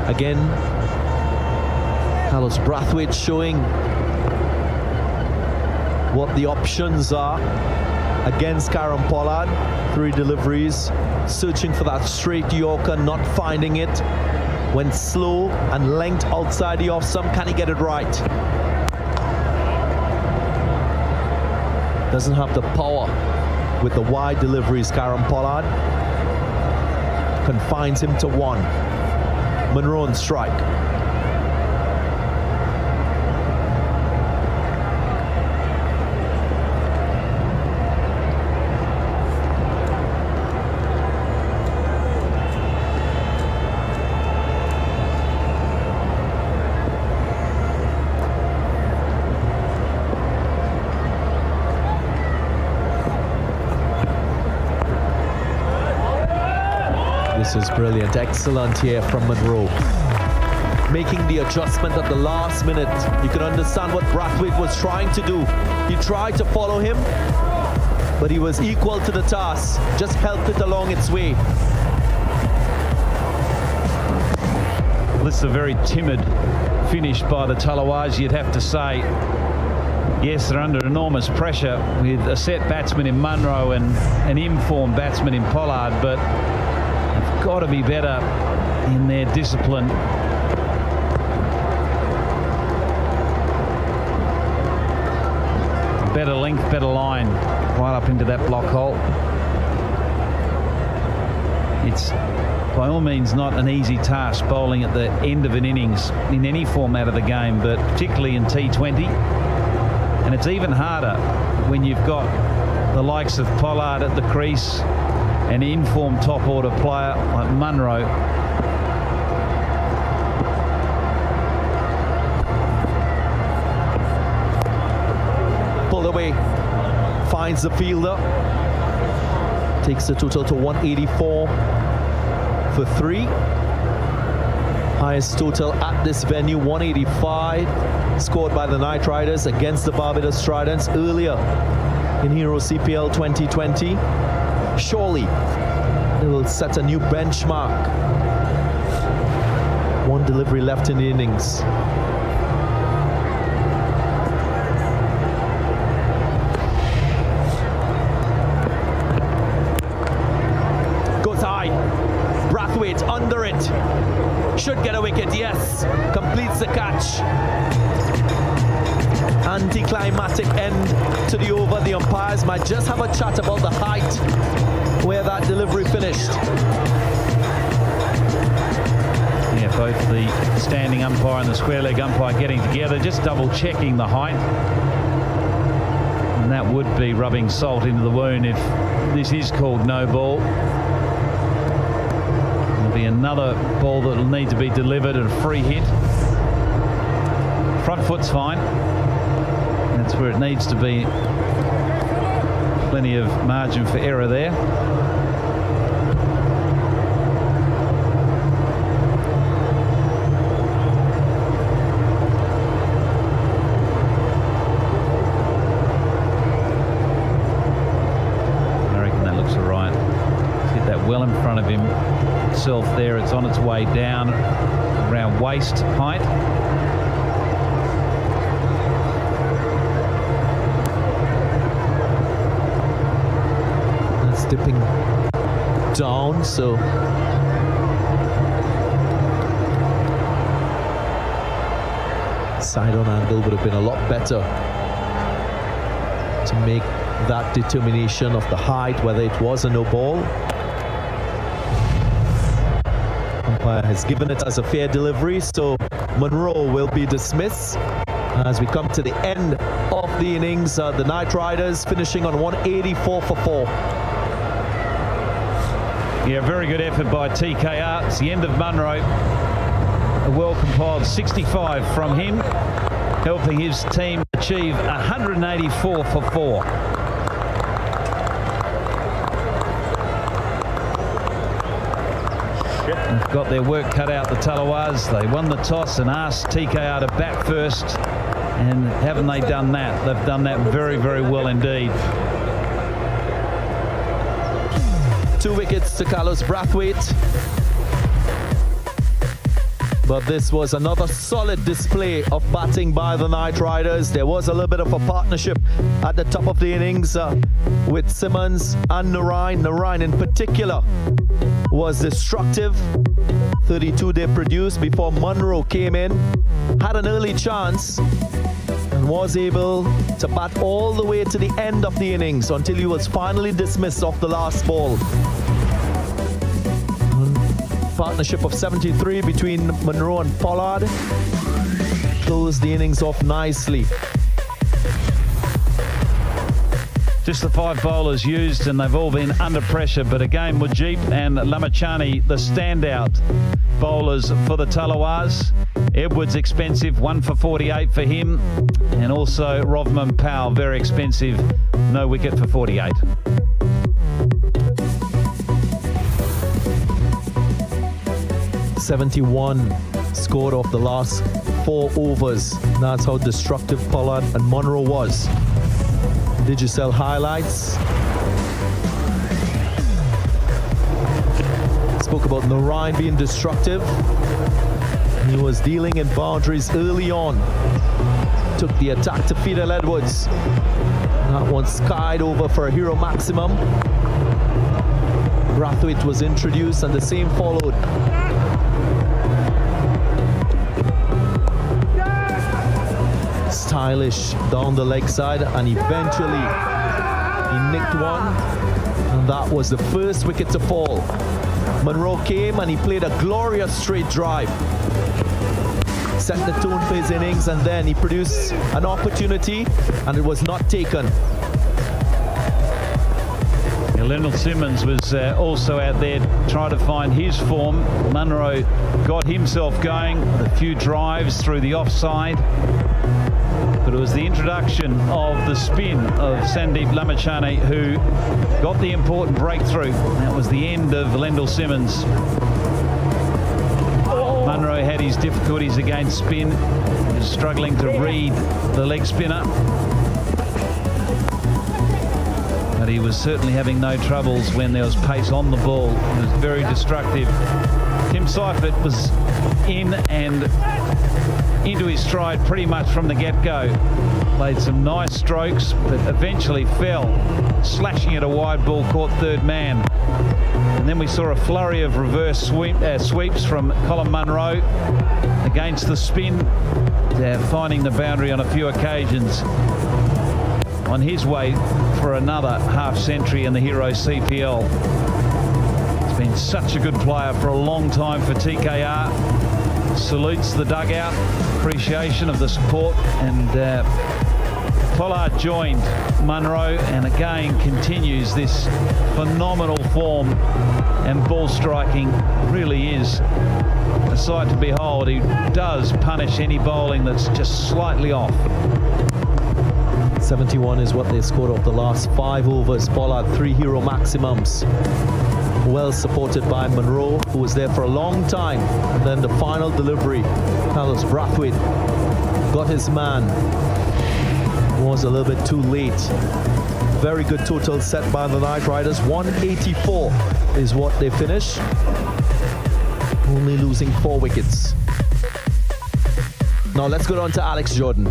Again, Carlos Brathwaite showing what the options are against Kieron Pollard. 3 deliveries, searching for that straight Yorker, not finding it. Went slow and length outside the off stump. Can he get it right? Doesn't have the power with the wide deliveries, Kieron Pollard. Confines him to 1. Monroe on strike. This is brilliant. Excellent here from Monroe. Making the adjustment at the last minute. You can understand what Brathwaite was trying to do. He tried to follow him, but he was equal to the task. Just helped it along its way. Well, this is a very timid finish by the Tallawahs, you'd have to say. Yes, they're under enormous pressure with a set batsman in Munro and an informed batsman in Pollard, but they've got to be better in their discipline. Better length, better line, right up into that block hole. It's by all means not an easy task bowling at the end of an innings in any format of the game, but particularly in T20. And it's even harder when you've got the likes of Pollard at the crease, an informed top order player like Munro. Pulled away, finds the fielder, takes the total to 184 for 3. Highest total at this venue, 185, scored by the Knight Riders against the Barbados Tridents earlier in Hero CPL 2020. Surely they will set a new benchmark. 1 delivery left in the innings. Goes high. Brathwaite under it. Should get a wicket, yes. Completes the catch. Anticlimactic end to the over. The umpires might just have a chat about the height where that delivery finished. Yeah, both the standing umpire and the square leg umpire getting together, just double checking the height. And that would be rubbing salt into the wound if this is called no ball. Be another ball that will need to be delivered at a free hit. Front foot's fine. That's where it needs to be. Plenty of margin for error there. I reckon that looks all right. Hit that well in front of him. There, it's on its way down around waist height. It's dipping down, so side on angle would have been a lot better to make that determination of the height, whether it was a no ball. Has given it as a fair delivery, so Munro will be dismissed. As we come to the end of the innings, the Knight Riders finishing on 184 for 4. Yeah, very good effort by TKR. It's the end of Munro. A well-compiled 65 from him, helping his team achieve 184 for 4. They've got their work cut out, the Tallawahs. They won the toss and asked TKR to bat first. And haven't they done that? They've done that very, very well indeed. 2 wickets to Carlos Brathwaite. But this was another solid display of batting by the Knight Riders. There was a little bit of a partnership at the top of the innings with Simmons and Narain. Narain in particular was destructive. 32 they produced before Munro came in, had an early chance and was able to bat all the way to the end of the innings until he was finally dismissed off the last ball. Partnership of 73 between Munro and Pollard closed the innings off nicely. Just the 5 bowlers used, and they've all been under pressure. But again, Mujib and Lamachani, the standout bowlers for the Tallawahs. Edwards expensive, 1 for 48 for him. And also Rovman Powell, very expensive, no wicket for 48. .71 scored off the last 4 overs. That's how destructive Pollard and Munro was. Digicel highlights. Spoke about Narain being destructive. He was dealing in boundaries early on took the attack to Fidel Edwards. That one skied over for a hero maximum. Brathwaite was introduced and the same followed. Stylish down the leg side, and eventually he nicked one, and that was the first wicket to fall. Monroe came and he played a glorious straight drive, set the tone for his innings, and then he produced an opportunity and it was not taken. Lendl Simmons was also out there trying to find his form. Munro got himself going with a few drives through the offside, but it was the introduction of the spin of Sandeep Lamachane who got the important breakthrough. That was the end of Lendl Simmons. Munro had his difficulties against spin. He was struggling to read the leg spinner, but he was certainly having no troubles when there was pace on the ball. It was very destructive. Tim Seifert was in and into his stride pretty much from the get-go. Played some nice strokes, but eventually fell, slashing at a wide ball, caught third man. And then we saw a flurry of reverse sweeps from Colin Munro against the spin, finding the boundary on a few occasions. On his way for another half-century in the Hero CPL. He's been such a good player for a long time for TKR. Salutes the dugout, appreciation of the support, and Pollard joined Munro and again continues this phenomenal form, and ball striking really is a sight to behold. He does punish any bowling that's just slightly off. 71 is what they scored off the last 5 overs. Pollard 3 hero maximums. Well supported by Monroe, who was there for a long time. And then the final delivery, Carlos Brathwaite got his man. Was a little bit too late. Very good total set by the Knight Riders. 184 is what they finished. Only losing 4 wickets. Now let's go on to Alex Jordan.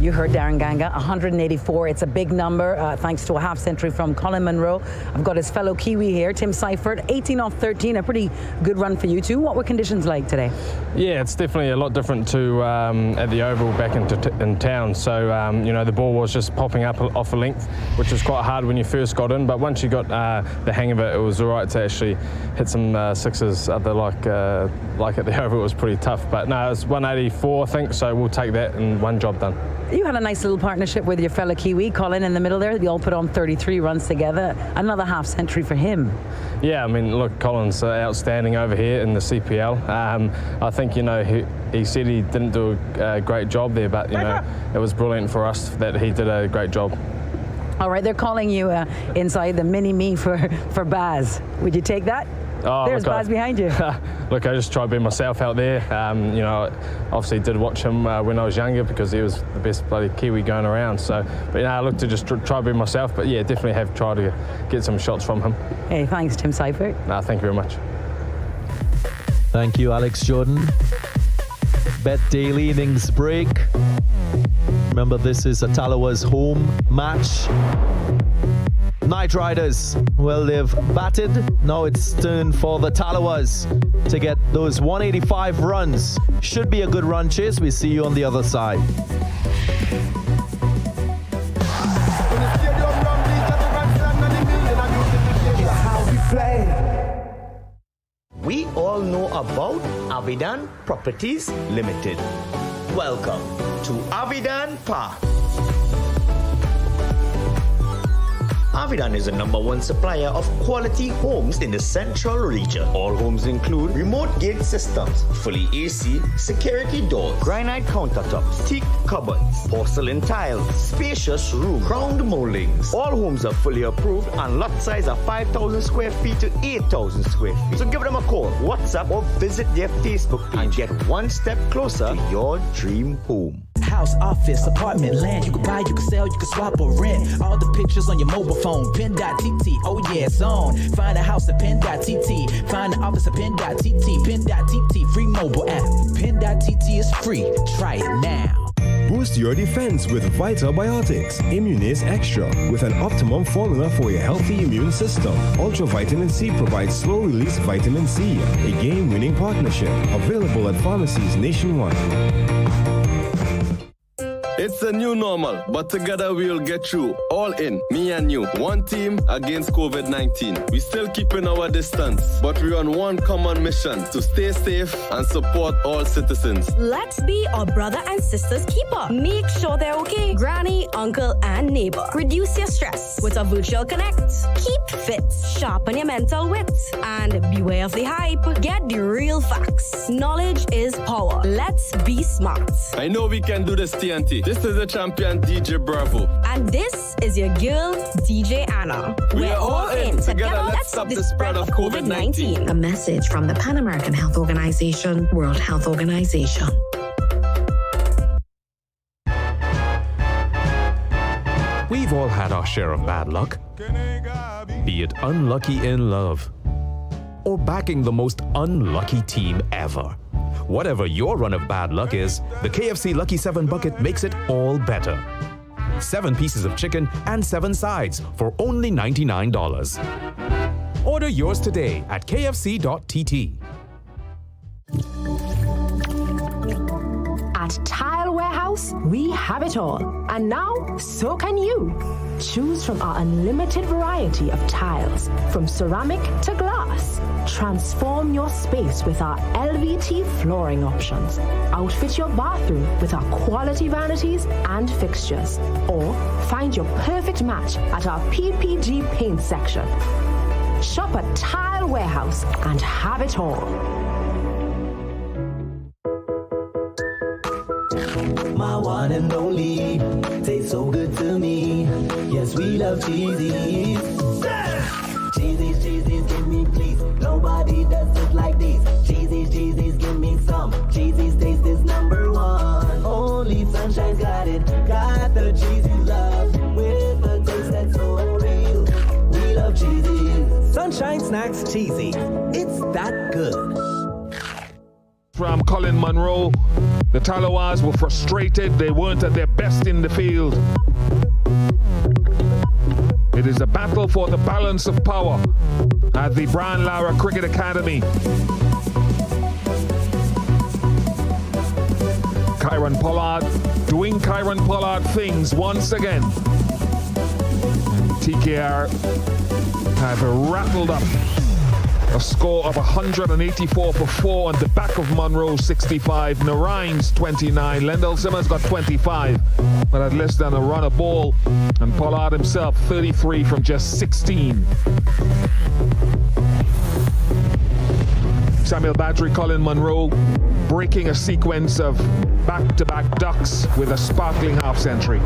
You heard Darren Ganga, 184. It's a big number, thanks to a half-century from Colin Munro. I've got his fellow Kiwi here, Tim Seifert, 18 off 13. A pretty good run for you two. What were conditions like today? Yeah, it's definitely a lot different to at the Oval back in town. So, you know, the ball was just popping up off a length, which was quite hard when you first got in. But once you got the hang of it, it was all right to actually hit some sixes at the like at the Oval. It was pretty tough. But no, it's 184, I think. So we'll take that and one job done. You had a nice little partnership with your fellow Kiwi, Colin, in the middle there. They all put on 33 runs together. Another half-century for him. Yeah, I mean, look, Colin's outstanding over here in the CPL. I think, you know, he said he didn't do a great job there, but, you know, it was brilliant for us that he did a great job. All right, they're calling you inside the mini-me for Baz. Would you take that? Oh, there's Baz behind you. Look, I just tried to be myself out there. You know, obviously did watch him when I was younger because he was the best bloody Kiwi going around. So, but you know, I looked to just try to be myself. But yeah, definitely have tried to get some shots from him. Hey, thanks, Tim Seifert. No, thank you very much. Thank you, Alex Jordan. Bet daily innings break. Remember, this is a Tallawahs home match. Knight Riders, well, they've batted. Now it's turn for the Tallawahs to get those 185 runs. Should be a good run chase. We see you on the other side. We all know about Avidan Properties Limited. Welcome to Avidan Park. Avidan is the #1 supplier of quality homes in the central region. All homes include remote gate systems, fully AC, security doors, granite countertops, teak cupboards, porcelain tiles, spacious room, crowned moldings. All homes are fully approved and lot size of 5,000 square feet to 8,000 square feet. So give them a call, WhatsApp, or visit their Facebook page and get one step closer to your dream home. House, office, apartment, land. You can buy, you can sell, you can swap or rent. All the pictures on your mobile phone. Pin.tt, oh yeah, it's on. Find a house at Pin.tt. Find the office at Pin.tt. Pin.tt, free mobile app. Pin.tt is free. Try it now. Boost your defense with Vitabiotics Immunis Extra with an optimum formula for your healthy immune system. Ultra Vitamin C provides slow-release vitamin C, a game-winning partnership. Available at pharmacies nationwide. It's a new normal, but together we'll get through. All in, me and you, one team against COVID-19. We still keeping our distance, but we're on one common mission to stay safe and support all citizens. Let's be our brother and sister's keeper. Make sure they're okay. Granny, uncle, and neighbor. Reduce your stress with a virtual connect. Keep fit. Sharpen your mental wits. And beware of the hype. Get the real facts. Knowledge is power. Let's be smart. I know we can do this, TNT. This is the champion DJ Bravo. And this is your girl, DJ Anna. We're all in. Together, let's stop the spread of COVID-19. A message from the Pan American Health Organization, World Health Organization. We've all had our share of bad luck. Be it unlucky in love or backing the most unlucky team ever. Whatever your run of bad luck is, the KFC Lucky 7 bucket makes it all better. 7 pieces of chicken and 7 sides for only $99. Order yours today at kfc.tt. At Tile Warehouse, we have it all. And now, so can you. Choose from our unlimited variety of tiles, from ceramic to glass. Transform your space with our LVT flooring options. Outfit your bathroom with our quality vanities and fixtures. Or find your perfect match at our PPG paint section. Shop at Tile Warehouse and have it all. My one and only, tastes so good to me. Yes, we love cheesies. Cheesies, cheesies, give me please. Nobody does it like these. Cheesies, cheesies, give me some. Cheesies taste is number one. Only Sunshine's got it. Got the cheesy love with a taste that's so real. We love cheesies. Sunshine Snacks Cheesy. It's that good. From Colin Monroe, the Tallawahs were frustrated. They weren't at their best in the field. It is a battle for the balance of power at the Brian Lara Cricket Academy. Kieron Pollard doing Kieron Pollard things once again. And TKR have rattled up a score of 184 for 4 on the back of Monroe 65, Narayan's 29, Lendell Simmons got 25, but had less than a run a ball, and Pollard himself 33 from just 16. Samuel Badri, Colin Monroe breaking a sequence of back-to-back ducks with a sparkling half-century.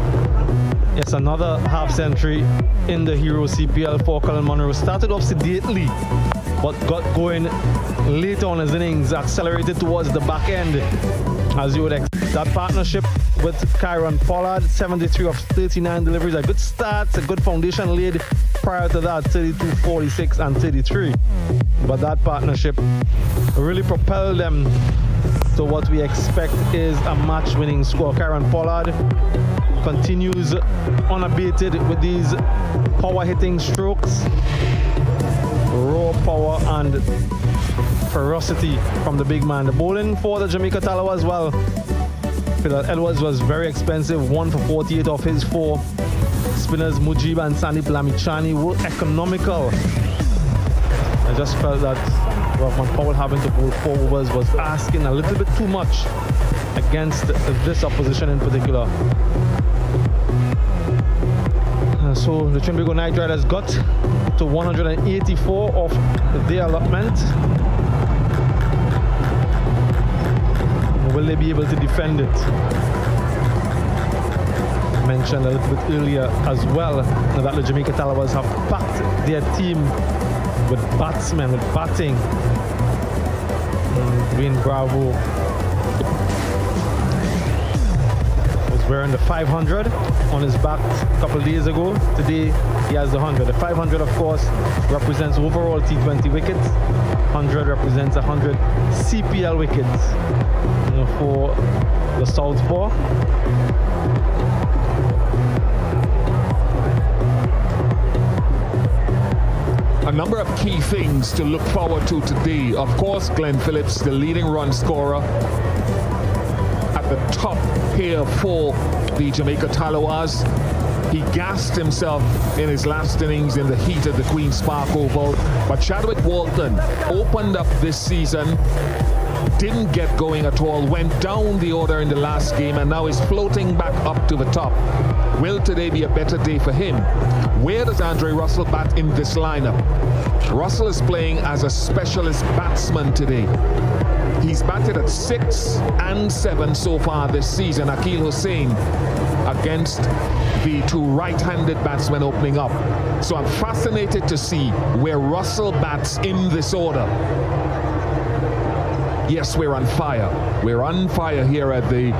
Yes, another half-century in the Hero CPL for Colin Monroe. Started off sedately, but got going later on his innings, accelerated towards the back end, as you would expect. That partnership with Kieron Pollard, 73 of 39 deliveries, a good start, a good foundation laid prior to that, 32, 46, and 33. But that partnership really propelled them to what we expect is a match-winning score. Kieron Pollard continues unabated with these power-hitting strokes. Raw power and ferocity from the big man. The bowling for the Jamaica Tallawahs as well. Philip Edwards was very expensive, 1 for 48 off his 4. Spinners Mujib and Sandeep Lamichhane were economical. I just felt that Rahman Powell having to bowl 4 overs was asking a little bit too much against this opposition in particular. So the Trinbago Knight Riders got to 184 of their allotment. Will they be able to defend it? I mentioned a little bit earlier as well that the Jamaica Tallawahs have packed their team with batsmen, with batting. Dwayne Bravo was wearing the 500 on his back a couple of days ago. Today he has the 100. The 500 of course represents overall T20 wickets. 100 represents 100 CPL wickets for the Southpaw. things to look forward to today. Of course, Glenn Phillips, the leading run scorer, at the top here for the Jamaica Tallawahs. He gassed himself in his last innings in the heat of the Queen's Park Oval. But Chadwick Walton opened up this season, didn't get going at all, went down the order in the last game, and now is floating back up to the top. Will today be a better day for him? Where does Andre Russell bat in this lineup? Russell is playing as a specialist batsman today. He's batted at 6 and 7 so far this season. Akil Hussain against the two right-handed batsmen opening up. So I'm fascinated to see where Russell bats in this order. Yes, we're on fire. We're on fire here at the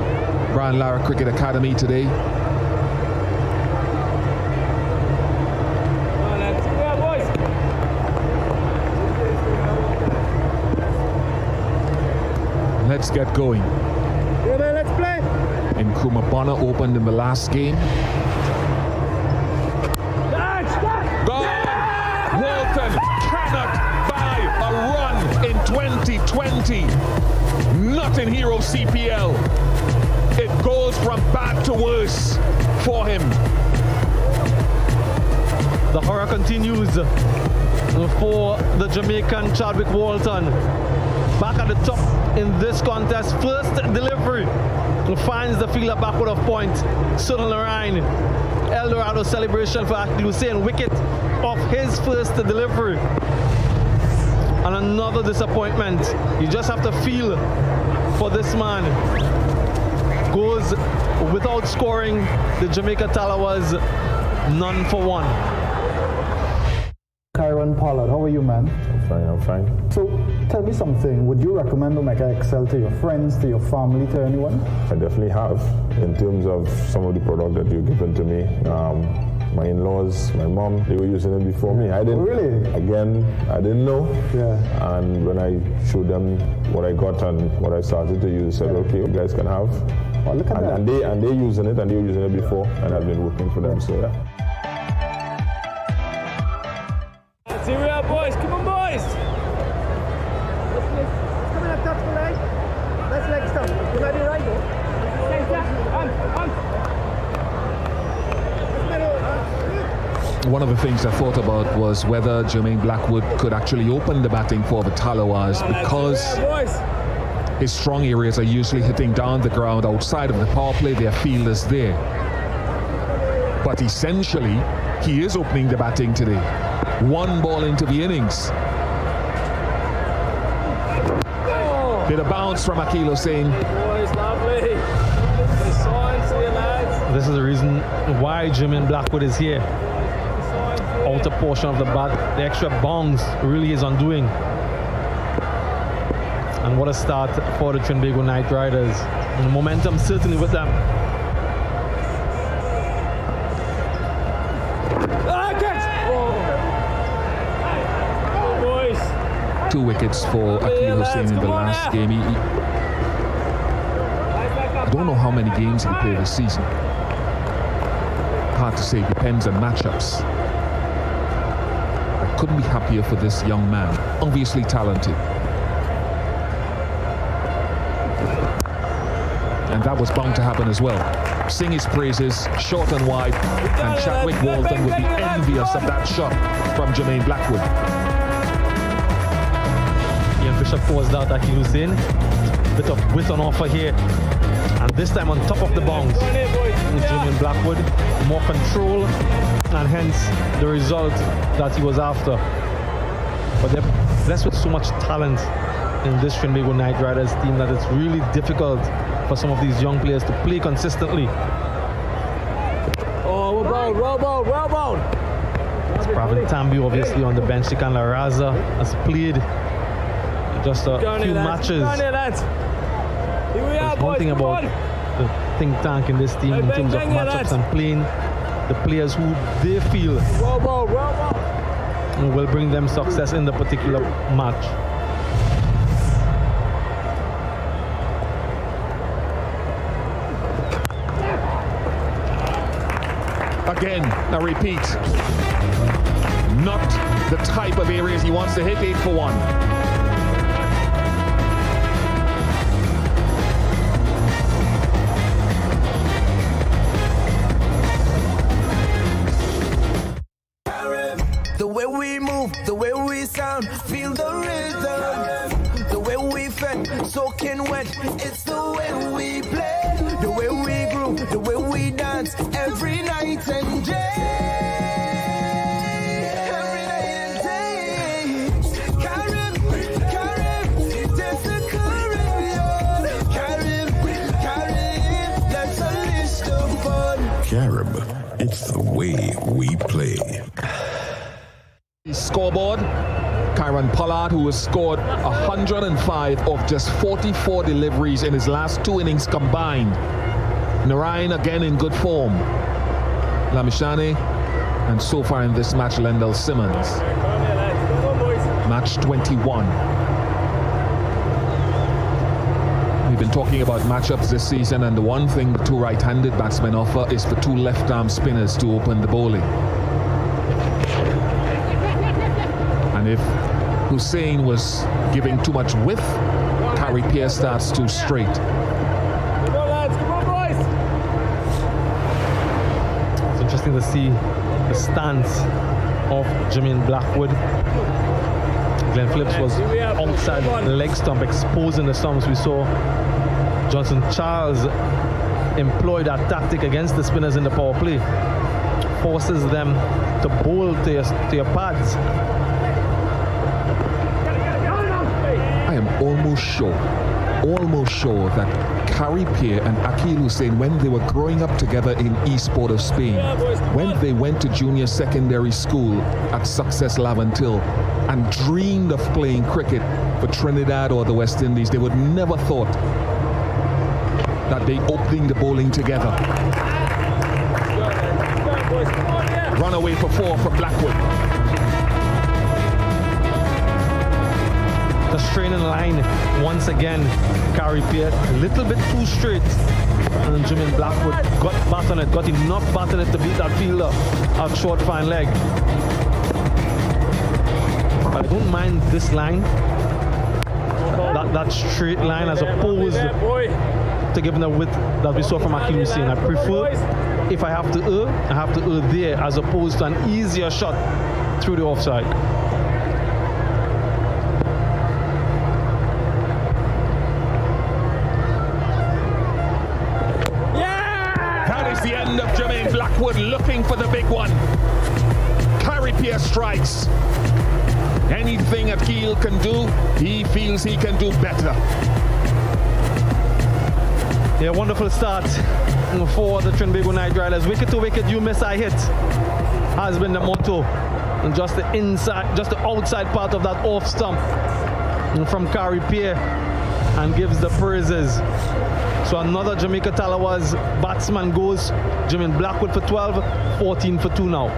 Brian Lara Cricket Academy today. Let's get going. Yeah, man, let's play. Nkrumah Bonner opened in the last game. Gone! Walton cannot buy a run in 2020. Not in Hero CPL. It goes from bad to worse for him. The horror continues for the Jamaican Chadwick Walton. Back at the top in this contest. First delivery finds the fielder backward of point. Southern Lorraine. El Dorado celebration for Akil Hussain. Wicket of his first delivery. And another disappointment. You just have to feel for this man. Goes without scoring. The Jamaica Tallawahs none for one. Kieron, Pollard, how are you, man? I'm fine. So, tell me something. Would you recommend Omega XL to your friends, to your family, to anyone? I definitely have. In terms of some of the product that you've given to me, my in-laws, my mom, they were using it before me. I didn't. Oh, really? Again, I didn't know. Yeah. And when I showed them what I got and what I started to use, I said, okay, you guys can have. Oh, look at that. And they're using it, and they were using it before, and I've been working for them. So yeah. Here we are, boys. Come on, boys. Let's come in and touch the leg. Let's leg stump. You ready, right? One of the things I thought about was whether Jermaine Blackwood could actually open the batting for the Tallawahs, because his strong areas are usually hitting down the ground outside of the power play. Their field is there. But essentially, he is opening the batting today. One ball into the innings. Bit of bounce from Akil Hussain. This is the reason why Jermaine Blackwood is here. Outer portion of the bat, the extra bounce really is undoing. And what a start for the Trinbago Knight Riders. And the momentum certainly with them. 2 wickets for Akil Hussain in the last game. I don't know how many games he'll play this season. Hard to say, depends on matchups. I couldn't be happier for this young man. Obviously talented. And that was bound to happen as well. Sing his praises, short and wide, and Chadwick Walton would be envious of that shot from Jermaine Blackwood. Ian Bishop paused out Akil Hussain. Bit of width on offer here. And this time on top of the bounce. Jermaine Blackwood, more control, and hence the result that he was after. But they're blessed with so much talent in this Trinbago Knight Riders team that it's really difficult for some of these young players to play consistently. Oh, well bowled. It's Pravin Tambi obviously on the bench. Sikan Laraza has played just a few matches. There's one thing about the think tank in this team in terms of matchups and playing the players who they feel will bring them success in the particular match. Again, a repeat. not the type of areas he wants to hit. 8 for 1. The way we move, the way we sound, feel the rhythm. The way we fed, soaking wet, it's the way we play. The way we groove, the way we dance, every night and day. Every night and day. Carib, there's the Caribbean. Carib, that's a list of fun. Carib, it's the way we play. Scoreboard, Kieron Pollard, who has scored 105 of just 44 deliveries in his last 2 innings combined. Narayan again in good form. Lamishane, and so far in this match, Lendell Simmons. Match 21. We've been talking about matchups this season, and the one thing two right-handed batsmen offer is for 2 left-arm spinners to open the bowling. And if Hussain was giving too much width, Carey Pearce starts too straight. Come on, lads. Come on, boys. It's interesting to see the stance of Jermaine Blackwood. Glenn Phillips was outside the leg stump, exposing the stumps. We saw Johnson Charles employ that tactic against the spinners in the power play. Forces them to bowl to your pads. I am almost sure that Carey Pearce and Akeal Hussain, when they were growing up together in East Port of Spain, when they went to junior secondary school at Success Laventille and dreamed of playing cricket for Trinidad or the West Indies, they would never thought that they opening the bowling together. Run away for 4 for Blackwood. The straining line once again. Carey Pearce a little bit too straight, and Jermaine Blackwood got bat on it, got enough bat on it to beat that fielder out short fine leg. But I don't mind this line, that straight line, as opposed to giving the width that we saw from Akeal Hussain. I prefer, if I have to err, I have to err there, as opposed to an easier shot through the offside. The end of Jermaine Blackwood looking for the big one. Carey Pearce strikes. Anything Akeal can do, he feels he can do better. Yeah, wonderful start for the Trinbago Night Riders. Wicket to wicket, you miss, I hit, has been the motto. And just the inside, just the outside part of that off stump from Carey Pearce, and gives the praises. So another Jamaica Tallawahs batsman goes. Jermaine Blackwood for 12, 14 for 2 now.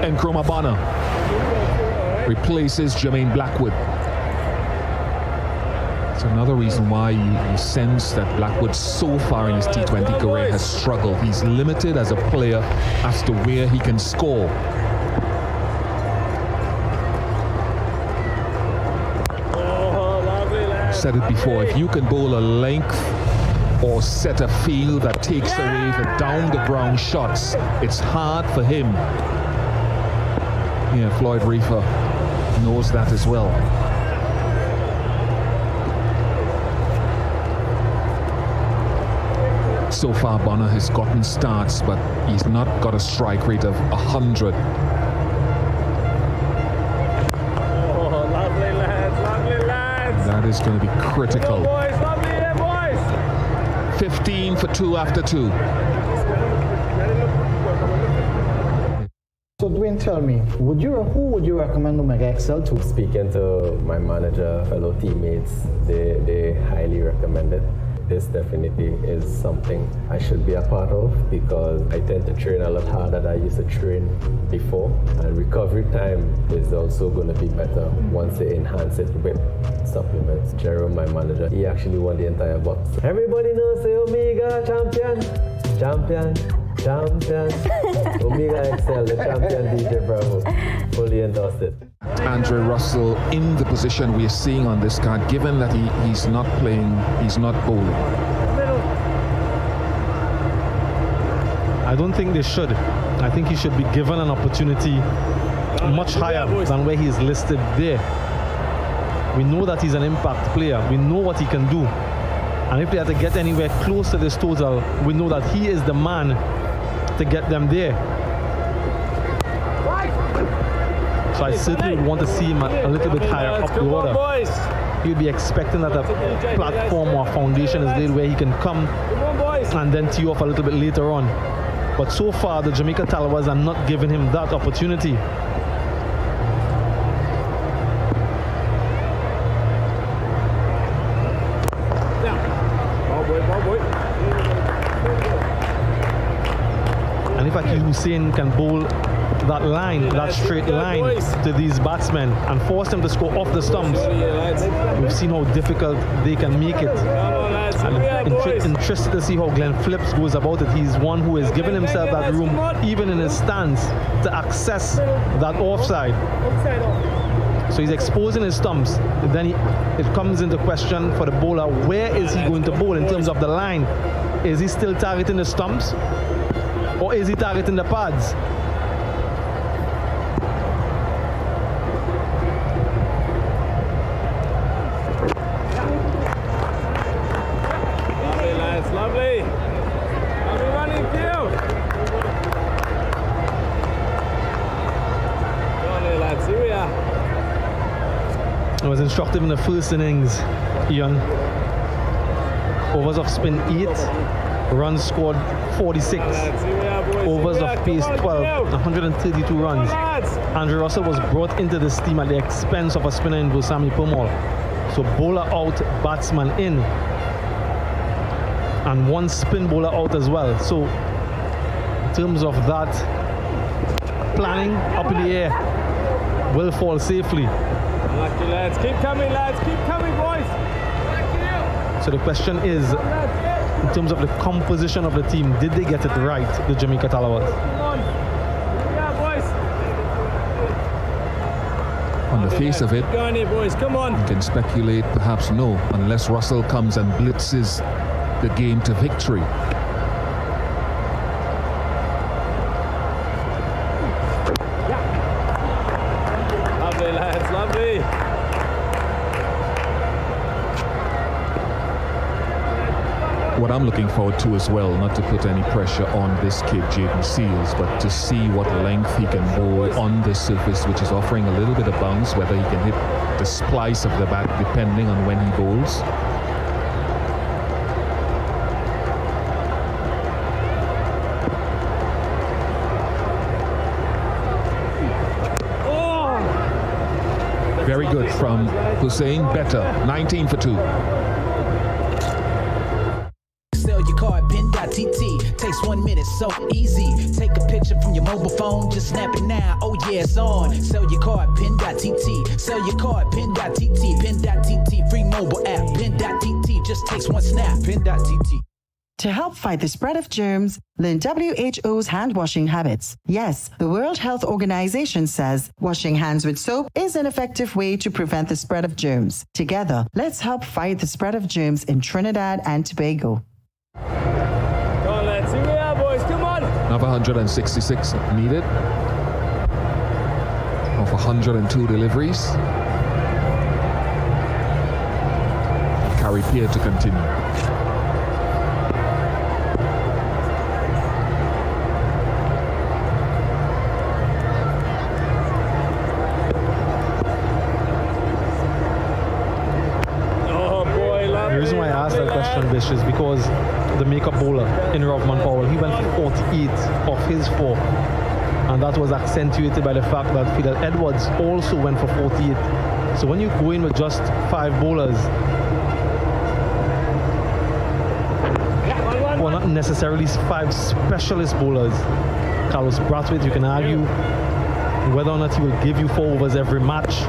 Nkrumah replaces Jermaine Blackwood. It's another reason why you sense that Blackwood so far in his T20 career has struggled. He's limited as a player as to where he can score. I've said it before, if you can bowl a length or set a field that takes away the down the ground shots, it's hard for him. Yeah, Floyd Reefer knows that as well. So far, Bonner has gotten starts, but he's not got a strike rate of 100. That is going to be critical. Boys, lovely here, boys. 15 for 2 after 2. So Dwayne, tell me, who would you recommend Omega Excel to? Speaking to my manager, fellow teammates, they highly recommend it. This definitely is something I should be a part of because I tend to train a lot harder than I used to train before, and recovery time is also going to be better once they enhance it with supplements. Jerome, my manager, he actually won the entire box. Everybody knows the Omega champion. Omega Excel, the champion DJ Bravo, fully endorsed it. Andre Russell in the position we are seeing on this card, given that he's not playing, he's not bowling. I don't think they should. I think he should be given an opportunity much higher than where he is listed there. We know that he's an impact player. We know what he can do. And if they have to get anywhere close to this total, we know that he is the man to get them there. So I certainly want to see him a little bit higher up the order. He'll be expecting that a platform or foundation is laid where he can come and then tee off a little bit later on. But so far, the Jamaica Tallawahs are not giving him that opportunity. And if Akil Hussein can bowl that line, that straight line to these batsmen and force them to score off the stumps, we've seen how difficult they can make it. And interested to see how Glenn Phillips goes about it. He's one who has given himself that room, even in his stance, to access that offside. So he's exposing his stumps. And then it comes into question for the bowler, where is he going to bowl in terms of the line? Is he still targeting the stumps? Or is he targeting the pads? It was instructive in the first innings, Ian. Overs of spin 8, runs scored 46, overs of pace 12, 132 runs. Andre Russell was brought into this team at the expense of a spinner in Vosami Permal. So bowler out, batsman in, and one spin bowler out as well. So in terms of that, planning up in the air will fall safely. Lucky lads, keep coming boys. So the question is, in terms of the composition of the team, did they get it right, the Jamaica Tallawahs? On the face of it, Go on here, boys. Come on. you can speculate, perhaps no, unless Russell comes and blitzes the game to victory. Lovely lads, lovely. What I'm looking forward to as well, not to put any pressure on this kid, Jaden Seals, but to see what length he can bowl on this surface, which is offering a little bit of bounce, whether he can hit the splice of the bat depending on when he bowls. Very good from Hussein. Better. 19 for 2. Sell your card, pin.tt. Takes 1 minute, so easy. Take a picture from your mobile phone, just snap it now. Oh yeah, it's on. Sell your card, pin.tt. Sell your card, pin.tt. Pin.tt, free mobile app. Pin.tt, just takes 1 snap. Pin.tt. To help fight the spread of germs, learn WHO's hand washing habits. Yes, the World Health Organization says washing hands with soap is an effective way to prevent the spread of germs. Together, let's help fight the spread of germs in Trinidad and Tobago. Go on, lads. Here we are, boys. Come on. Another 166 needed of 102 deliveries. Carry Pierre to continue. diminishes because the makeup bowler in Rovman Powell, he went for 48 of his 4. And that was accentuated by the fact that Fidel Edwards also went for 48. So when you go in with just 5 bowlers, well, not necessarily 5 specialist bowlers. Carlos Brathwaite, you can argue whether or not he will give you 4 overs every match.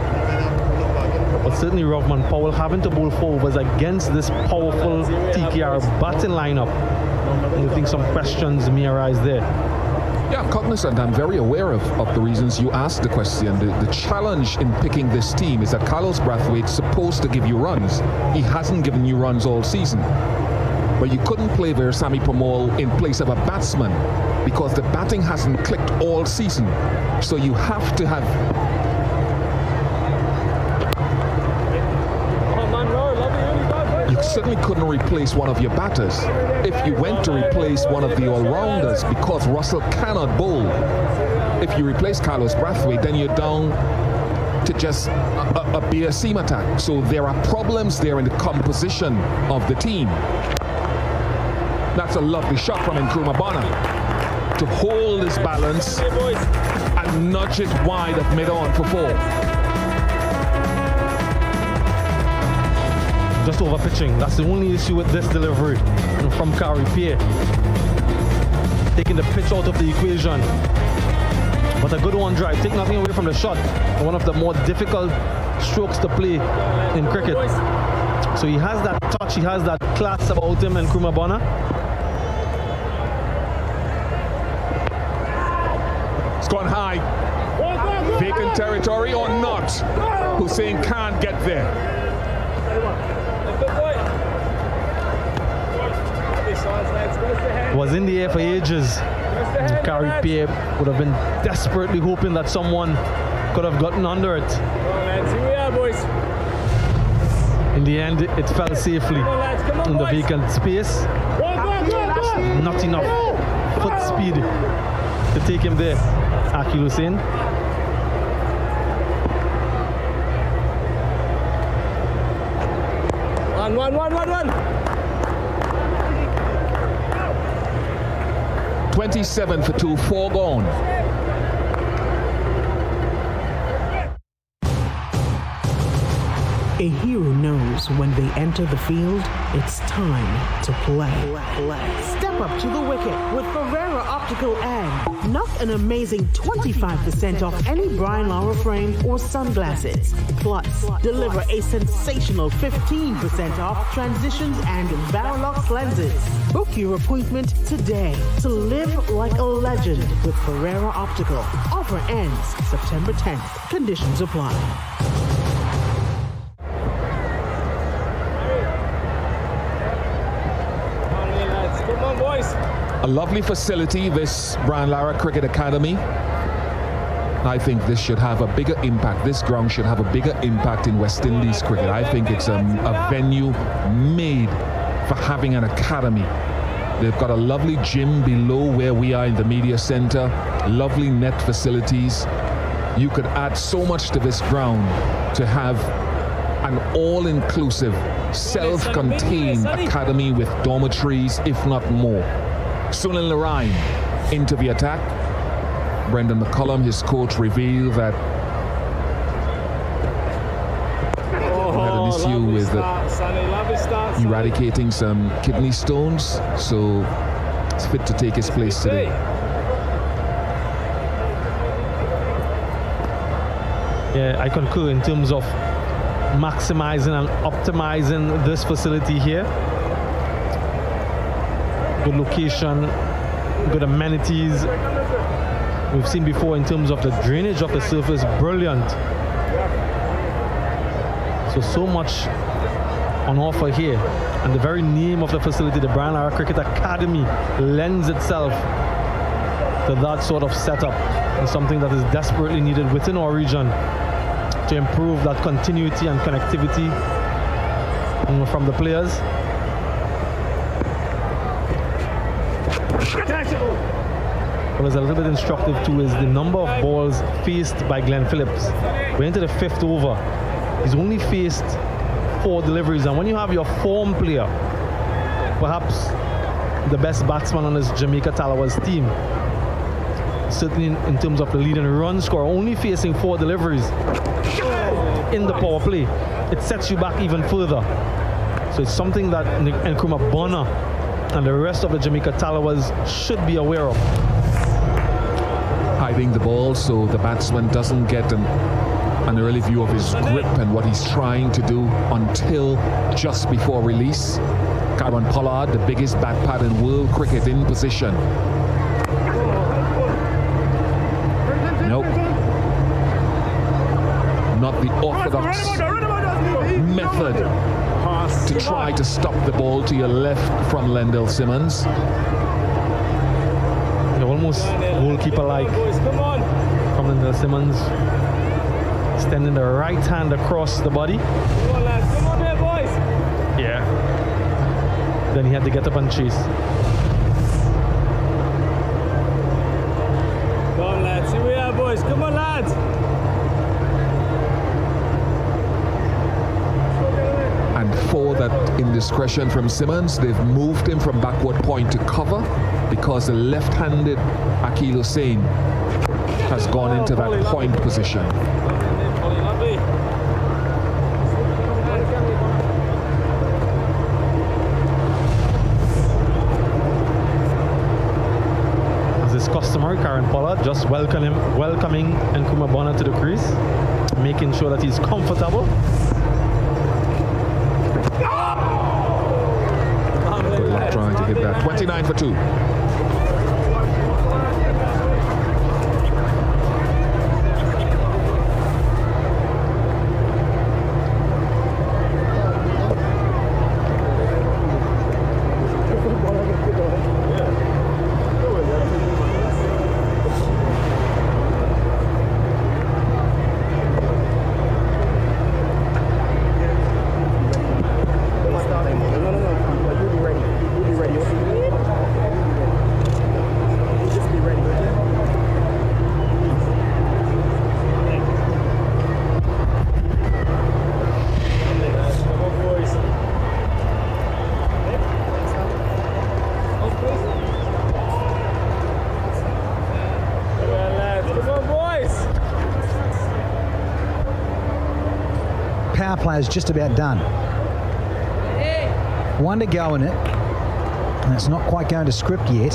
But certainly Rovman Powell having to bowl 4 overs against this powerful TKR batting lineup, I think some questions may arise there. Yeah, I'm cognizant. I'm very aware of the reasons you asked the question. The challenge in picking this team is that Carlos Brathwaite's supposed to give you runs. He hasn't given you runs all season. But you couldn't play Versamy Pramod in place of a batsman because the batting hasn't clicked all season. So you have to have... You certainly couldn't replace one of your batters. If you went to replace one of the all-rounders because Russell cannot bowl, if you replace Carlos Brathwaite, then you're down to just a bare seam attack. So there are problems there in the composition of the team. That's a lovely shot from Nkrumah Bonner to hold his balance and nudge it wide of mid-on for 4. Just over pitching. That's the only issue with this delivery from Kari Pierre. Taking the pitch out of the equation. But a good one drive. Take nothing away from the shot. One of the more difficult strokes to play in cricket. So he has that touch, he has that class about him, and Nkrumah Bonner. It's gone high. Vacant territory or not. Hussain can't get there. Was in the air for ages. Kari Pierre would have been desperately hoping that someone could have gotten under it. In the end, it fell safely in the vacant space. Not enough foot speed to take him there. Akil Hussain. One. 27 for 2, 4 gone. A hero knows when they enter the field, it's time to play. Step up to the wicket with Ferreira Optical and knock an amazing 25% off any Brian Lara frame or sunglasses. Plus, deliver a sensational 15% off transitions and Varilux lenses. Book your appointment today to live like a legend with Ferreira Optical. Offer ends September 10th. Conditions apply. A lovely facility, this Brian Lara Cricket Academy. I think this should have a bigger impact. This ground should have a bigger impact in West Indies cricket. I think it's a venue made for having an academy. They've got a lovely gym below where we are in the media center, lovely net facilities. You could add so much to this ground to have an all-inclusive, self-contained academy with dormitories, if not more. Sunil Narayan into the attack. Brendan McCullum, his coach, revealed that he had an issue with eradicating some kidney stones, so it's fit to take his place today. Yeah, I concur in terms of maximizing and optimizing this facility here. Good location, good amenities. We've seen before in terms of the drainage of the surface, brilliant. So much on offer here. And the very name of the facility, the Brian Lara Cricket Academy, lends itself to that sort of setup, and something that is desperately needed within our region to improve that continuity and connectivity from the players. What is a little bit instructive too is the number of balls faced by Glenn Phillips. We're into the 5th over. He's only faced 4 deliveries, and when you have your form player perhaps the best batsman on this Jamaica Tallawahs team. Certainly in terms of the leading run score, only facing 4 deliveries in the power play. It sets you back even further. So it's something that Nkrumah Bonner and the rest of the Jamaica Tallawahs should be aware of. Hiding the ball so the batsman doesn't get an early view of his grip and what he's trying to do until just before release. Kieron Pollard, the biggest bat pad in world cricket, in position. Nope. Not the orthodox method to try to stop the ball to your left from Lendell Simmons. You're almost goalkeeper-like from Lendell Simmons. Extending the right hand across the body. Come on, lads. Come on here, boys. Yeah. Then he had to get up and chase. Come on, lads. Here we are, boys. Come on, lads. And for that indiscretion from Simmons, they've moved him from backward point to cover because the left-handed Akil Hussain has gone into that point position. As is customary, Kieron Pollard just welcoming Nkrumah Bonner to the crease, making sure that he's comfortable. Trying to hit that. 29 for 2. Power play is just about done. 1 to go in it, and it's not quite going to script yet.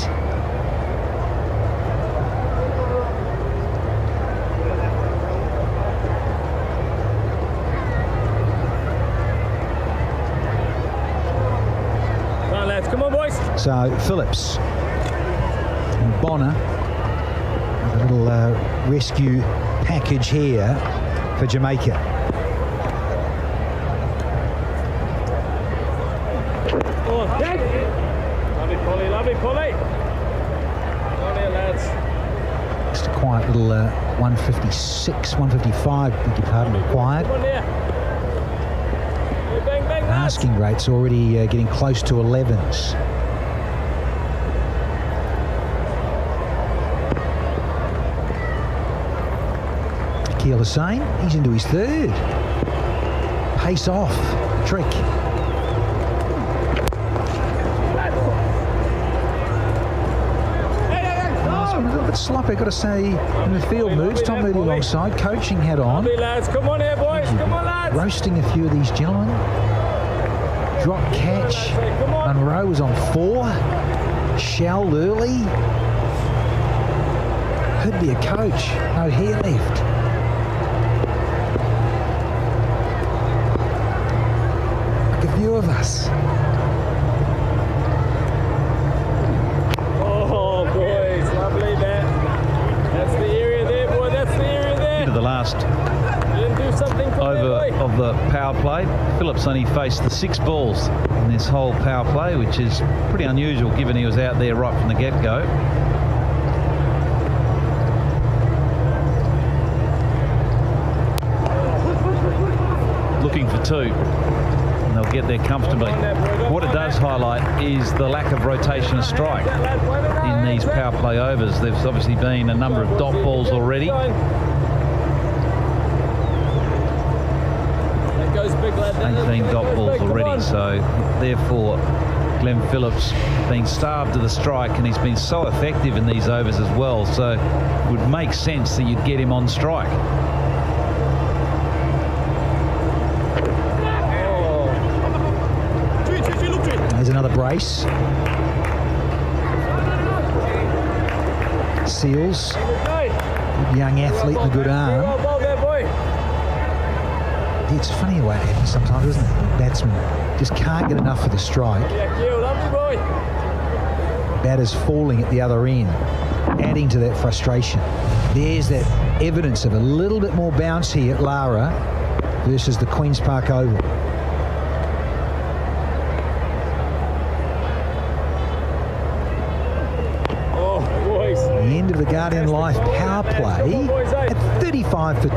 Come on, lads. Come on, boys. So Phillips and Bonner, a little rescue package here for Jamaica. Polly. Come on here, lads. Just a quiet little 156, 155, beg your pardon, required. Come on here. Bang, bang, Asking rates already getting close to 11s. Akil Hussain, he's into his 3rd. Pace off, trick. A little bit sloppy, I've got to say, in the field moves. Tom Moody alongside, coaching hat on. Lads. Come on here, boys. Come on, lads. Roasting a few of these gentlemen. Drop catch. Monroe was on 4. Shelled early. Could be a coach. No hair left. Like a few of us. Over of the power play. Phillips only faced the 6 balls in this whole power play, which is pretty unusual given he was out there right from the get-go. Looking for 2, and they'll get there comfortably. What it does highlight is the lack of rotation of strike in these power play overs. There's obviously been a number of dot balls already. 18 dot balls already, so therefore Glenn Phillips been starved to the strike, and he's been so effective in these overs as well, so it would make sense that you'd get him on strike. There's another brace. Seals, young athlete and a good arm. It's funny the way it happens sometimes, isn't it? Batsmen just can't get enough of the strike. Batters falling at the other end, adding to that frustration. There's that evidence of a little bit more bounce here at Lara versus the Queen's Park Oval. The end of the Guardian Life power play at 35 for 2.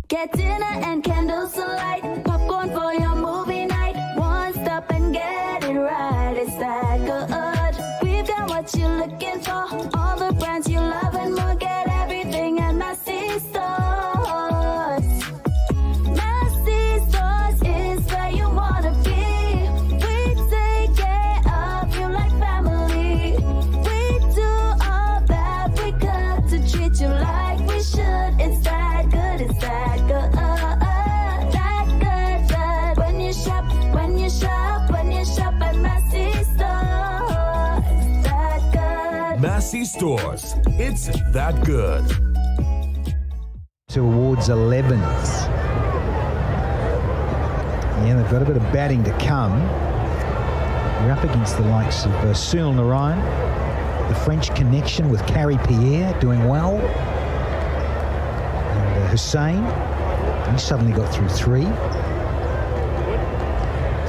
Get dinner and candles alight, popcorn for your movie night. One stop and get it right. It's that good. We've got what you're looking for. All the brands you love and more. Get everything at Massey Stores. Massey Stores is where you wanna be. We take care of you like family. We do all that we could to treat you like we should. It's that good. It's that good. That good. When you shop at Massey Stores. That good. Massey Stores. It's that good. Towards 11th. Yeah, they've got a bit of batting to come. We're up against the likes of Sunil Narayan, the French connection with Carrie Pierre doing well, and Hussain. He suddenly got through 3.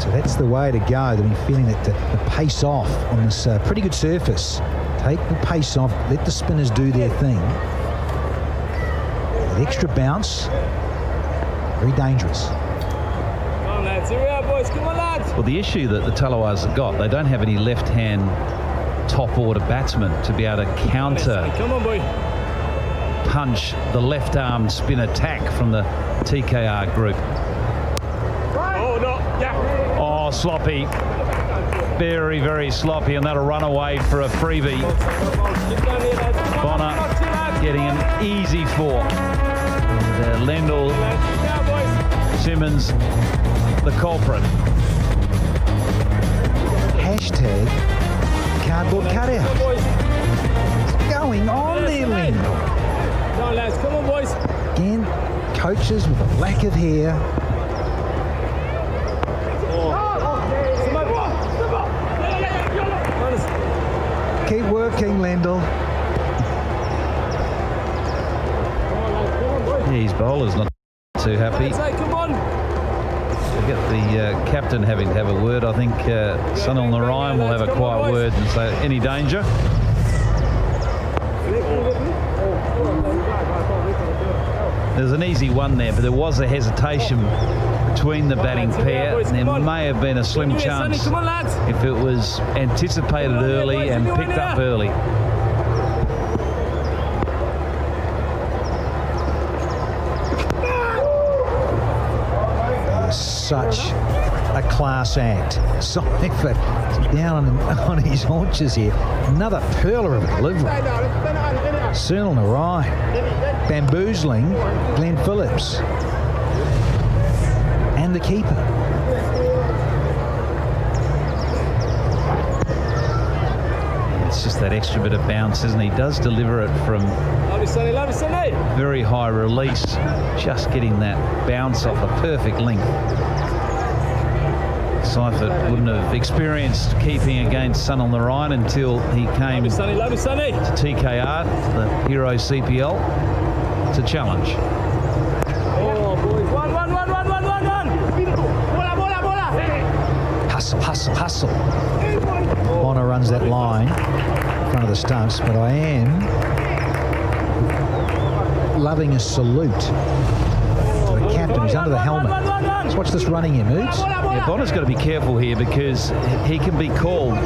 So that's the way to go. They've been feeling that the pace off on this pretty good surface. Take the pace off, let the spinners do their thing. That extra bounce, very dangerous. Come on, lads. Here we are, boys. Come on, lads. Well, the issue that the Tallawahs have got, they don't have any left-hand top-order batsmen to be able to counter. Come on, boy. Punch the left-arm spin attack from the TKR group. Oh, no. Yeah. Oh, sloppy. Very, very sloppy, and that'll run away for a freebie. Bonner getting an easy 4. And Lendl, Simmons, the culprit. Hashtag cardboard cutout. What's going on there, Lendl? Come on, lads. Come on, boys. Again, coaches with a lack of hair. Keep working, Lendl. Yeah, his bowler's not too happy. Come on. We'll get the captain having to have a word. I think Sunil Narayan will have a quiet word and say, any danger? There's an easy one there, but there was a hesitation between the batting pair, and there may have been a slim chance if it was anticipated early and picked up early. Such a class act. Seifert down on his haunches here. Another pearler of a delivery. Sunil Narayan bamboozling Glenn Phillips and the keeper. It's just that extra bit of bounce, isn't he? He does deliver it from very high release, just getting that bounce off a perfect length. Seifert wouldn't have experienced keeping against Sunil Narayan until he came to TKR, the Hero CPL, to challenge. Oh, boys. One. Hustle. Bonner runs that line in front of the stumps, but I am loving a salute to the captain who's under the helmet. Let's watch this running here, Moods. Yeah, Bonner's got to be careful here because he can be called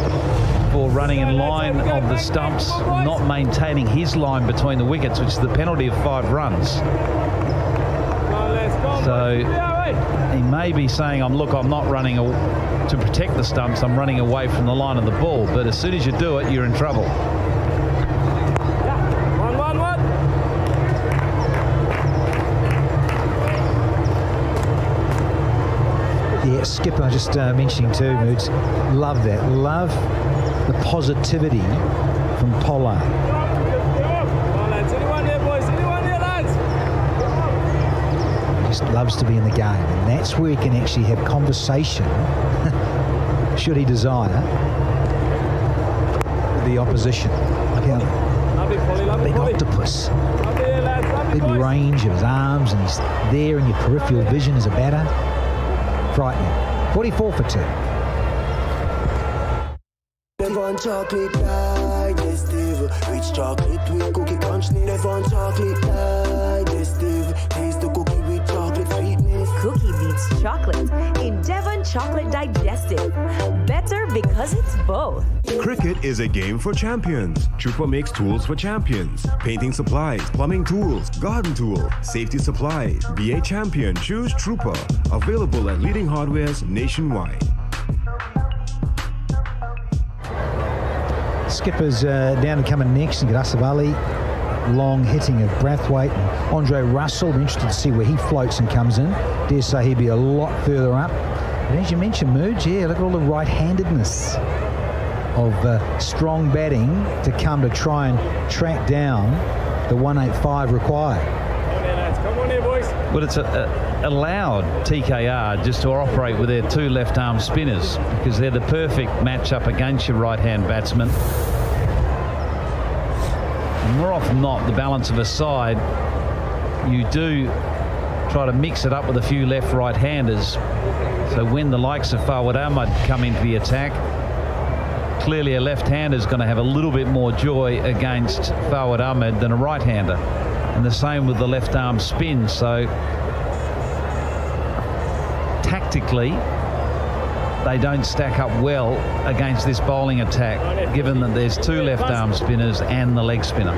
for running in line of the stumps, not maintaining his line between the wickets, which is the penalty of 5 runs. Come on, lads. So he may be saying, I'm not running to protect the stumps, I'm running away from the line of the ball. But as soon as you do it, you're in trouble. Yeah, Skipper, just mentioning too, Moods, love that. Love the positivity from Pollard. Just loves to be in the game, and that's where he can actually have conversation, should he desire, with the opposition. Look how big octopus, big range of his arms, and he's there in your peripheral vision as a batter. Frightening. 44 for 2. Never chocolate digestive. Rich chocolate with cookie crunch. Never chocolate digestive. Taste the cookie with chocolate sweetness. Cookie beats chocolate in Devon Chocolate Digestive. Better because it's both. Cricket is a game for champions. Trooper makes tools for champions. Painting supplies, plumbing tools, garden tool, safety supplies. Be a champion. Choose Trooper. Available at leading hardwares nationwide. Skipper's down and coming next, and Gadasavali. Long hitting of Brathwaite and Andre Russell. We're interested to see where he floats and comes in. Dare say he'd be a lot further up. But as you mentioned, Moods, yeah, look at all the right-handedness of strong batting to come to try and track down the 185 required. Come on here, boys. Well, it's allowed TKR just to operate with their two left-arm spinners because they're the perfect matchup against your right-hand batsman. And more often than not, the balance of a side, you do try to mix it up with a few left-right-handers. So when the likes of Fawad Ahmad come into the attack, clearly a left-hander is going to have a little bit more joy against Fawad Ahmad than a right-hander. And the same with the left-arm spin. So tactically, they don't stack up well against this bowling attack, given that there's two left-arm spinners and the leg spinner.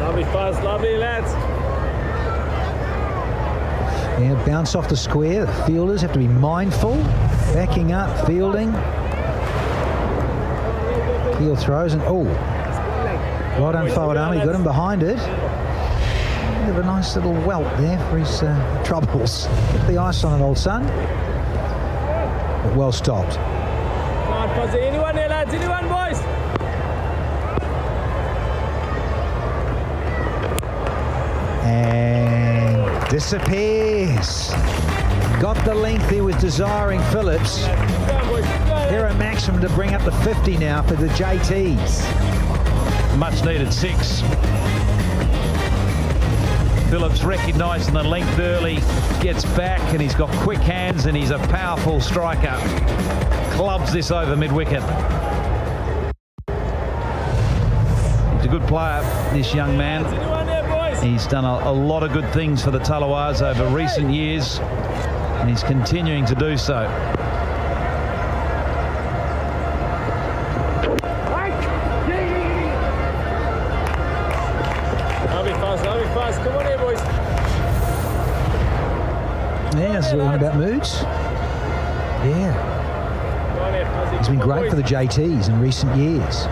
Lovely fast, lovely lads. Yeah, bounce off the square. The fielders have to be mindful. Backing up, fielding. Heel throws and well done, Fawad Ahmad. He got him behind it. Bit of a nice little welt there for his troubles. Get the ice on it, old son. But well stopped. Come on, Fuzzy. Anyone here, lads? Anyone, boys? And disappears. Got the length he was desiring, Phillips. Here a maximum to bring up the 50 now for the JTs. Much needed 6. Phillips recognising the length early, gets back, and he's got quick hands, and he's a powerful striker. Clubs this over mid-wicket. He's a good player, this young man. He's done a lot of good things for the Tallawahs over recent years, and he's continuing to do so. Come on here, boys. Yeah, it's all about Moods. Yeah. He's been great for the JTs in recent years.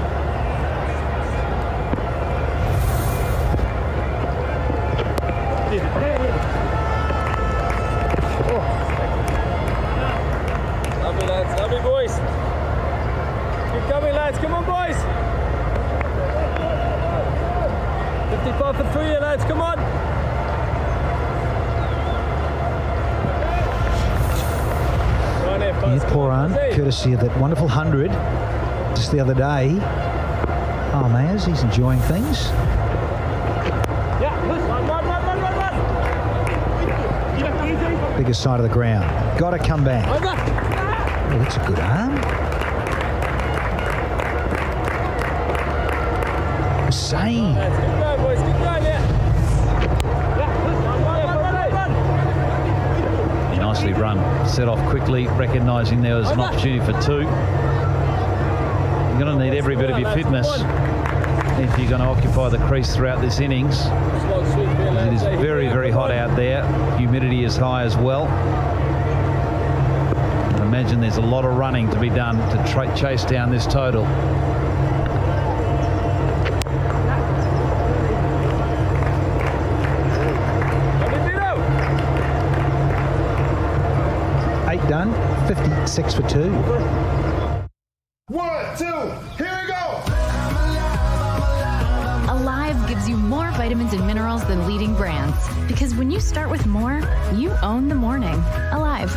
Lovely, lads. Lovely, boys. Keep coming, lads. Come on, boys. 55 for 3 here, lads. Come on. Yeah, poor Arn, courtesy of that wonderful 100 just the other day. Oh, Mayers, he's enjoying things. Bigger side of the ground. Got to come back. Oh, that's a good arm. Insane. Nicely Lovely run. Set off quickly, recognising there was an opportunity for two. You're going to need every bit of your fitness if you're going to occupy the crease throughout this innings. It is very, very hot out there. Humidity is high as well. I imagine there's a lot of running to be done to chase down this total. Done. 56 for 2. 1, 2, here we go! Alive gives you more vitamins and minerals than leading brands. Because when you start with more, you own the morning. Alive.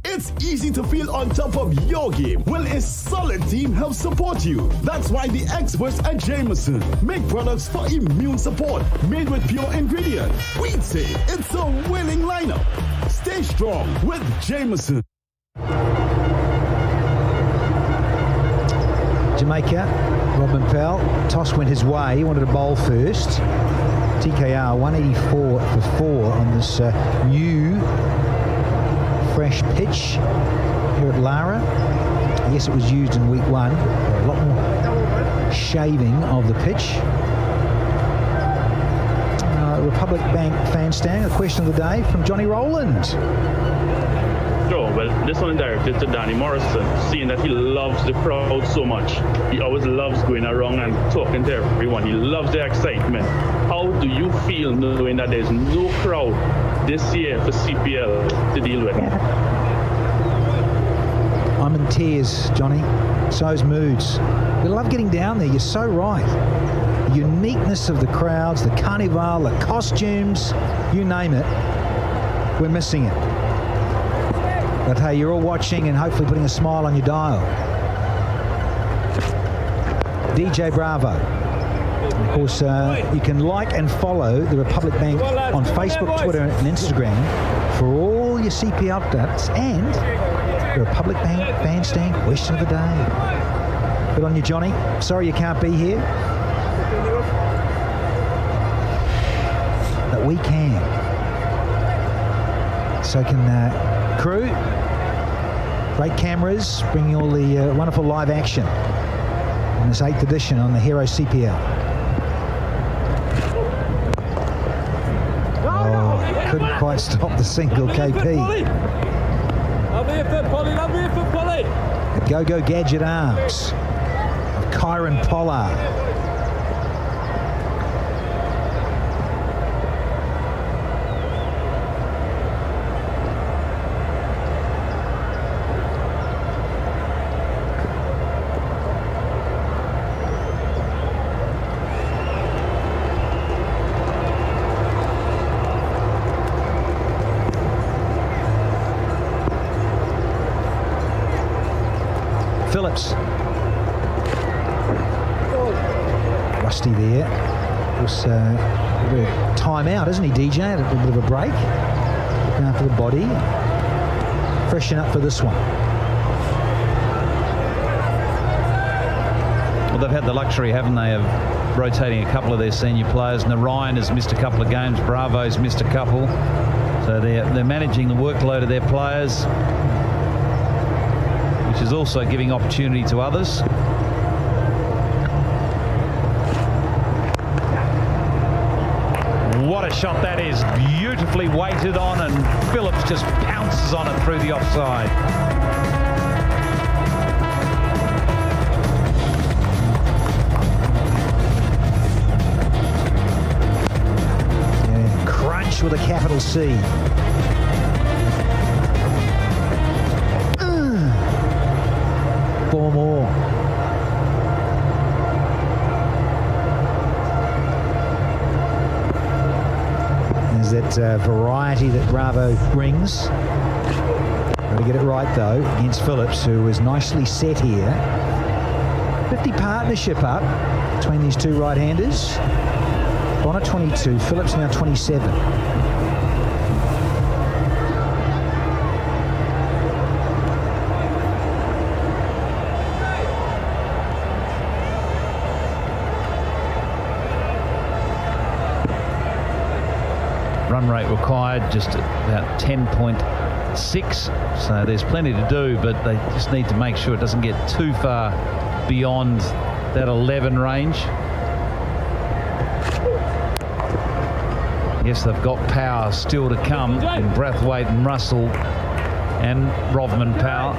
It's easy to feel on top of your game. Well, a solid team helps support you. That's why the experts at Jameson make products for immune support made with pure ingredients. We'd say it's a winning lineup. Stay strong with Jameson. Jamaica, Robin Powell, toss went his way. He wanted to bowl first. TKR 184 for 4 on this new fresh pitch here at Lara. I guess it was used in week 1. A lot more shaving of the pitch. Republic Bank fan stand, a question of the day from Johnny Rowland. Sure, well, this one is directed to Danny Morrison, seeing that he loves the crowd so much. He always loves going around and talking to everyone. He loves the excitement. How do you feel knowing that there's no crowd this year for CPL to deal with? I'm in tears, Johnny. So's Moods. We love getting down there. You're so right. The uniqueness of the crowds, the carnival, the costumes, you name it. We're missing it. But hey, you're all watching and hopefully putting a smile on your dial. DJ Bravo. And of course, you can like and follow the Republic Bank on Facebook, Twitter and Instagram for all your CPL updates and the Republic Bank fan stand question of the day. Good on you, Johnny. Sorry you can't be here. But we can. So can crew. Great cameras, bringing all the wonderful live action in this 8th edition on the Hero CPL. Oh, couldn't quite stop the single KP. The Go-Go Gadget arms of Kieron Pollard. Phillips. Rusty there. It was a bit of time out, isn't he, DJ? A little bit of a break. Looking after the body. Freshen up for this one. Well, they've had the luxury, haven't they, of rotating a couple of their senior players. Narayan has missed a couple of games. Bravo's missed a couple. So they're managing the workload of their players, which is also giving opportunity to others. What a shot that is. Beautifully weighted on, and Phillips just pounces on it through the offside. Yeah, crunch with a capital C. Four more. There's that variety that Bravo brings. Got to get it right though against Phillips, who was nicely set here. 50 partnership up between these two right-handers. Bonner 22, Phillips now 27. run rate required, just about 10.6. So there's plenty to do, but they just need to make sure it doesn't get too far beyond that 11 range. Yes, they've got power still to come in Brathwaite and Russell and Rovman power.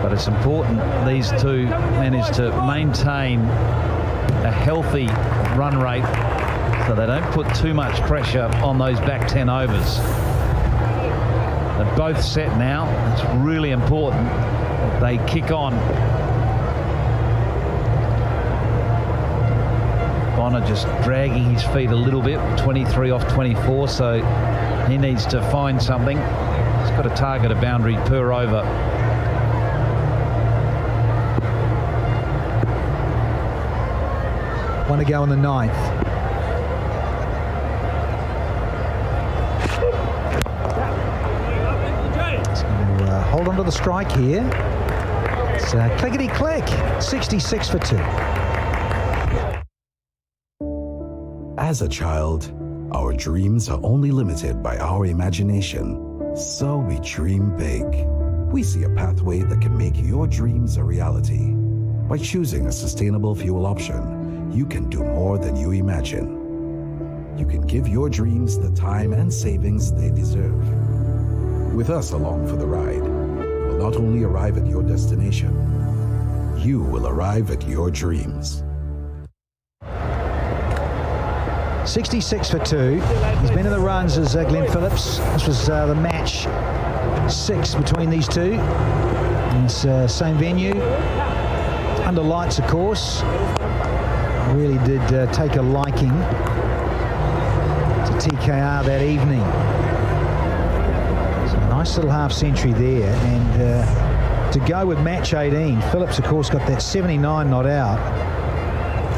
But it's important these two manage to maintain a healthy run rate so they don't put too much pressure on those back 10 overs. They're both set now. It's really important that they kick on. Bonner just dragging his feet a little bit, 23 off 24, so he needs to find something. He's got to target a boundary per over. One to go in the ninth. He's going to hold on to the strike here. It's clickety-click, 66 for 2. As a child, our dreams are only limited by our imagination. So we dream big. We see a pathway that can make your dreams a reality. By choosing a sustainable fuel option, you can do more than you imagine. You can give your dreams the time and savings they deserve. With us along for the ride, you will not only arrive at your destination, you will arrive at your dreams. 66 for 2. He's been in the runs as Glenn Phillips. This was the match 6 between these two. In this same venue. Under lights, of course. Really did take a liking to TKR that evening. So a nice little half century there. And to go with match 18, Phillips, of course, got that 79 not out.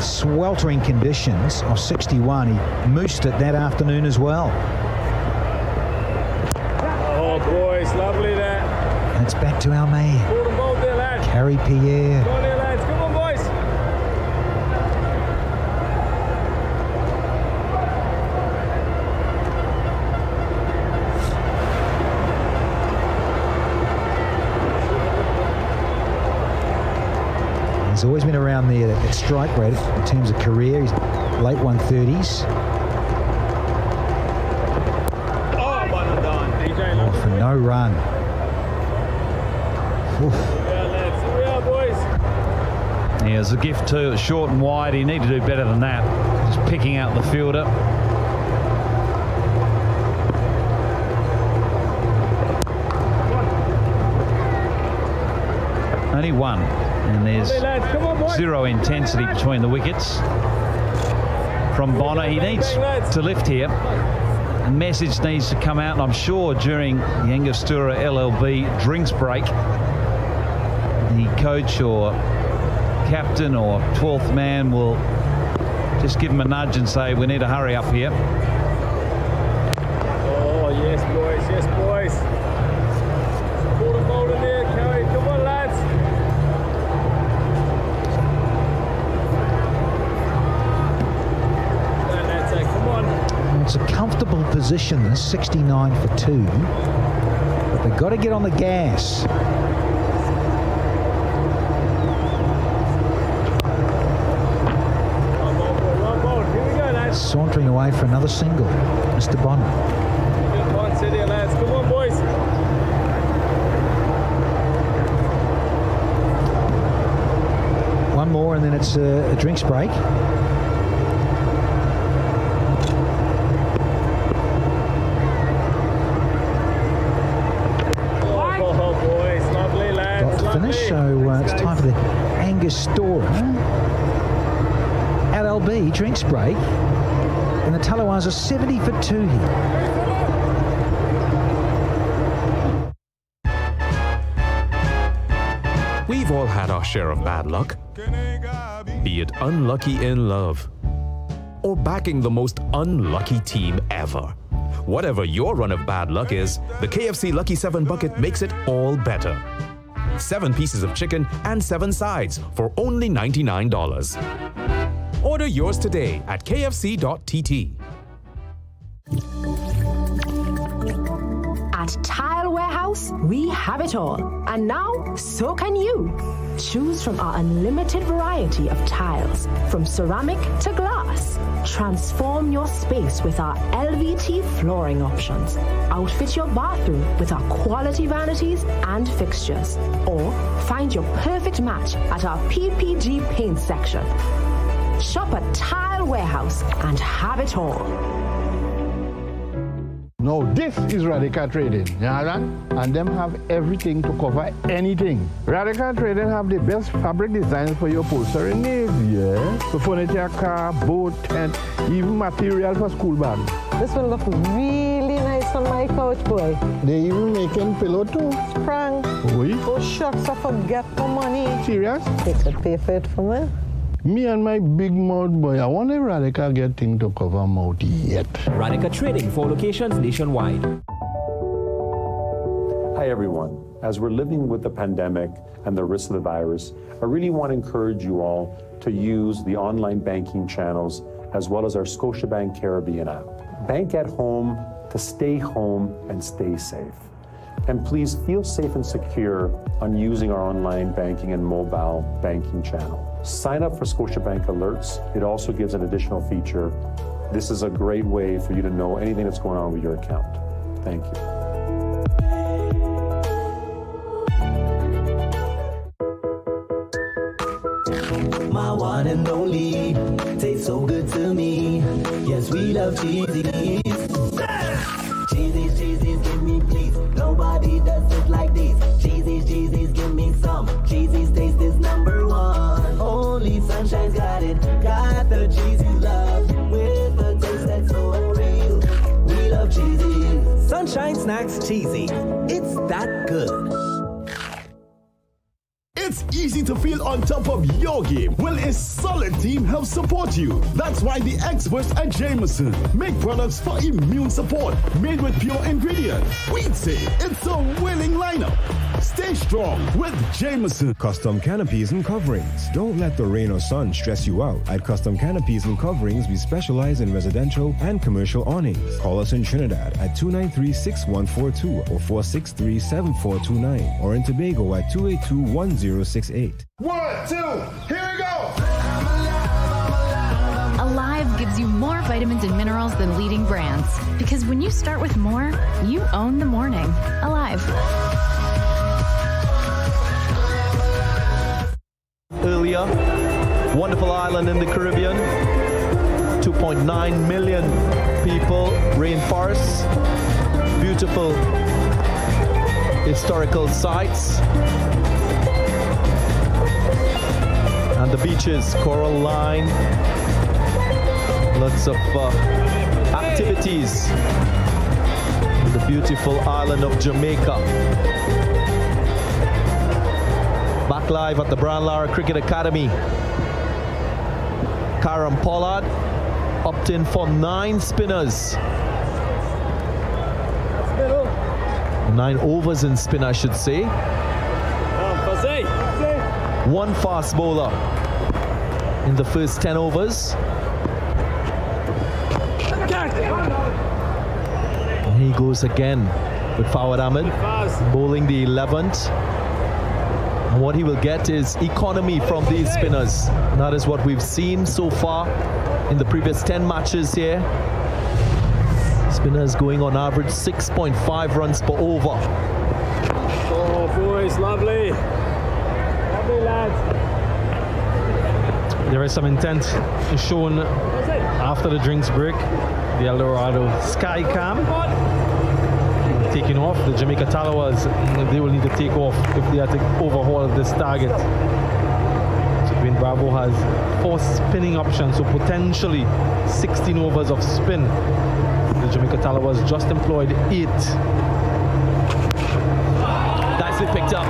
Sweltering conditions of 61. He moosed it that afternoon as well. Oh, boys, lovely that. And it's back to our man, Carrie Pierre. Come on there, lads. Come on, boys. He's always been around there, that strike rate in terms of career. He's late 130s. Oh, well done, DJ. Oh, for no run. Oof. Yeah, lads. Here we are, boys. Yeah, it's a gift too. It's short and wide. You need to do better than that. Just picking out the fielder. Only one. And there's zero intensity between the wickets from Bonner. He needs to lift here. A message needs to come out, and I'm sure during the Angostura LLB drinks break, the coach or captain or 12th man will just give him a nudge and say, we need to hurry up here. Oh, yes, boys. Yes, boys. Put a bolt in there, Kerry. Come on, lads. It's a comfortable position, this 69 for 2. But they've got to get on the gas. Here we go, lads. Sauntering away for another single, Mr. Bonner. Come on, sit here, lads. Come on, boys. One more and then it's a drinks break. So it's time for the Angostura LLB drinks break, and the Tallawahs are 70 for 2 here. We've all had our share of bad luck, be it unlucky in love or backing the most unlucky team ever. Whatever your run of bad luck is, the KFC Lucky 7 bucket makes it all better. 7 pieces of chicken and 7 sides for only $99. Order yours today at kfc.tt. At Tile Warehouse, we have it all. And now, so can you. Choose from our unlimited variety of tiles, from ceramic to glass. Transform your space with our LVT flooring options. Outfit your bathroom with our quality vanities and fixtures. Or find your perfect match at our PPG paint section. Shop at Tile Warehouse and have it all. Now this is Radical Trading, you understand? And them have everything to cover anything. Radical Trading have the best fabric designs for your upholstery needs, yeah? So furniture, car, boat, and even material for school bags. This will look really nice on my couch, boy. They even making pillow too. Sprang. Oui? Oh shucks, I forget the money. Serious? They could pay for it for me. Me and my big mouth boy, I want a Radical get thing to cover mouth yet. Radical Trading, 4 locations nationwide. Hi everyone. As we're living with the pandemic and the risk of the virus, I really want to encourage you all to use the online banking channels as well as our Scotiabank Caribbean app. Bank at home to stay home and stay safe. And please feel safe and secure on using our online banking and mobile banking channel. Sign up for Scotiabank Alerts. It also gives an additional feature. This is a great way for you to know anything that's going on with your account. Thank you. My one and only, tastes so good to me. Yes, we love cheesies. Cheesies, cheesies, give me please. Nobody does it like this. Cheesies, cheesies, give me some. Cheesies taste is number one. Only Sunshine's got it. Got the cheese you love. With the taste that's so real. We love cheesies. Sunshine Snacks Cheesy. It's that good. It's easy to feel on top of your game. Well, a solid team helps support you. That's why the experts at Jameson make products for immune support made with pure ingredients. We'd say it's a winning lineup. Stay strong with Jameson. Custom canopies and coverings. Don't let the rain or sun stress you out. At Custom Canopies and Coverings, we specialize in residential and commercial awnings. Call us in Trinidad at 293-6142 or 463-7429 or in Tobago at 282-1068. 1, 2, here we go! Alive gives you more vitamins and minerals than leading brands. Because when you start with more, you own the morning. Alive. Earlier, wonderful island in the Caribbean, 2.9 million people, rainforests, beautiful historical sites, and the beaches, coral line, lots of activities in the beautiful island of Jamaica. Back live at the Brian Lara Cricket Academy. Kieron Pollard opted in for 9 spinners. 9 overs in spin, I should say. 1 fast bowler in the first 10 overs. And he goes again with Fawad Ahmed bowling the 11th. And what he will get is economy from these spinners. And that is what we've seen so far in the previous 10 matches here. Spinners going on average 6.5 runs per over. Oh boys, lovely. Lovely lads. There is some intent shown after the drinks break. The El Dorado Sky Cam taking off. The Jamaica Tallawahs, they will need to take off if they are to overhaul this target. So Trinbago has 4 spinning options, so potentially 16 overs of spin. The Jamaica Tallawahs just employed 8. Nicely picked up.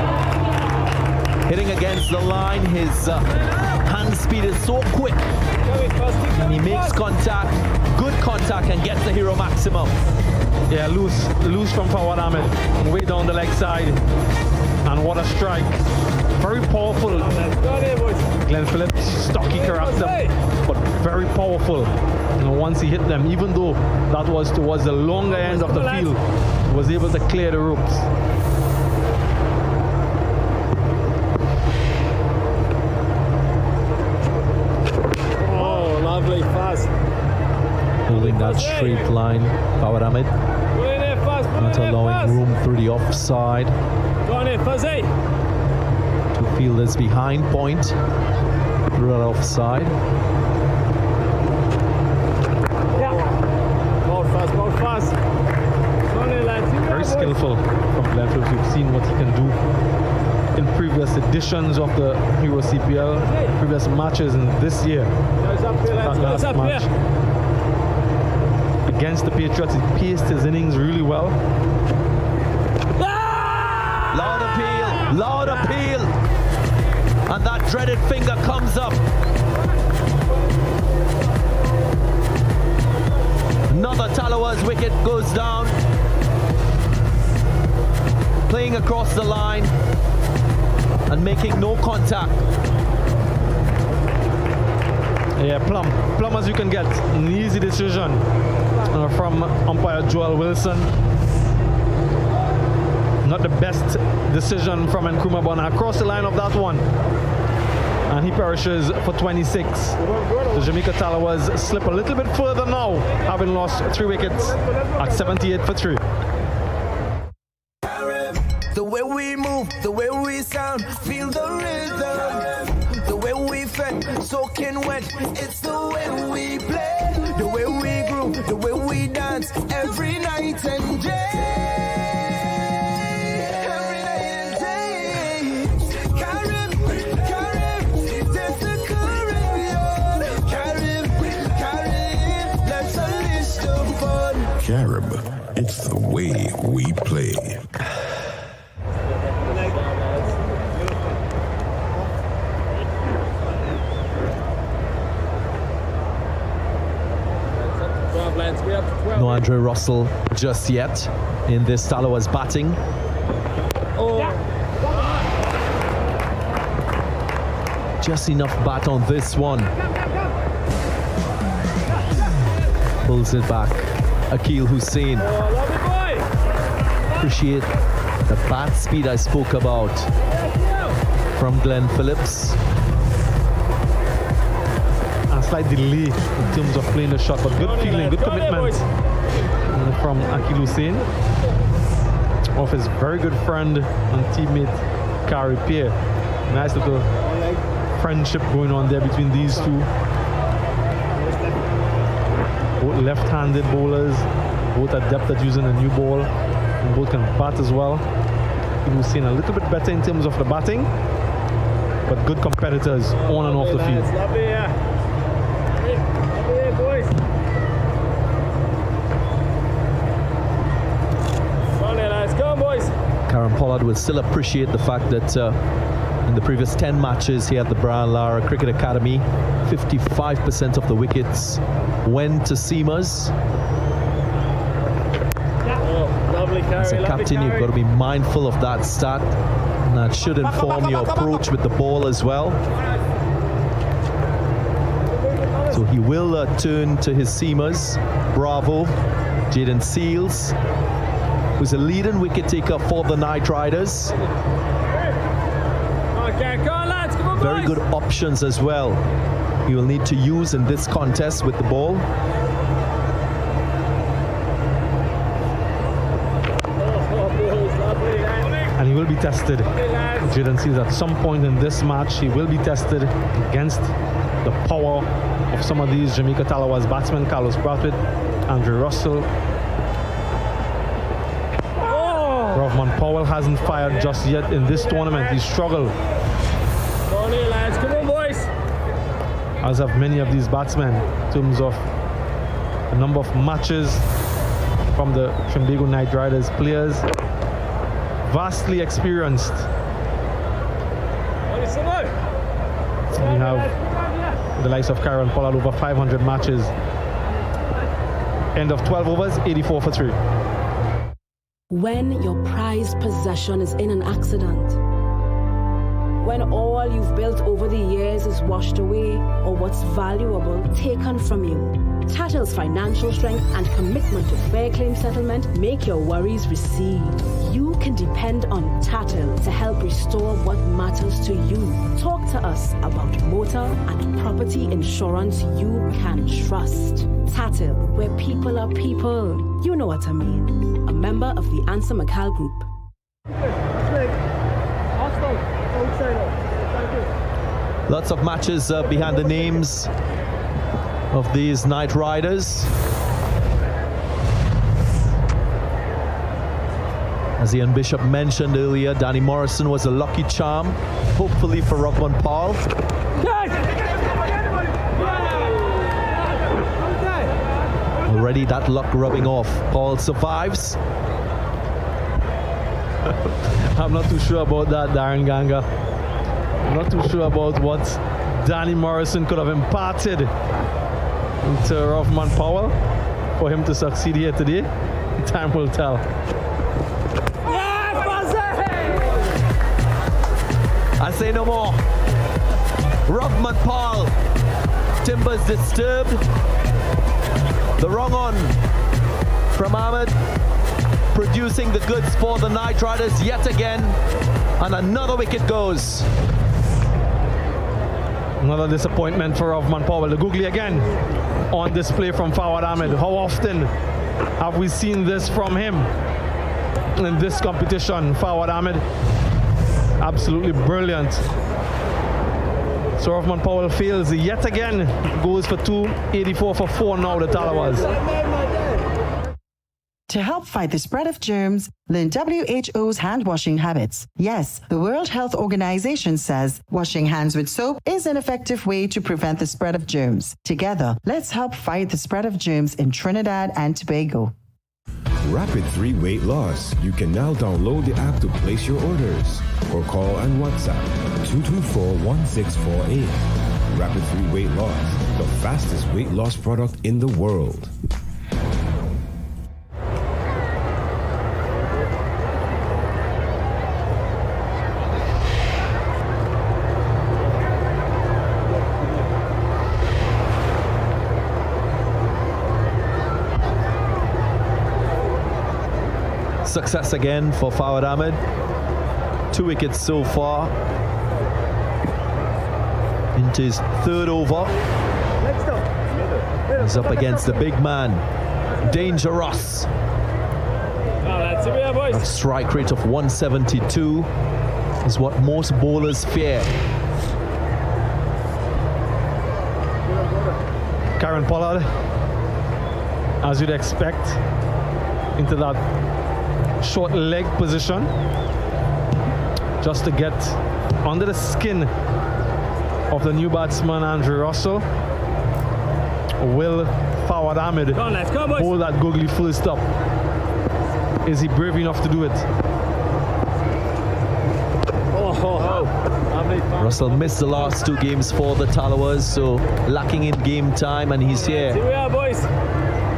Hitting against the line, his hand speed is so quick. And he makes contact, good contact, and gets the hero maximum. Yeah, loose from Fawad Ahmed, way down the leg side. And what a strike. Very powerful. Glenn Phillips, stocky character, but very powerful. You know, once he hit them, even though that was towards the longer end of the field, he was able to clear the ropes. Oh, lovely, fast. Holding that straight line, Pollard Ahmed. Not allowing room through the offside. Go on in, Fuzzy. Two fielders behind point through that offside. Yeah. Both fast. Go on in, lads. Very skillful from Glenn Phillips. We've seen what he can do in previous editions of the Hero CPL, previous matches, and this year, that last match. Against the Patriots, he paced his innings really well. Loud appeal, and that dreaded finger comes up. Another Tallawahs wicket goes down. Playing across the line and making no contact. Yeah, plum as you can get. An easy decision from umpire Joel Wilson. Not the best decision from Nkrumah, but across the line of that one. And he perishes for 26. The Jamaica Tallawahs slip a little bit further now, having lost 3 wickets at 78 for 3. The way we move, the way we sound, feel the rhythm. The way we fed, soaking wet, it's the way we play. The way we groove, the way we dance, every night and day. Every night and day. Carib, there's the Caribbean. Carib, let's unleash the fun. Carib, it's the way we play. No Andre Russell just yet in this Tallawahs batting. Just enough bat on this one. Pulls it back. Akil Hussain. Appreciate the bat speed I spoke about from Glenn Phillips. Slight delay in terms of playing the shot, but good feeling, good commitment from Akil Hussain of his very good friend and teammate Kari Pierre. Nice little friendship going on there between these two. Both left-handed bowlers, both adept at using a new ball, and both can bat as well. Akil Hussain a little bit better in terms of the batting, but good competitors on and off the field. Kieron Pollard will still appreciate the fact that in the previous 10 matches he had the Brian Lara Cricket Academy. 55% of the wickets went to seamers. As a captain, you've got to be mindful of that stat, and that should inform your approach with the ball as well. So he will turn to his seamers. Bravo, Jaden Seals, who's a leading wicket taker for the Night Riders. Very good options as well he will need to use in this contest with the ball. And he will be tested. Jaden Seals at some point in this match, he will be tested against the power of some of these Jamaica Tallawahs batsmen. Carlos Brathwaite, Andrew Russell. Rovman Powell hasn't fired just yet in this tournament. He's struggled. Come on, lads. Come on, boys. As have many of these batsmen in terms of the number of matches from the Trinbago Night Riders players. Vastly experienced. We have the likes of Kieron Pollard over 500 matches. End of 12 overs, 84 for 3. When your prized possession is in an accident. When all you've built over the years is washed away or what's valuable taken from you. Tattle's financial strength and commitment to fair claim settlement make your worries recede. You can depend on Tattle to help restore what matters to you. Talk to us about motor and property insurance you can trust. Tattle, where people are people. You know what I mean. A member of the Answer McCall Group. Lots of matches behind the names of these Night Riders. As Ian Bishop mentioned earlier, Danny Morrison was a lucky charm, hopefully for Rovman Paul. Already that luck rubbing off. Paul survives. I'm not too sure about that, Darren Ganga. I'm not too sure about what Danny Morrison could have imparted into Rovman Powell for him to succeed here today. Time will tell. I say no more. Rovman Paul. Timbers disturbed. The wrong on from Ahmed. Producing the goods for the Night Riders yet again. And another wicket goes. Another disappointment for Rovman Powell. The googly again on display from Fawad Ahmed. How often have we seen this from him in this competition? Fawad Ahmed, absolutely brilliant. So Rovman Powell fails yet again. Goes for 284 for 4 now, the Tallawahs. To help fight the spread of germs, learn WHO's hand washing habits. Yes, the World Health Organization says washing hands with soap is an effective way to prevent the spread of germs. Together, let's help fight the spread of germs in Trinidad and Tobago. Rapid 3 weight loss. You can now download the app to place your orders or call and WhatsApp 224-1648. Rapid 3 weight loss, the fastest weight loss product in the world. Success again for Fawad Ahmed. 2 wickets so far. Into his 3rd over. He's up against the big man. Dangerous. A strike rate of 172 is what most bowlers fear. Kieron Pollard, as you'd expect, into that short leg position just to get under the skin of the new batsman Andrew Russell. Will Fawad Ahmed hold that googly first up? Is he brave enough to do it? Russell missed the last 2 games for the Tallawahs, so lacking in game time, and he's here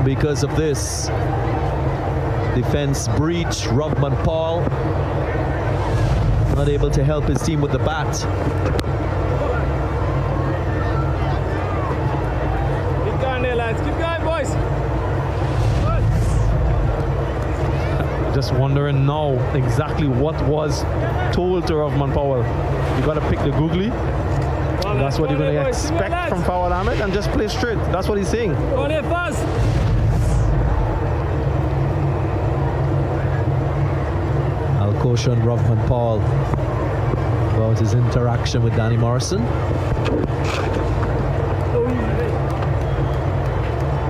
because of this. Defense breach. Rovman Paul not able to help his team with the bat. Keep going there, lads. Keep going, boys. Just wondering now exactly what was told to Rovman Powell. You got to pick the googly. That's what you're going to expect from Fawad Ahmed, and just play straight. That's what he's saying. Go on here fast. I'll caution Rovman Paul about his interaction with Danny Morrison.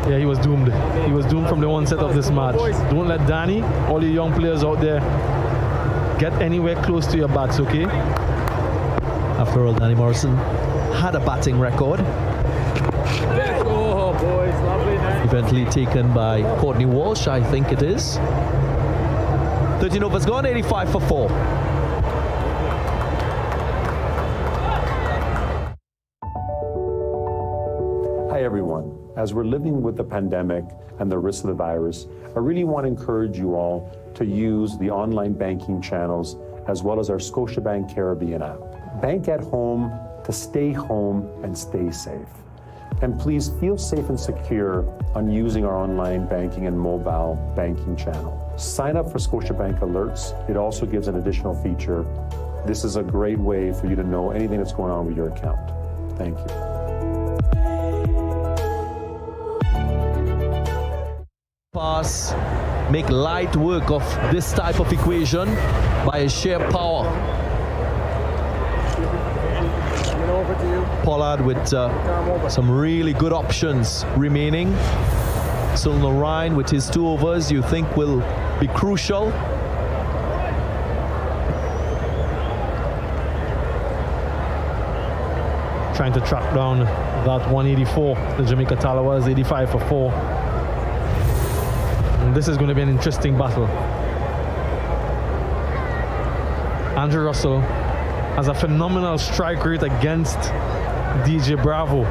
Yeah, he was doomed. He was doomed from the onset of this match. Don't let Danny, all you young players out there, get anywhere close to your bats, okay? After all, Danny Morrison had a batting record. Oh, boys, lovely night. Eventually taken by Courtney Walsh, I think it is. 13 overs gone, 85 for 4. Hi everyone. As we're living with the pandemic and the risk of the virus, I really want to encourage you all to use the online banking channels as well as our Scotiabank Caribbean app. Bank at home to stay home and stay safe. And please feel safe and secure on using our online banking and mobile banking channel. Sign up for Scotiabank Alerts. It also gives an additional feature. This is a great way for you to know anything that's going on with your account. Thank you. Pass, make light work of this type of equation by a sheer power. Pollard with some really good options remaining. So Lorraine with his 2 overs you think will be crucial. Trying to track down that 184, the Jamaica Tallawahs 85 for 4. And this is going to be an interesting battle. Andrew Russell has a phenomenal strike rate against DJ Bravo.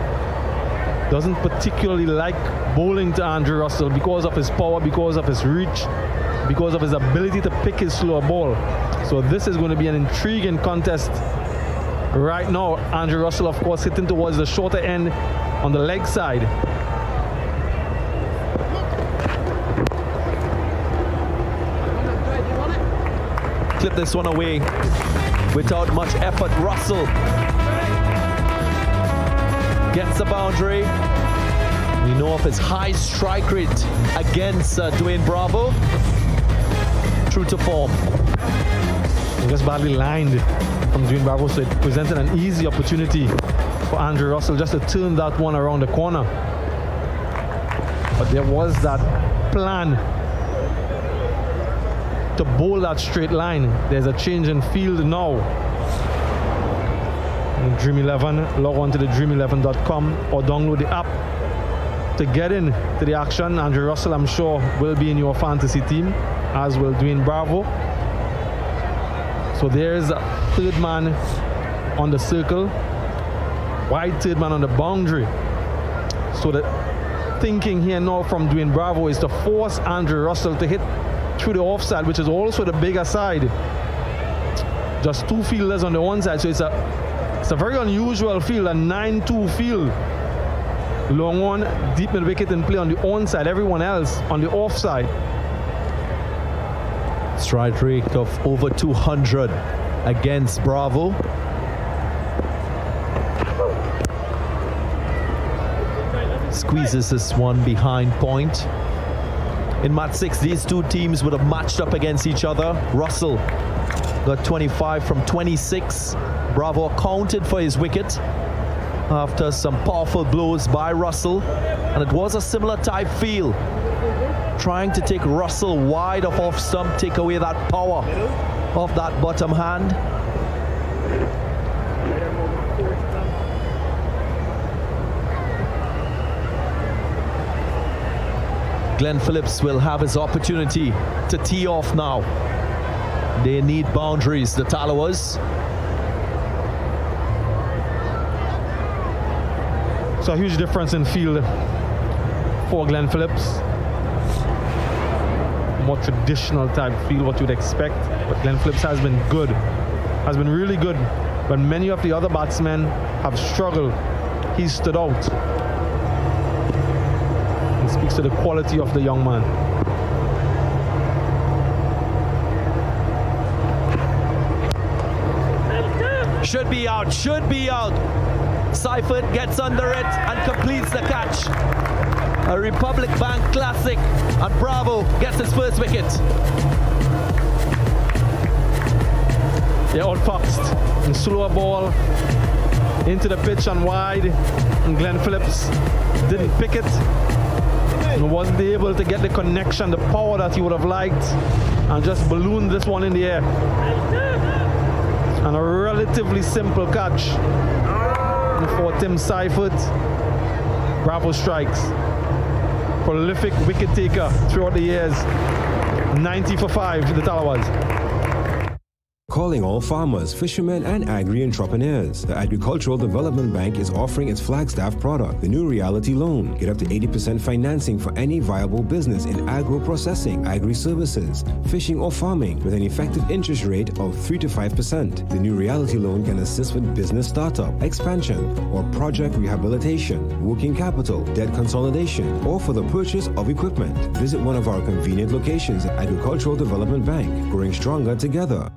Doesn't particularly like bowling to Andrew Russell because of his power, because of his reach, because of his ability to pick his slower ball. So this is going to be an intriguing contest. Right now, Andrew Russell, of course, hitting towards the shorter end on the leg side. Clip this one away without much effort. Russell gets the boundary. We know of his high strike rate against Dwayne Bravo. True to form. Just badly lined from Dwayne Bravo, so it presented an easy opportunity for Andrew Russell just to turn that one around the corner. But there was that plan to bowl that straight line. There's a change in field now. Dream 11, log on to the dream11.com or download the app to get in to the action. Andrew Russell, I'm sure, will be in your fantasy team, as will Dwayne Bravo. So there's a third man on the circle, wide third man on the boundary. So the thinking here now from Dwayne Bravo is to force Andrew Russell to hit through the offside, which is also the bigger side. Just 2 fielders on the one side, so it's a very unusual field, a 9-2 field. Long on, deep mid wicket in play on the on side, everyone else on the offside. Strike rate of over 200 against Bravo. Squeezes this one behind point. In match 6, these two teams would have matched up against each other. Russell got 25 from 26. Bravo accounted for his wicket after some powerful blows by Russell, and it was a similar type feel. Trying to take Russell wide of off stump, take away that power of that bottom hand. Glenn Phillips will have his opportunity to tee off now. They need boundaries, the Tallawahs. So a huge difference in field for Glenn Phillips. More traditional type field, what you'd expect. But Glenn Phillips has been good, has been really good. But many of the other batsmen have struggled. He stood out. It speaks to the quality of the young man. Should be out, should be out. Seifert gets under it and completes the catch. A Republic Bank classic, and Bravo gets his first wicket. They're outfoxed. And slower ball into the pitch and wide. And Glenn Phillips didn't pick it. And wasn't able to get the connection, the power that he would have liked, and just ballooned this one in the air. And a relatively simple catch for Tim Seifert. Bravo strikes. Prolific wicket taker throughout the years. 90 for 5 the Tallawahs. Calling all farmers, fishermen, and agri-entrepreneurs. The Agricultural Development Bank is offering its Flagstaff product, the new Reality Loan. Get up to 80% financing for any viable business in agro-processing, agri-services, fishing, or farming with an effective interest rate of 3 to 5%. The new Reality Loan can assist with business startup, expansion, or project rehabilitation, working capital, debt consolidation, or for the purchase of equipment. Visit one of our convenient locations at Agricultural Development Bank, growing stronger together.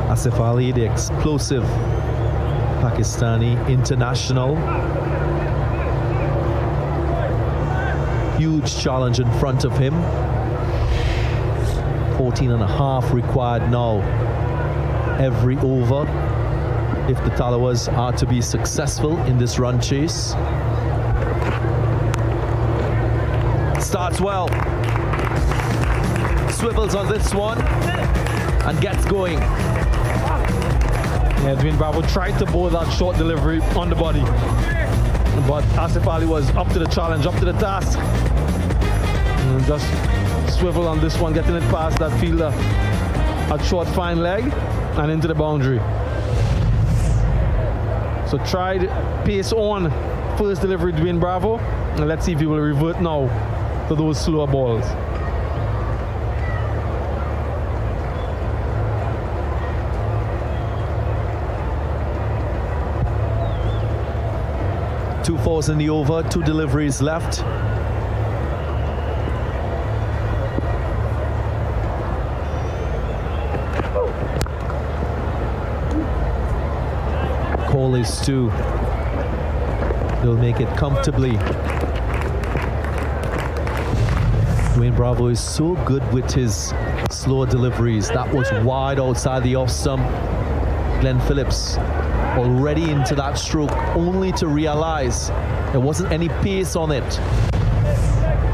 Asif Ali, the explosive Pakistani international. Huge challenge in front of him. 14.5 required now every over if the Tallawahs are to be successful in this run chase. Starts well. Swivels on this one and gets going. Yeah, Trinbago tried to bowl that short delivery on the body, but Asif Ali was up to the challenge, up to the task. And just swivel on this one, getting it past that fielder. A short fine leg and into the boundary. So tried pace on first delivery, Trinbago, and let's see if he will revert now to those slower balls. Two fours in the over, 2 deliveries left. Call is 2. They'll make it comfortably. Trinbago is so good with his slower deliveries. That was wide outside the off stump. Glenn Phillips already into that stroke, only to realize there wasn't any pace on it.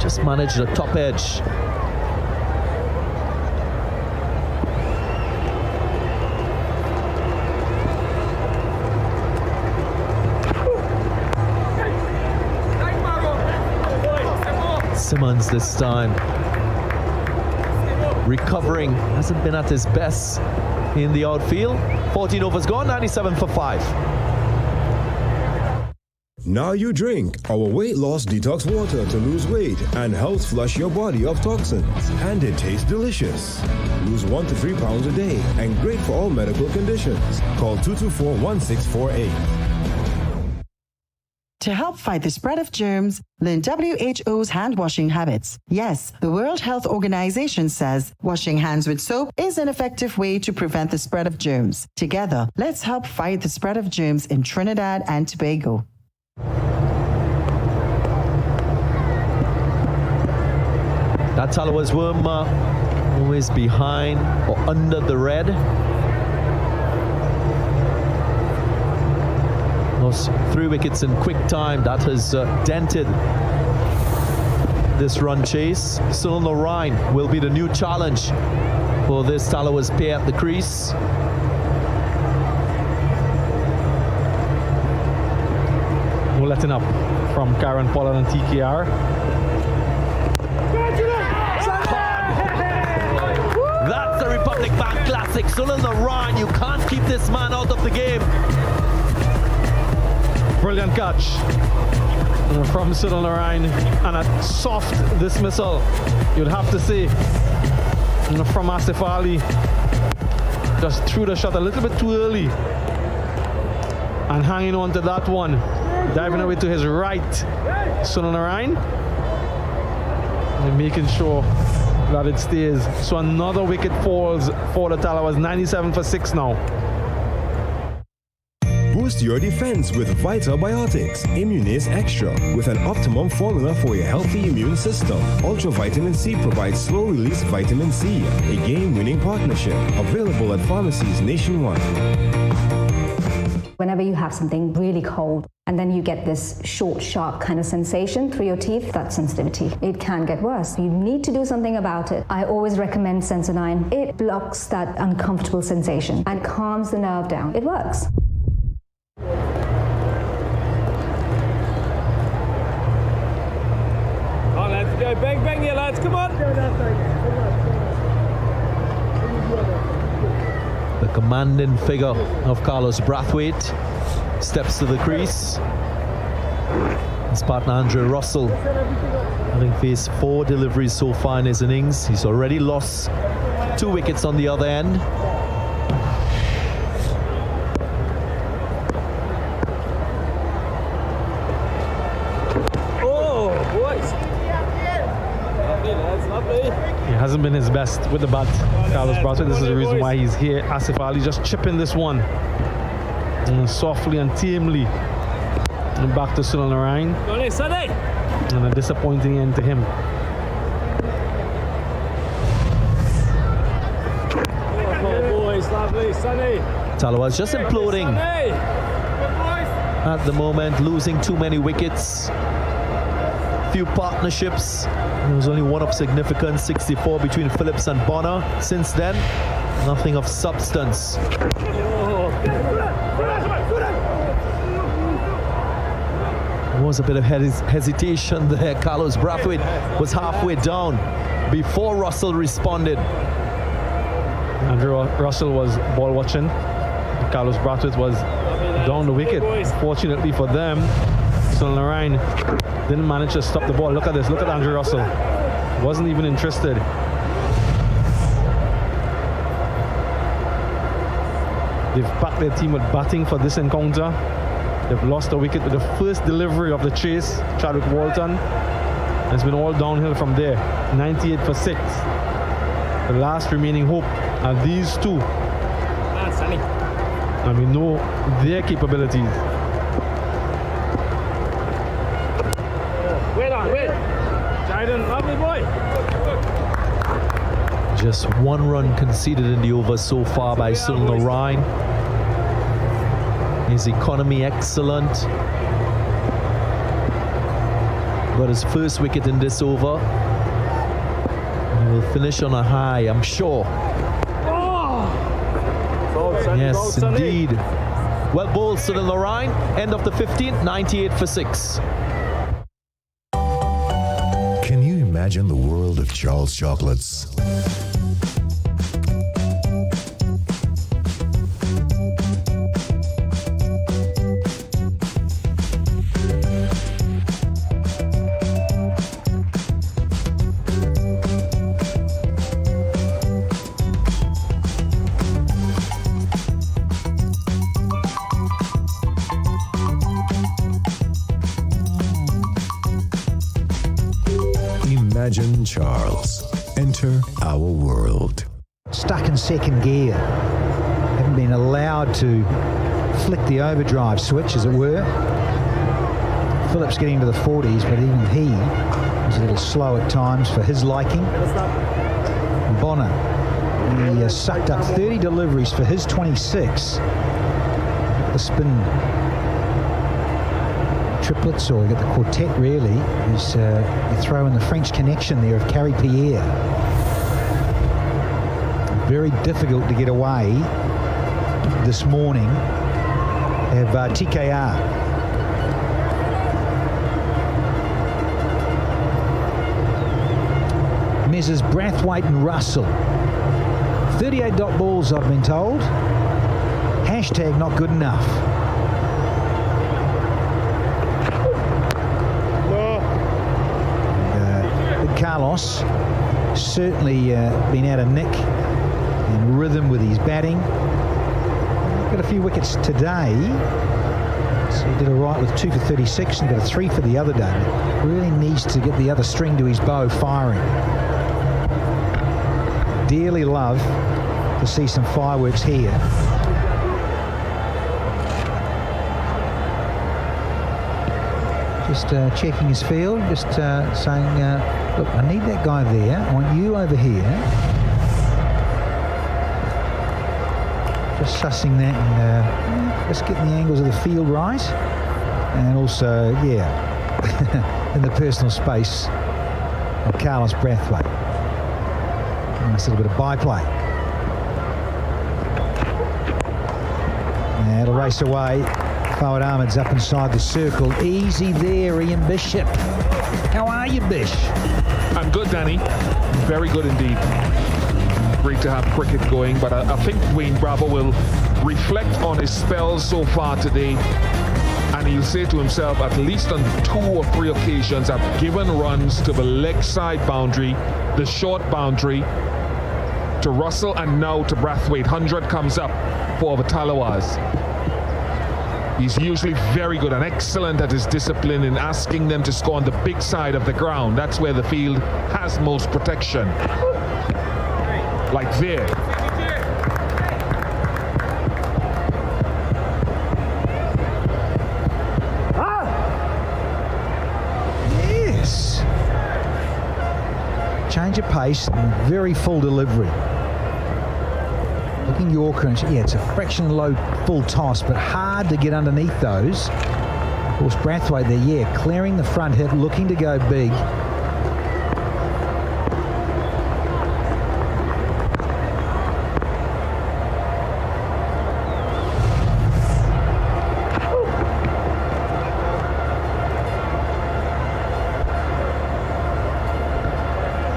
Just managed the top edge. Simmons this time recovering, hasn't been at his best in the outfield. 14 overs gone, 97 for 5. Now you drink our weight loss detox water to lose weight and helps flush your body of toxins. And it tastes delicious. Lose 1 to 3 pounds a day and great for all medical conditions. Call 224-1648. To help fight the spread of germs, learn WHO's hand washing habits. Yes, the World Health Organization says washing hands with soap is an effective way to prevent the spread of germs. Together, let's help fight the spread of germs in Trinidad and Tobago. That Tallawahs worm always behind or under the red. Those 3 wickets in quick time, that has dented this run chase. Still on the Rhine will be the new challenge for this Tallawahs pair at the crease. No letting up from Kieron, Pollard and TKR. That's the Republic Bank Classic. Still on the Rhine. You can't keep this man out of the game. Brilliant catch from Sunil Narayan and a soft dismissal, you'd have to say, from Asif Ali. Just threw the shot a little bit too early and hanging on to that one, diving away to his right, Sunil Narayan, and making sure that it stays. So another wicket falls for the Tallawahs. 97 for 6 now. Boost your defense with Vitabiotics Immunase Extra with an optimum formula for a healthy immune system. Ultra Vitamin C provides slow-release vitamin C, a game-winning partnership. Available at pharmacies nationwide. Whenever you have something really cold and then you get this short, sharp kind of sensation through your teeth, that's sensitivity. It can get worse. You need to do something about it. I always recommend Sensodyne. It blocks that uncomfortable sensation and calms the nerve down. It works. boy. Bang, bang here, lads. Come on. The commanding figure of Carlos Brathwaite steps to the crease. His partner Andre Russell, having faced 4 deliveries so far in his innings. He's already lost 2 wickets on the other end. Oh, boys. Lovely, lads, lovely. He hasn't been his best with the bat, Carlos Brathwaite. This is the reason why he's here. Asif Ali just chipping this one. And softly and tamely. And back to Sunil Narayan. And a disappointing end to him. Oh, boys, lovely, Sonny. Tallawahs just imploding at the moment, losing too many wickets. Few partnerships. There was only one of significance, 64 between Phillips and Bonner. Since then, nothing of substance. There was a bit of hesitation there. Carlos Brathwaite was halfway down before Russell responded. Andrew Russell was ball watching. Carlos Brathwaite was down the wicket. Fortunately for them, Sunil Narayan didn't manage to stop the ball. Look at this. Look at Andrew Russell. Wasn't even interested. They've packed their team with batting for this encounter. They've lost a wicket with the first delivery of the chase, Chadwick Walton. And it's been all downhill from there. 98 for 6. The last remaining hope are these two. And we know their capabilities. Wait on, wait. Jayden, lovely boy. Just 1 run conceded in the over so far by Sunil Narayan. His economy excellent. Got his first wicket in this over. He will finish on a high, I'm sure. Yes, indeed. Well bowled, Sunil Narayan. End of the 15th, 98 for 6. Can you imagine the world of Charles chocolates? Imagine Charles. Enter our world. Stuck in second gear. Haven't been allowed to flick the overdrive switch, as it were. Phillips getting to the 40s, but even he was a little slow at times for his liking. Bonner, he sucked up 30 deliveries for his 26. The spin triplets, or you get the quartet really, is you throw in the French connection there of Carrie Pierre. Very difficult to get away this morning of TKR. Messrs. Brathwaite and Russell. 38 dot balls, I've been told. Hashtag not good enough. Carlos certainly been out of nick and rhythm with his batting. Got a few wickets today. So he did all right with 2 for 36 and got a 3 for the other day. Really needs to get the other string to his bow firing. Dearly love to see some fireworks here. Just checking his field, just saying, look, I need that guy there. I want you over here. Just sussing that and just getting the angles of the field right. And also, yeah, in the personal space of Carlos Brathwaite. Nice little bit of byplay. And it'll race away. Pollard Ahmed's up inside the circle. Easy there, Ian Bishop. How are you, Bish? I'm good, Danny. Very good indeed. Great to have cricket going, but I think Dwayne Bravo will reflect on his spells so far today, and he'll say to himself, at least on 2 or 3 occasions, I've given runs to the leg side boundary, the short boundary, to Russell, and now to Brathwaite. 100 comes up for the Tallawahs. He's usually very good and excellent at his discipline in asking them to score on the big side of the ground. That's where the field has most protection. Like there. Yes. Change of pace and very full delivery. Looking Yorker, and yeah, it's a fraction low full toss, but hard to get underneath those. Of course, Brathwaite there, yeah, clearing the front hip, looking to go big.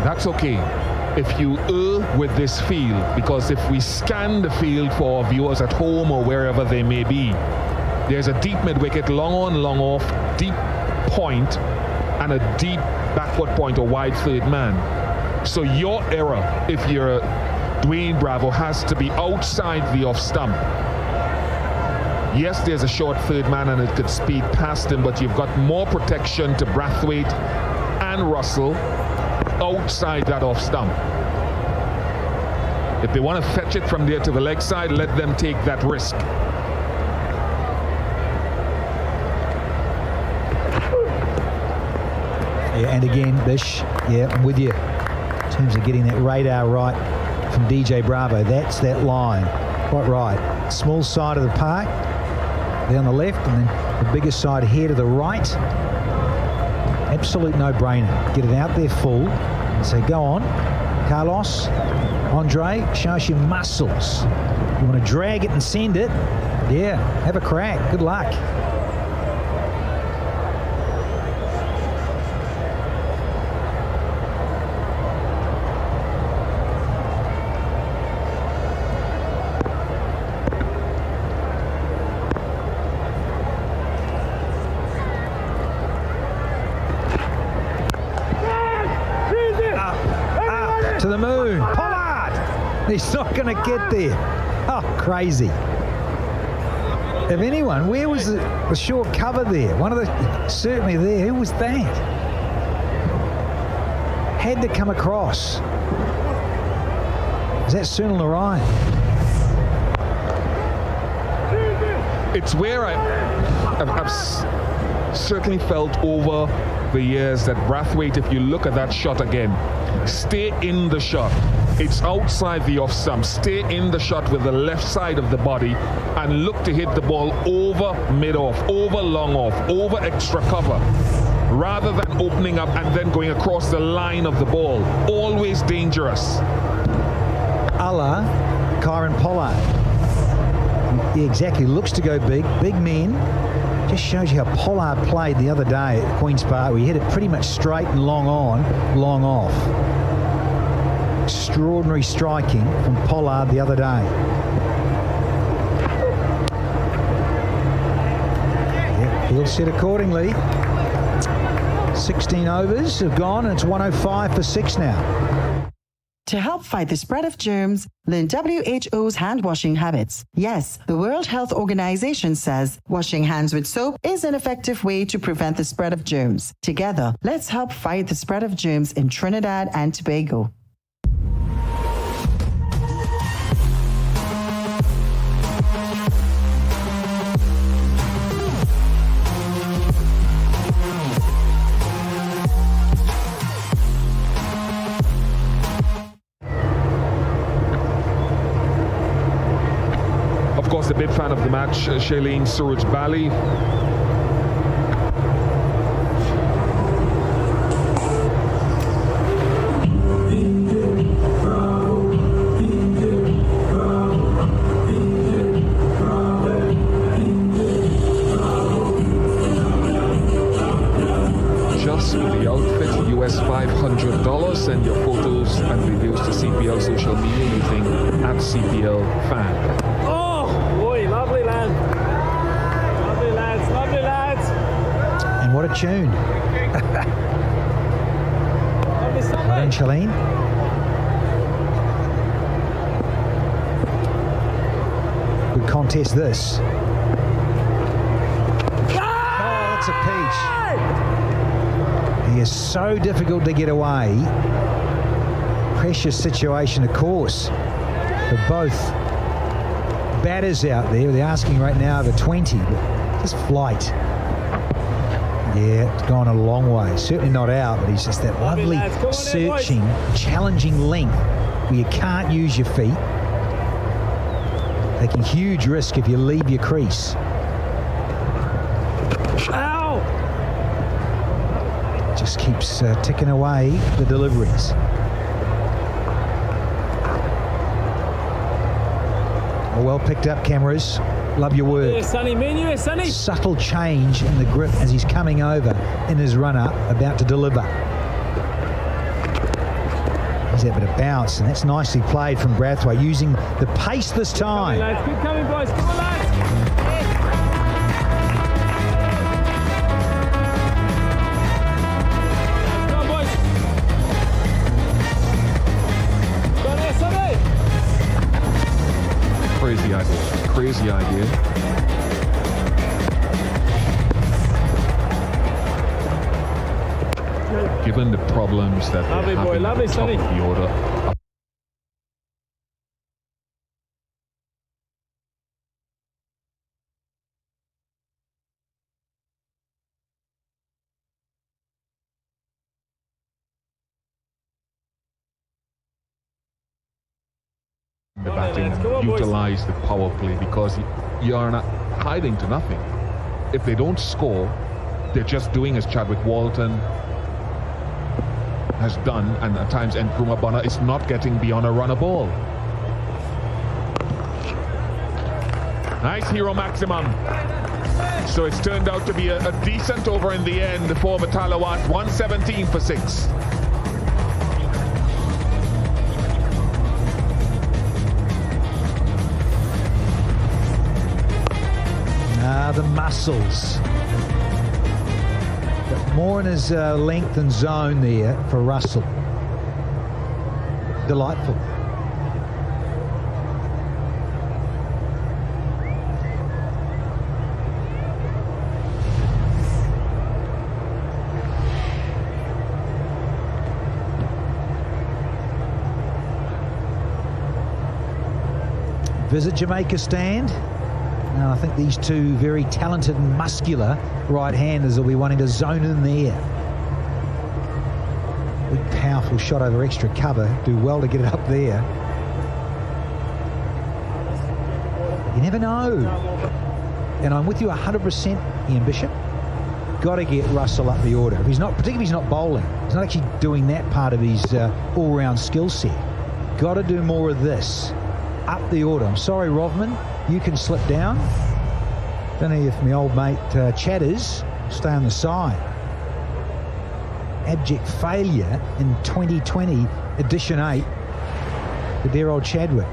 That's okay if you err with this field, because if we scan the field for our viewers at home or wherever they may be, there's a deep mid-wicket, long on, long off, deep point, and a deep backward point or wide third man. So your error, if you're Dwayne Bravo, has to be outside the off stump. Yes, there's a short third man and it could speed past him, but you've got more protection to Brathwaite and Russell outside that off stump. If they want to fetch it from there to the leg side, let them take that risk. Yeah, and again, Bish, yeah, I'm with you. In terms of getting that radar right from DJ Bravo, that's that line. Quite right. Small side of the park, there on the left, and then the bigger side here to the right. Absolute no-brainer. Get it out there full and say, go on, Carlos, Andre, show us your muscles. You want to drag it and send it? Yeah, have a crack. Good luck. To the moon. Pollard! He's not going to get there. Oh, crazy. If anyone, where was the short cover there? One of the, certainly there. Who was that? Had to come across. Is that Sunil Narayan? It's where I've certainly felt over the years that Brathwaite, if you look at that shot again, stay in the shot. It's outside the off stump. Stay in the shot with the left side of the body and look to hit the ball over mid-off, over long off, over extra cover, rather than opening up and then going across the line of the ball. Always dangerous. A la Kieron Pollard. Yeah, exactly. Looks to go big. Big men. Just shows you how Pollard played the other day at Queen's Park. We hit it pretty much straight and long on, long off. Extraordinary striking from Pollard the other day. Yep, he'll set accordingly. 16 overs have gone, and it's 105 for 6 now. To help fight the spread of germs, learn WHO's hand washing habits. Yes, the World Health Organization says washing hands with soap is an effective way to prevent the spread of germs. Together, let's help fight the spread of germs in Trinidad and Tobago. Of course, the big fan of the match, Shailene Suraj Bali. Just with the outfit, US $500. posts and videos to CPL social media using @CPL-fan. Oh, boy, lovely lad. Lovely lads, lovely lads. And what a tune. Well done, Shalene. Good contest, this. Oh, that's a peach. He is so difficult to get away. Precious situation, of course, for both batters out there. They're asking right now over 20, but just flight. Yeah, it's gone a long way. Certainly not out, but he's just that lovely, searching, challenging length where you can't use your feet. Taking huge risk if you leave your crease. Ow! Just keeps ticking away the deliveries. Well picked up, cameras. Love your work. Yeah, Sonny, mean you, Sonny. Subtle change in the grip as he's coming over in his run-up, about to deliver. He's able to bounce, and that's nicely played from Brathwaite, using the pace this time. Keep coming, lads. Keep coming, boys. Come on, lads. Come on, boys. Go on there, Sonny. Crazy idea. Crazy idea. Given the problems that lovely they have boy, in lovely the top Sonny. of the order, the batting, utilize the power play, because you are not hiding to nothing. If they don't score, they're just doing as Chadwick Walton has done, and at times Nkrumah Bonner is not getting beyond a runner ball. Nice hero maximum. So it's turned out to be a decent over in the end for the Tallawahs, 117 for 6. The muscles. But more in his length and zone there for Russell. Delightful. Visit Jamaica stand. Now, I think these two very talented and muscular right-handers will be wanting to zone in there. Big, powerful shot over extra cover. Do well to get it up there. You never know. And I'm with you 100%, Ian Bishop. Got to get Russell up the order. If he's not, particularly if he's not bowling, he's not actually doing that part of his all-round skill set. Got to do more of this. Up the order. I'm sorry, Rovman. You can slip down. Don't know if my old mate Chatters will stay on the side. Abject failure in 2020 edition 8 for dear old Chadwick.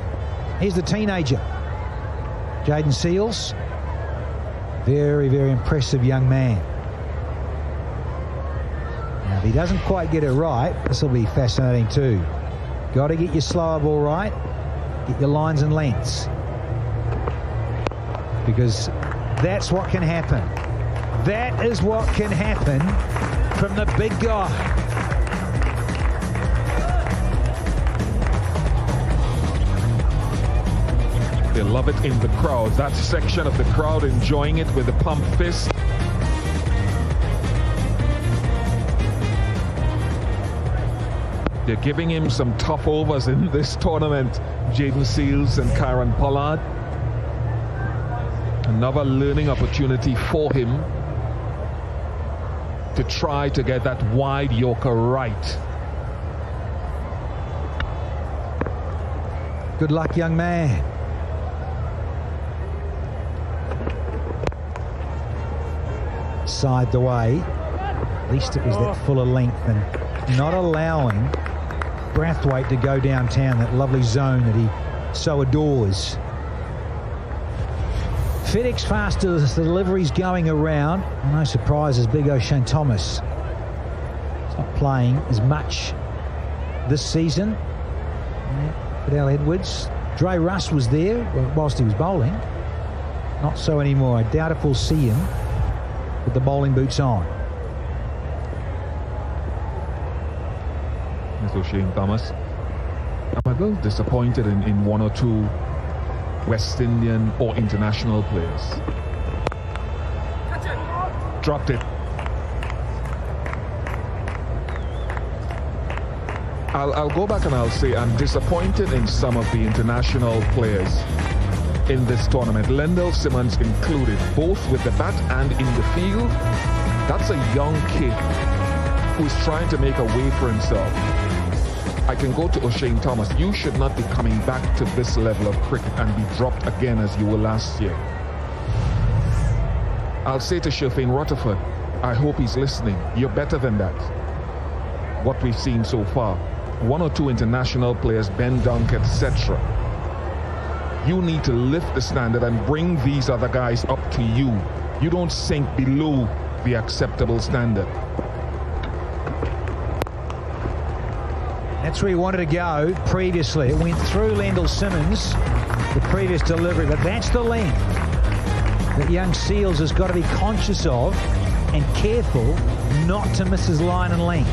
Here's the teenager, Jaden Seals. Very, very impressive young man. Now, if he doesn't quite get it right, this will be fascinating too. Got to get your slower ball right. Get your lines and lengths. Because that's what can happen. That is what can happen from the big guy. They love it in the crowd. That section of the crowd enjoying it with the pump fist. They're giving him some tough overs in this tournament. Jaden Seals and Kieron Pollard. Another learning opportunity for him to try to get that wide Yorker right. Good luck, young man. Side the way. At least it was that fuller length, and not allowing Brathwaite to go downtown, that lovely zone that he so adores. FedEx faster as the delivery's going around. No surprises, big O'Shane Thomas. He's not playing as much this season. Yeah, Fidel Edwards. Dre Russ was there whilst he was bowling. Not so anymore. I doubt if we'll see him with the bowling boots on. That's O'Shane Thomas. I'm a little disappointed in one or two West Indian or international players. Dropped it. I'll go back and I'll say I'm disappointed in some of the international players in this tournament. Lendl Simmons included, both with the bat and in the field. That's a young kid who's trying to make a way for himself. I can go to O'Shane Thomas. You should not be coming back to this level of cricket and be dropped again as you were last year. I'll say to Shilfane Rutherford, I hope he's listening. You're better than that. What we've seen so far. One or two international players, Ben Dunk, etc. You need to lift the standard and bring these other guys up to you. You don't sink below the acceptable standard. That's where he wanted to go previously. It went through Lendl Simmons, the previous delivery, but that's the length that young Seals has got to be conscious of and careful not to miss his line and length.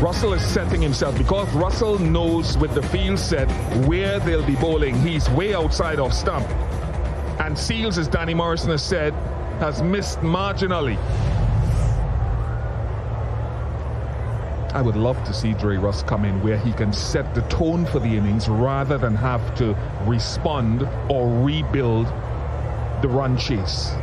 Russell is setting himself because Russell knows with the field set where they'll be bowling. He's way outside of stump. And Seals, as Danny Morrison has said, has missed marginally. I would love to see Dre Russ come in where he can set the tone for the innings rather than have to respond or rebuild the run chase.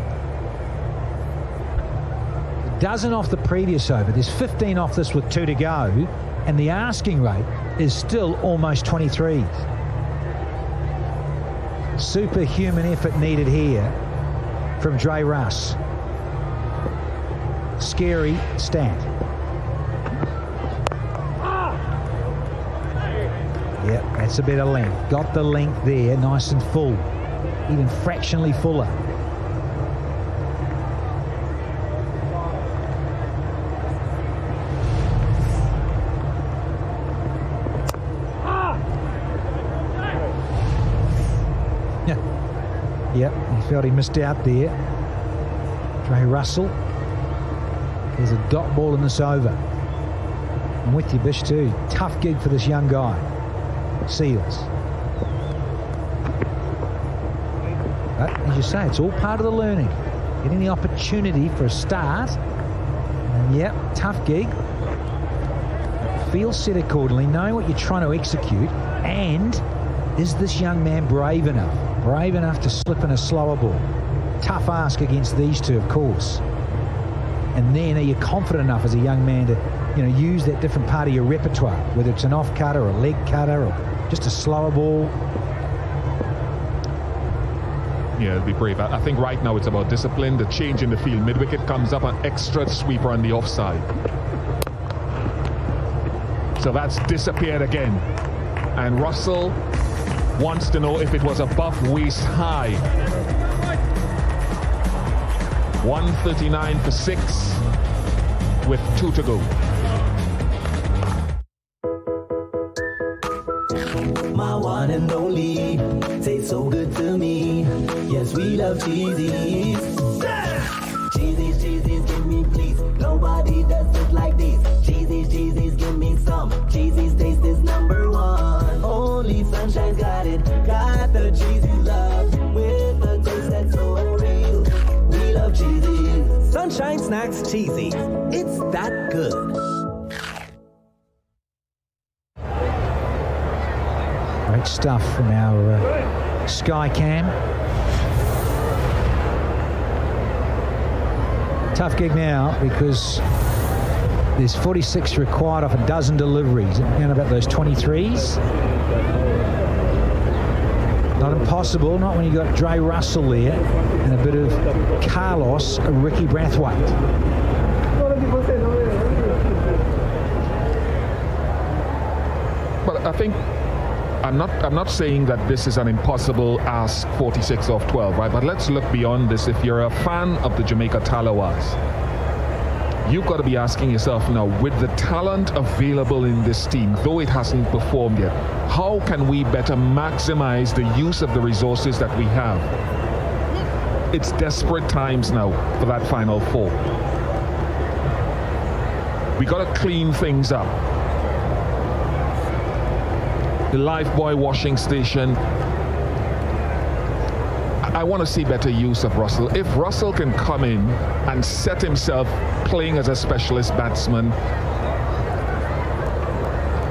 Dozen off the previous over. There's 15 off this with 2 to go, and the asking rate is still almost 23. Superhuman effort needed here from Dre Russ. Scary stat. Yep, that's a bit of length. Got the length there, nice and full, even fractionally fuller. Yep, he felt he missed out there. Dre Russell. There's a dot ball in this over. I'm with you, Bish, too. Tough gig for this young guy. Seals. But, as you say, it's all part of the learning. Getting the opportunity for a start. And, yep, tough gig. Feel set accordingly, knowing what you're trying to execute. And is this young man brave enough? Brave enough to slip in a slower ball. Tough ask against these two, of course. And then are you confident enough as a young man to, use that different part of your repertoire, whether it's an off cutter or a leg cutter or just a slower ball? Yeah, it'll be brave. I think right now it's about discipline. The change in the field. Mid-wicket comes up, an extra sweeper on the offside. So that's disappeared again. And Russell wants to know if it was above waist high. 139 for 6 with 2 to go. My one and only, tastes so good to me. Yes, we love cheesies. Cheesies, cheesies, give me please. Nobody does it like this. Cheesies, cheesies, give me some. Cheesies taste is #1. Only Sunshine's got it. Got the cheesy love with the taste that's so real. We love cheesies. Sunshine Snacks cheesy. It's that good. Great stuff from our Sky Cam. Tough gig now because there's 46 required off a dozen deliveries. And about those 23s. Not impossible, not when you got Dre Russell there and a bit of Carlos Ricky Brathwaite. I think I'm not saying that this is an impossible ask, 46 off 12, right? But let's look beyond this. If you're a fan of the Jamaica Tallawahs, you've got to be asking yourself now, with the talent available in this team, though it hasn't performed yet, how can we better maximize the use of the resources that we have? It's desperate times now for that Final Four. We got to clean things up. The Lifebuoy washing station. I want to see better use of Russell. If Russell can come in and set himself playing as a specialist batsman,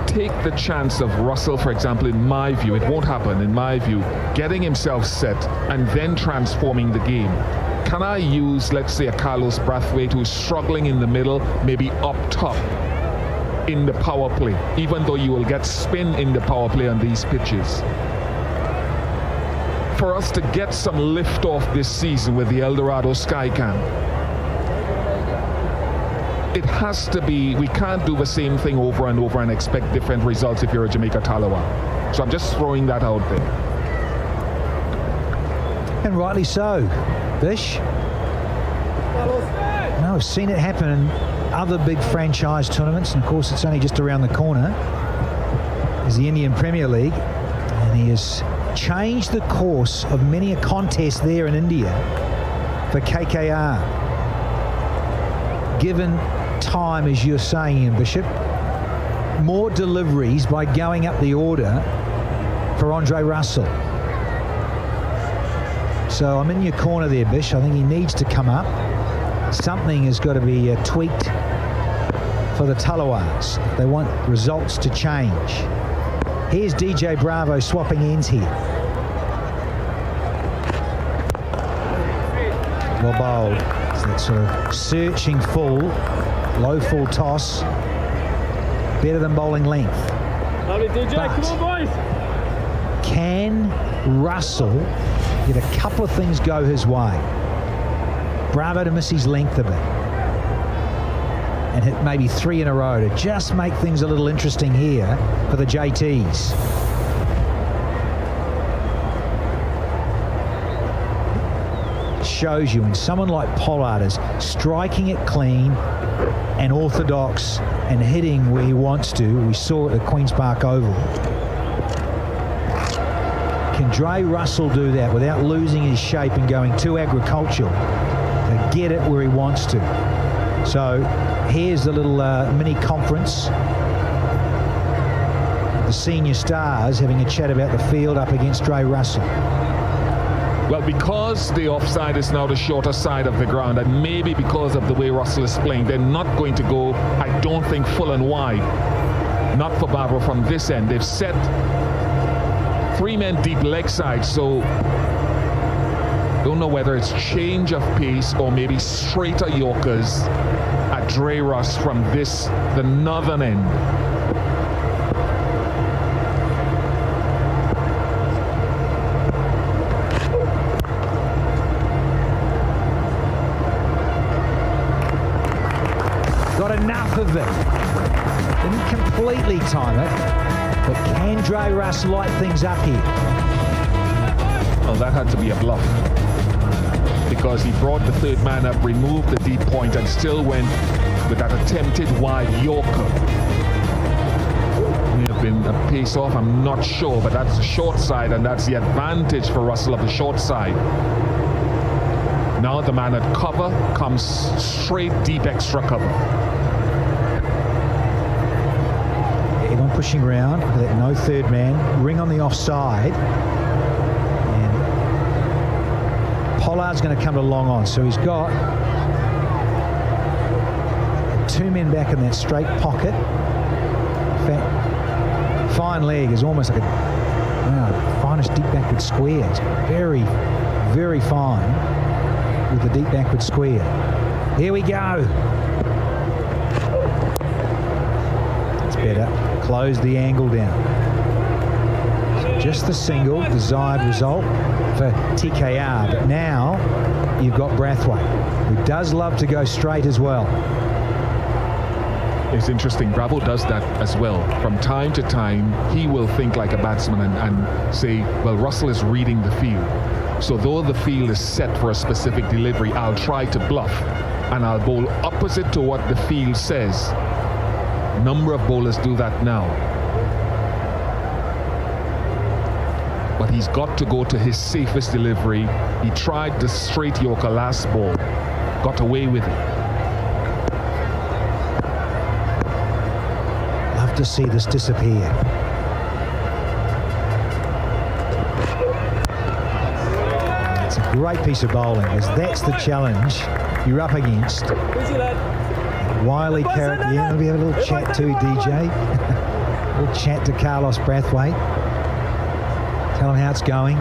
take the chance of Russell, for example, in my view, it won't happen, in my view, getting himself set and then transforming the game. Can I use, let's say, a Carlos Brathwaite who's struggling in the middle, maybe up top in the power play, even though you will get spin in the power play on these pitches? For us to get some lift off this season with the Eldorado Skycam, it has to be, we can't do the same thing over and over and expect different results if you're a Jamaica Tallawah. So I'm just throwing that out there. And rightly so, Bish. No, I've seen it happen in other big franchise tournaments, and of course it's only just around the corner. Is the Indian Premier League, and he has changed the course of many a contest there in India for KKR. Given time, as you're saying, Ian Bishop, more deliveries by going up the order for Andre Russell. So I'm in your corner there, Bish. I think he needs to come up. Something has got to be tweaked for the Tallawahs if they want results to change. Here's DJ Bravo swapping ends here. Well bowled. It's that sort of searching full, low full toss. Better than bowling length. Lovely DJ, But come on boys. can Russell get a couple of things go his way? Bravo to miss his length a bit and hit maybe 3 in a row to just make things a little interesting here for the JTs. It shows you when someone like Pollard is striking it clean and orthodox and hitting where he wants to. We saw it at the Queen's Park Oval. Can Dre Russell do that without losing his shape and going too agricultural to get it where he wants to? So here's the little mini conference. The senior stars having a chat about the field up against Dre Russell. Well, because the offside is now the shorter side of the ground, and maybe because of the way Russell is playing, they're not going to go, I don't think, full and wide. Not for Bravo from this end. They've set 3 men deep leg side, so don't know whether it's change of pace or maybe straighter Yorkers at Dre Russ from the northern end. Got enough of it. Didn't completely time it, but can Dre Russ light things up here? Oh, that had to be a bluff, because he brought the third man up, removed the deep point, and still went with that attempted wide Yorker. May have been a pace off, I'm not sure, but that's the short side, and that's the advantage for Russell of the short side. Now the man at cover comes straight deep extra cover. Everyone pushing around, that no third man, ring on the offside. Pollard's going to come to long on, so he's got 2 men back in that straight pocket. In fact, fine leg is almost like a finest deep backward square. It's very, very fine with the deep backward square. Here we go. It's better. Close the angle down. So just the single, desired result for TKR, but now you've got Brathwaite, who does love to go straight as well. It's interesting. Bravo does that as well. From time to time, he will think like a batsman and say, well, Russell is reading the field. So though the field is set for a specific delivery, I'll try to bluff and I'll bowl opposite to what the field says. A number of bowlers do that now. But he's got to go to his safest delivery. He tried the straight Yorker last ball, got away with it. Love to see this disappear. It's a great piece of bowling, because that's the challenge you're up against. Wily character. Yeah, we have a little chat to DJ. A little chat to Carlos Brathwaite. Tell him how it's going.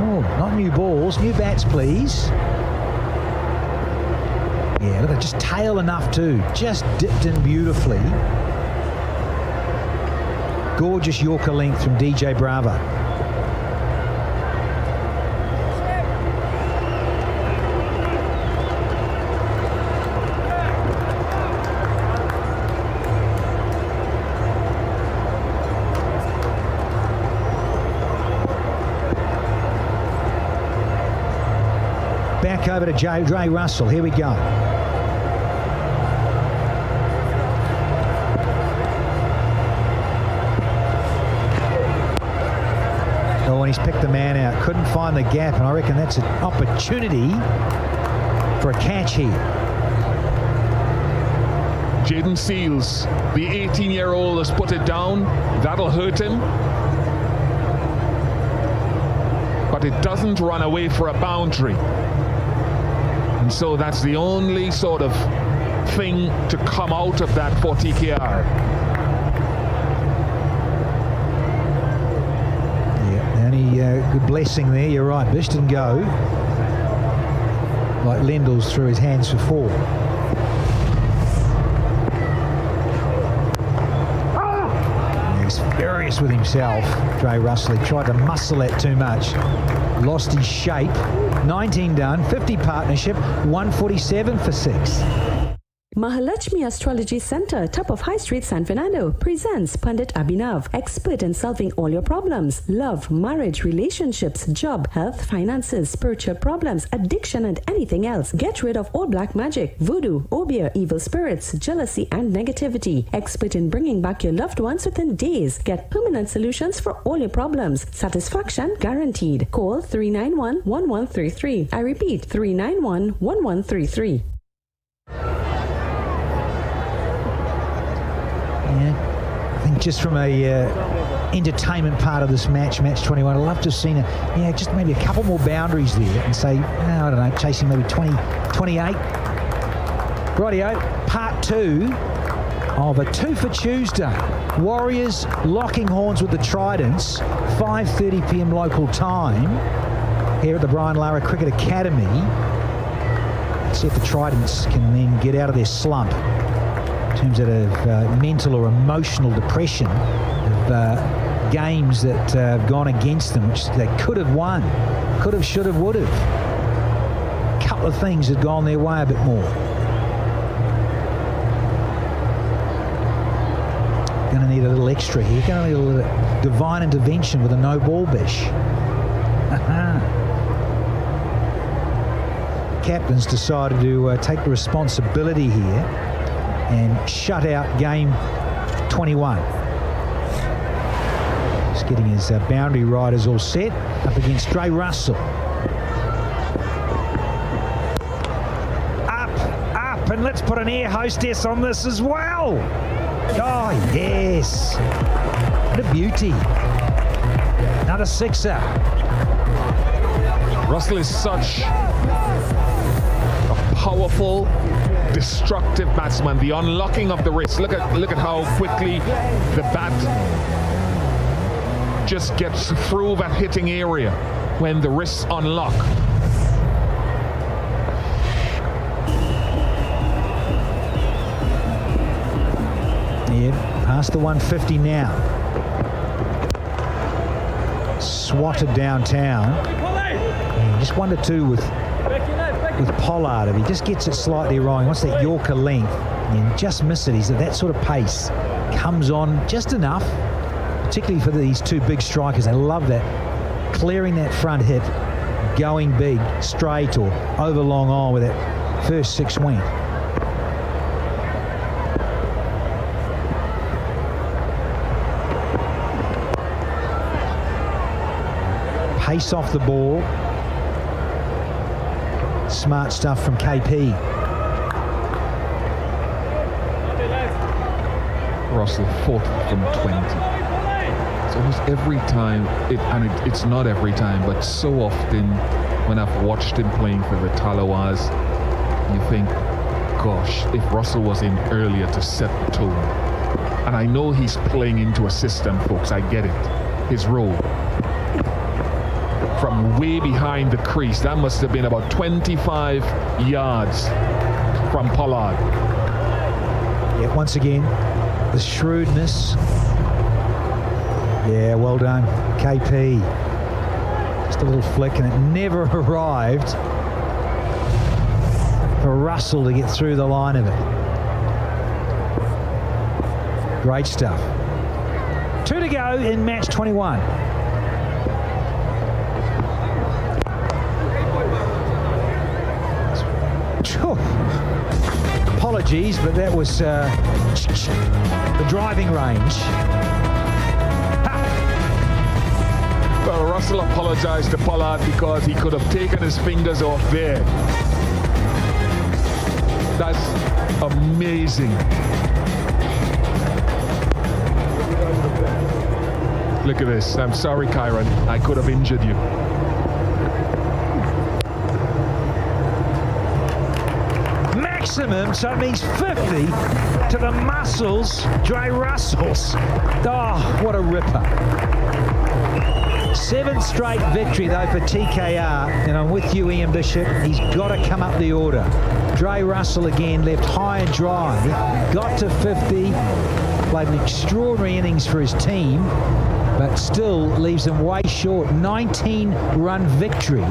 Oh, not new balls, new bats, please. Yeah, look at just tail enough too. Just dipped in beautifully. Gorgeous Yorker length from DJ Bravo. Back over to Dre Russell. Here we go. Oh, and he's picked the man out. Couldn't find the gap, and I reckon that's an opportunity for a catch here. Jaden Seals, the 18-year-old, has put it down. That'll hurt him. But it doesn't run away for a boundary. And so that's the only sort of thing to come out of that for TKR. Yeah, only good blessing there. You're right. Bish didn't go like Lendl's through his hands for four. He's furious with himself, Dre Russell. He tried to muscle that too much. Lost his shape. 19 done, 50 partnership, 147 for 6. Mahalakshmi Astrology Center, top of High Street, San Fernando, presents Pandit Abhinav, expert in solving all your problems: love, marriage, relationships, job, health, finances, spiritual problems, addiction, and anything else. Get rid of all black magic, voodoo, obeah, evil spirits, jealousy, and negativity. Expert in bringing back your loved ones within days. Get permanent solutions for all your problems. Satisfaction guaranteed. Call 391-1133. I repeat, 391-1133. Just from a entertainment part of this match 21, I'd love to have seen just maybe a couple more boundaries there and say, I don't know, chasing maybe 20, 28. Rightio, part 2 of a 2 for Tuesday. Warriors locking horns with the Tridents, 5:30 p.m. local time here at the Brian Lara Cricket Academy. Let's see if the Tridents can then get out of their slump in terms of mental or emotional depression of games that have gone against them, which they could have won, could have, should have, would have. A couple of things had gone their way a bit more. Going to need a little extra here. Going to need a little divine intervention with a no ball bish. Captain's decided to take the responsibility here and shut out game 21. Just getting his boundary riders all set up against Dre Russell. Up, and let's put an air hostess on this as well. Oh, yes. What a beauty. Another sixer. Russell is such a powerful, destructive batsman. The unlocking of the wrist. Look at how quickly the bat just gets through that hitting area when the wrists unlock. Yeah, past the 150 now. Swatted downtown. Yeah, just 1 to 2 with Pollard. If he just gets it slightly wrong, he wants that Yorker length. and just miss it. He's at that sort of pace. Comes on just enough, particularly for these two big strikers. They love that. Clearing that front hit, going big, straight or over long on with that first six swing. Pace off the ball. Smart stuff from KP. Russell 4th from 20. It's almost every time, it's not every time, but so often when I've watched him playing for the Tallawahs, you think, gosh, if Russell was in earlier to set the tone. And I know he's playing into a system, folks, I get it. His role. From way behind the crease, that must have been about 25 yards from Pollard. Yeah, once again, the shrewdness. Yeah, well done, KP. Just a little flick, and it never arrived for Russell to get through the line of it. Great stuff. 2 to go in match 21. Apologies, but that was the driving range. Well, Russell apologized to Pollard because he could have taken his fingers off there. That's amazing. Look at this. I'm sorry, Kieron. I could have injured you. Maximum, so it means 50 to the muscles, Dre Russells. Oh, what a ripper. 7th straight victory, though, for TKR. And I'm with you, Ian Bishop. He's got to come up the order. Dre Russell again, left high and dry. Got to 50. Played an extraordinary innings for his team, but still leaves him way short. 19-run victory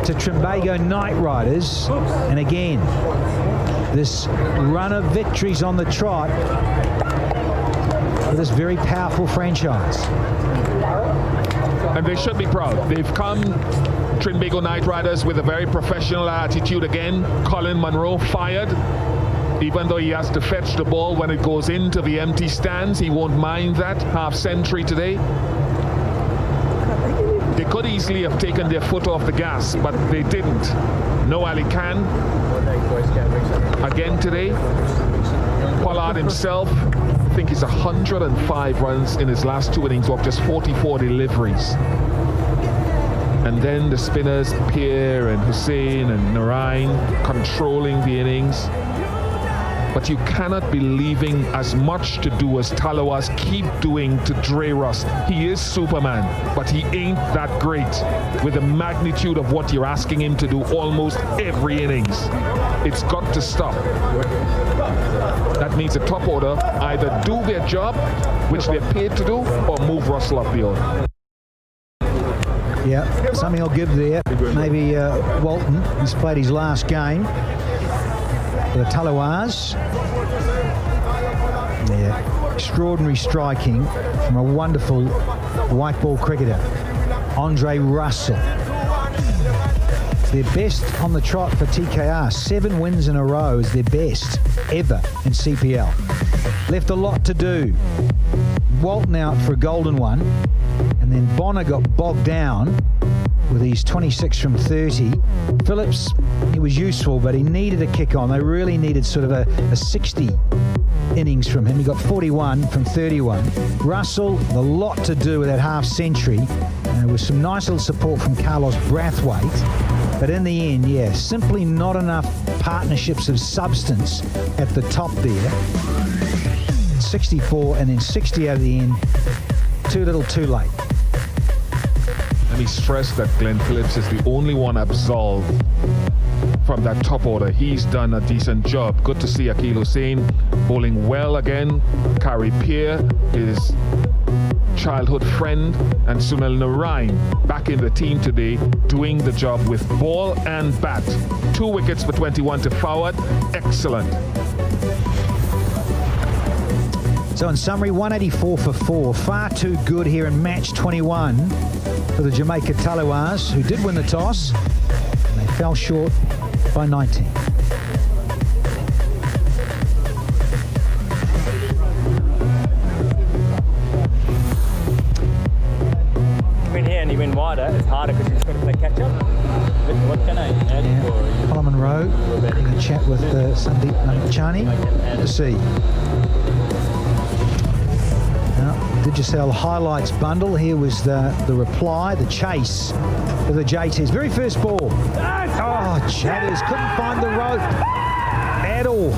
to Trinbago Knight Riders. And again, this run of victories on the trot for this very powerful franchise. And they should be proud. They've come, Trinbago Knight Riders, with a very professional attitude again. Colin Monroe fired. Even though he has to fetch the ball when it goes into the empty stands, he won't mind that. Half century today. They could easily have taken their foot off the gas, but they didn't. No Ali Khan again today. Pollard himself, I think he's 105 runs in his last 2 innings off just 44 deliveries. And then the spinners, Pierre and Hussein and Narain, controlling the innings. But you cannot be leaving as much to do as Tallawahs keep doing to Dre Russ. He is Superman, but he ain't that great with the magnitude of what you're asking him to do almost every innings. It's got to stop. That means the top order either do their job, which they're paid to do, or move Russell up the order. Yeah, something I'll give there. Maybe Walton, he's played his last game for the Tallawahs. Yeah, extraordinary striking from a wonderful white ball cricketer, Andre Russell. Their best on the trot for TKR. 7 wins in a row is their best ever in CPL. Left a lot to do. Walton out for a golden one, and then Bonner got bogged down with his 26 from 30. Phillips, he was useful, but he needed a kick on. They really needed sort of a 60 innings from him. He got 41 from 31. Russell, a lot to do with that half century, with some nice little support from Carlos Brathwaite. But in the end, yeah, simply not enough partnerships of substance at the top there. 64 and then 60 out of the end. Too little, too late. Let me stress that Glenn Phillips is the only one absolved from that top order. He's done a decent job. Good to see Akil Hussein bowling well again. Kari Pierre, his childhood friend, and Sunil Narain back in the team today, doing the job with ball and bat. 2 wickets for 21 to Forward. Excellent. So in summary, 184 for 4. Far too good here in match 21 for the Jamaica Tallawahs, who did win the toss. And they fell short by 19. Win here and you win wider, it's harder because you've got to play catch up. What can I add for you? Colin Monroe having a chat with Sandeep Chani to see. Now, Digicel highlights bundle. Here was the reply, the chase for the JTs. Very first ball. Oh, Chatters couldn't find the rope at all.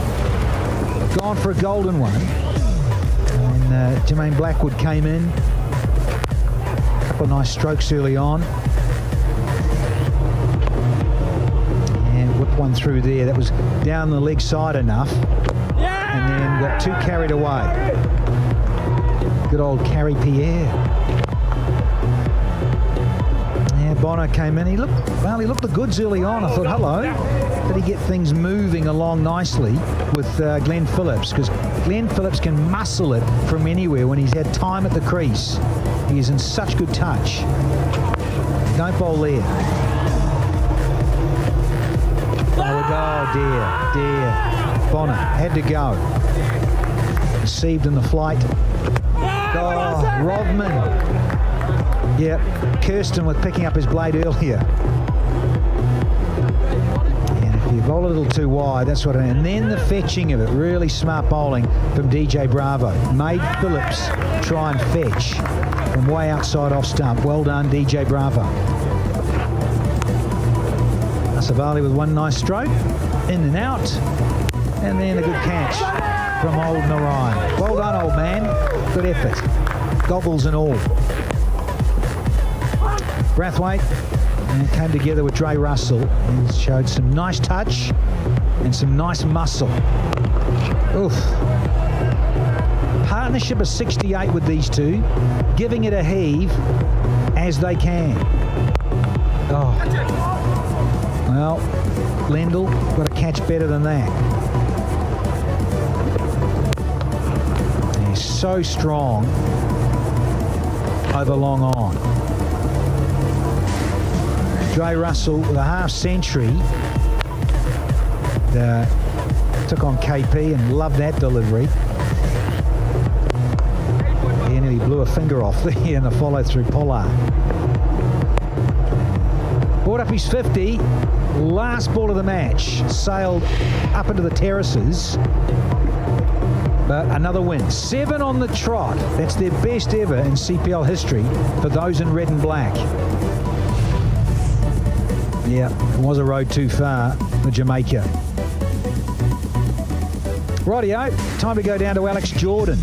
Gone for a golden one. And Jermaine Blackwood came in. A couple of nice strokes early on. One through there that was down the leg side enough, and then got too carried away. Good old Carrie Pierre. Yeah, Bono came in. He looked the goods early on. I thought, hello. Did he get things moving along nicely with Glenn Phillips? Because Glenn Phillips can muscle it from anywhere when he's had time at the crease. He is in such good touch. Don't bowl there. Oh dear. Bonner had to go. Received in the flight. Oh, Rodman. Yep, Kirsten was picking up his blade earlier. And if you bowl a little too wide, that's what I mean. And then the fetching of it, really smart bowling from DJ Bravo. Made Phillips try and fetch from way outside off stump. Well done, DJ Bravo. Savali with one nice stroke, in and out, and then a good catch from old Narayan. Well done, old man. Good effort. Goggles and all. Brathwaite came together with Dre Russell and showed some nice touch and some nice muscle. Oof. Partnership of 68 with these two, giving it a heave as they can. Oh. Well, Lendl got to catch better than that. He's so strong over long on. Dre Russell with a half century took on KP and loved that delivery. He nearly blew a finger off there in the follow through Pollard. Brought up his 50. Last ball of the match, sailed up into the terraces, but another win. 7 on the trot. That's their best ever in CPL history for those in red and black. Yeah, it was a road too far for Jamaica. Rightio, time to go down to Alex Jordan.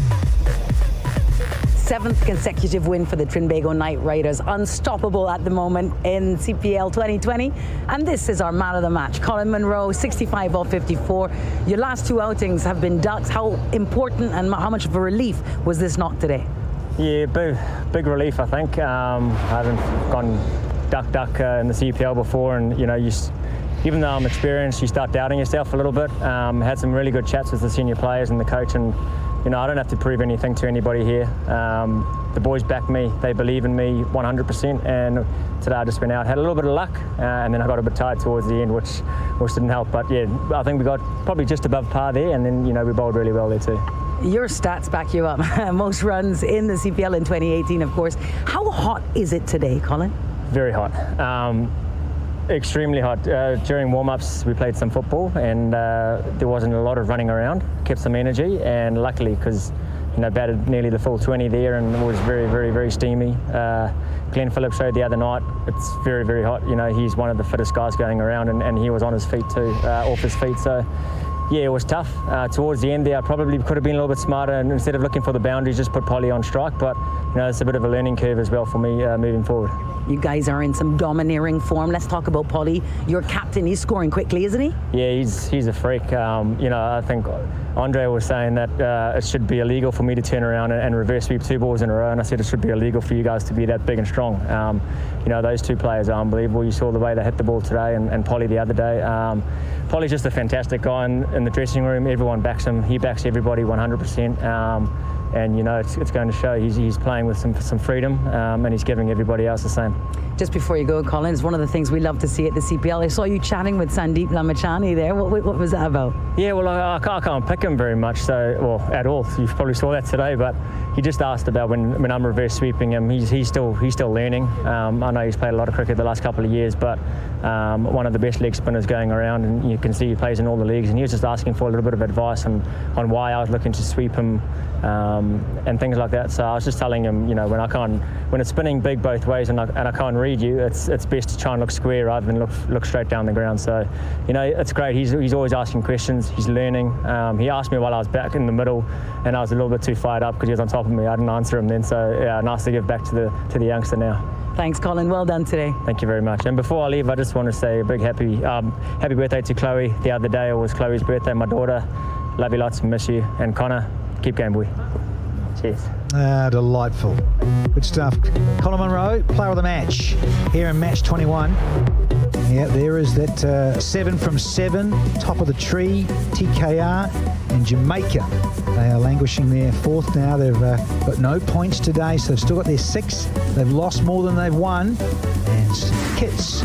7th consecutive win for the Trinbago Knight Riders. Unstoppable at the moment in CPL 2020. And this is our man of the match, Colin Monroe, 65 off 54. Your last 2 outings have been ducks. How important and how much of a relief was this knock today? Yeah, big relief, I think. I haven't gone duck in the CPL before, and you know, even though I'm experienced, you start doubting yourself a little bit. Had some really good chats with the senior players and the coach, and you know, I don't have to prove anything to anybody here. The boys back me, they believe in me 100%, and today I just went out, had a little bit of luck, and then I got a bit tired towards the end, which didn't help. But yeah, I think we got probably just above par there, and then, you know, we bowled really well there too. Your stats back you up. Most runs in the CPL in 2018, of course. How hot is it today, Colin? Very hot. Extremely hot. During warm-ups we played some football, and there wasn't a lot of running around, kept some energy, and luckily, because you know, batted nearly the full 20 there, and it was very steamy. Glenn Phillips showed the other night, it's very hot. You know, he's one of the fittest guys going around, and he was on his feet too, off his feet. So yeah, it was tough. Towards the end there, I probably could have been a little bit smarter, and instead of looking for the boundaries, just put Polly on strike. But you know, it's a bit of a learning curve as well for me moving forward. You guys are in some domineering form. Let's talk about Polly, your captain. He's scoring quickly, isn't he? Yeah, he's a freak. You know, I think Andre was saying that it should be illegal for me to turn around and reverse sweep 2 balls in a row, and I said it should be illegal for you guys to be that big and strong. You know, those 2 players are unbelievable. You saw the way they hit the ball today, and Polly the other day. Polly's just a fantastic guy in the dressing room. Everyone backs him. He backs everybody 100%. and it's going to show. He's playing with some freedom, and he's giving everybody else the same. Just before you go, Colin, it's one of the things we love to see at the CPL. I saw you chatting with Sandeep Lamachani there. What was that about? Yeah, well, I can't pick him very much, at all. You probably saw that today, but he just asked about when I'm reverse sweeping him. He's still learning. I know he's played a lot of cricket the last couple of years, but one of the best leg spinners going around, and you can see he plays in all the leagues. And he was just asking for a little bit of advice on why I was looking to sweep him and things like that. So I was just telling him, when it's spinning big both ways and I can't read you, it's best to try and look square rather than look straight down the ground. So it's great. He's always asking questions. He's learning. He asked me while I was back in the middle, and I was a little bit too fired up because he was on top of me. I didn't answer him then. So yeah, nice to give back to the youngster now. Thanks, Colin. Well done today. Thank you very much. And before I leave, I just want to say a big happy birthday to Chloe. The other day it was Chloe's birthday, my daughter. Love you lots, miss you. And Connor, keep going, boy. Cheers. Delightful. Good stuff. Colin Munro, player of the match here in match 21. Yeah, there is that 7 from 7, top of the tree, TKR and Jamaica. They are languishing there 4th now. They've got no points today, so they've still got their 6. They've lost more than they've won. And St Kitts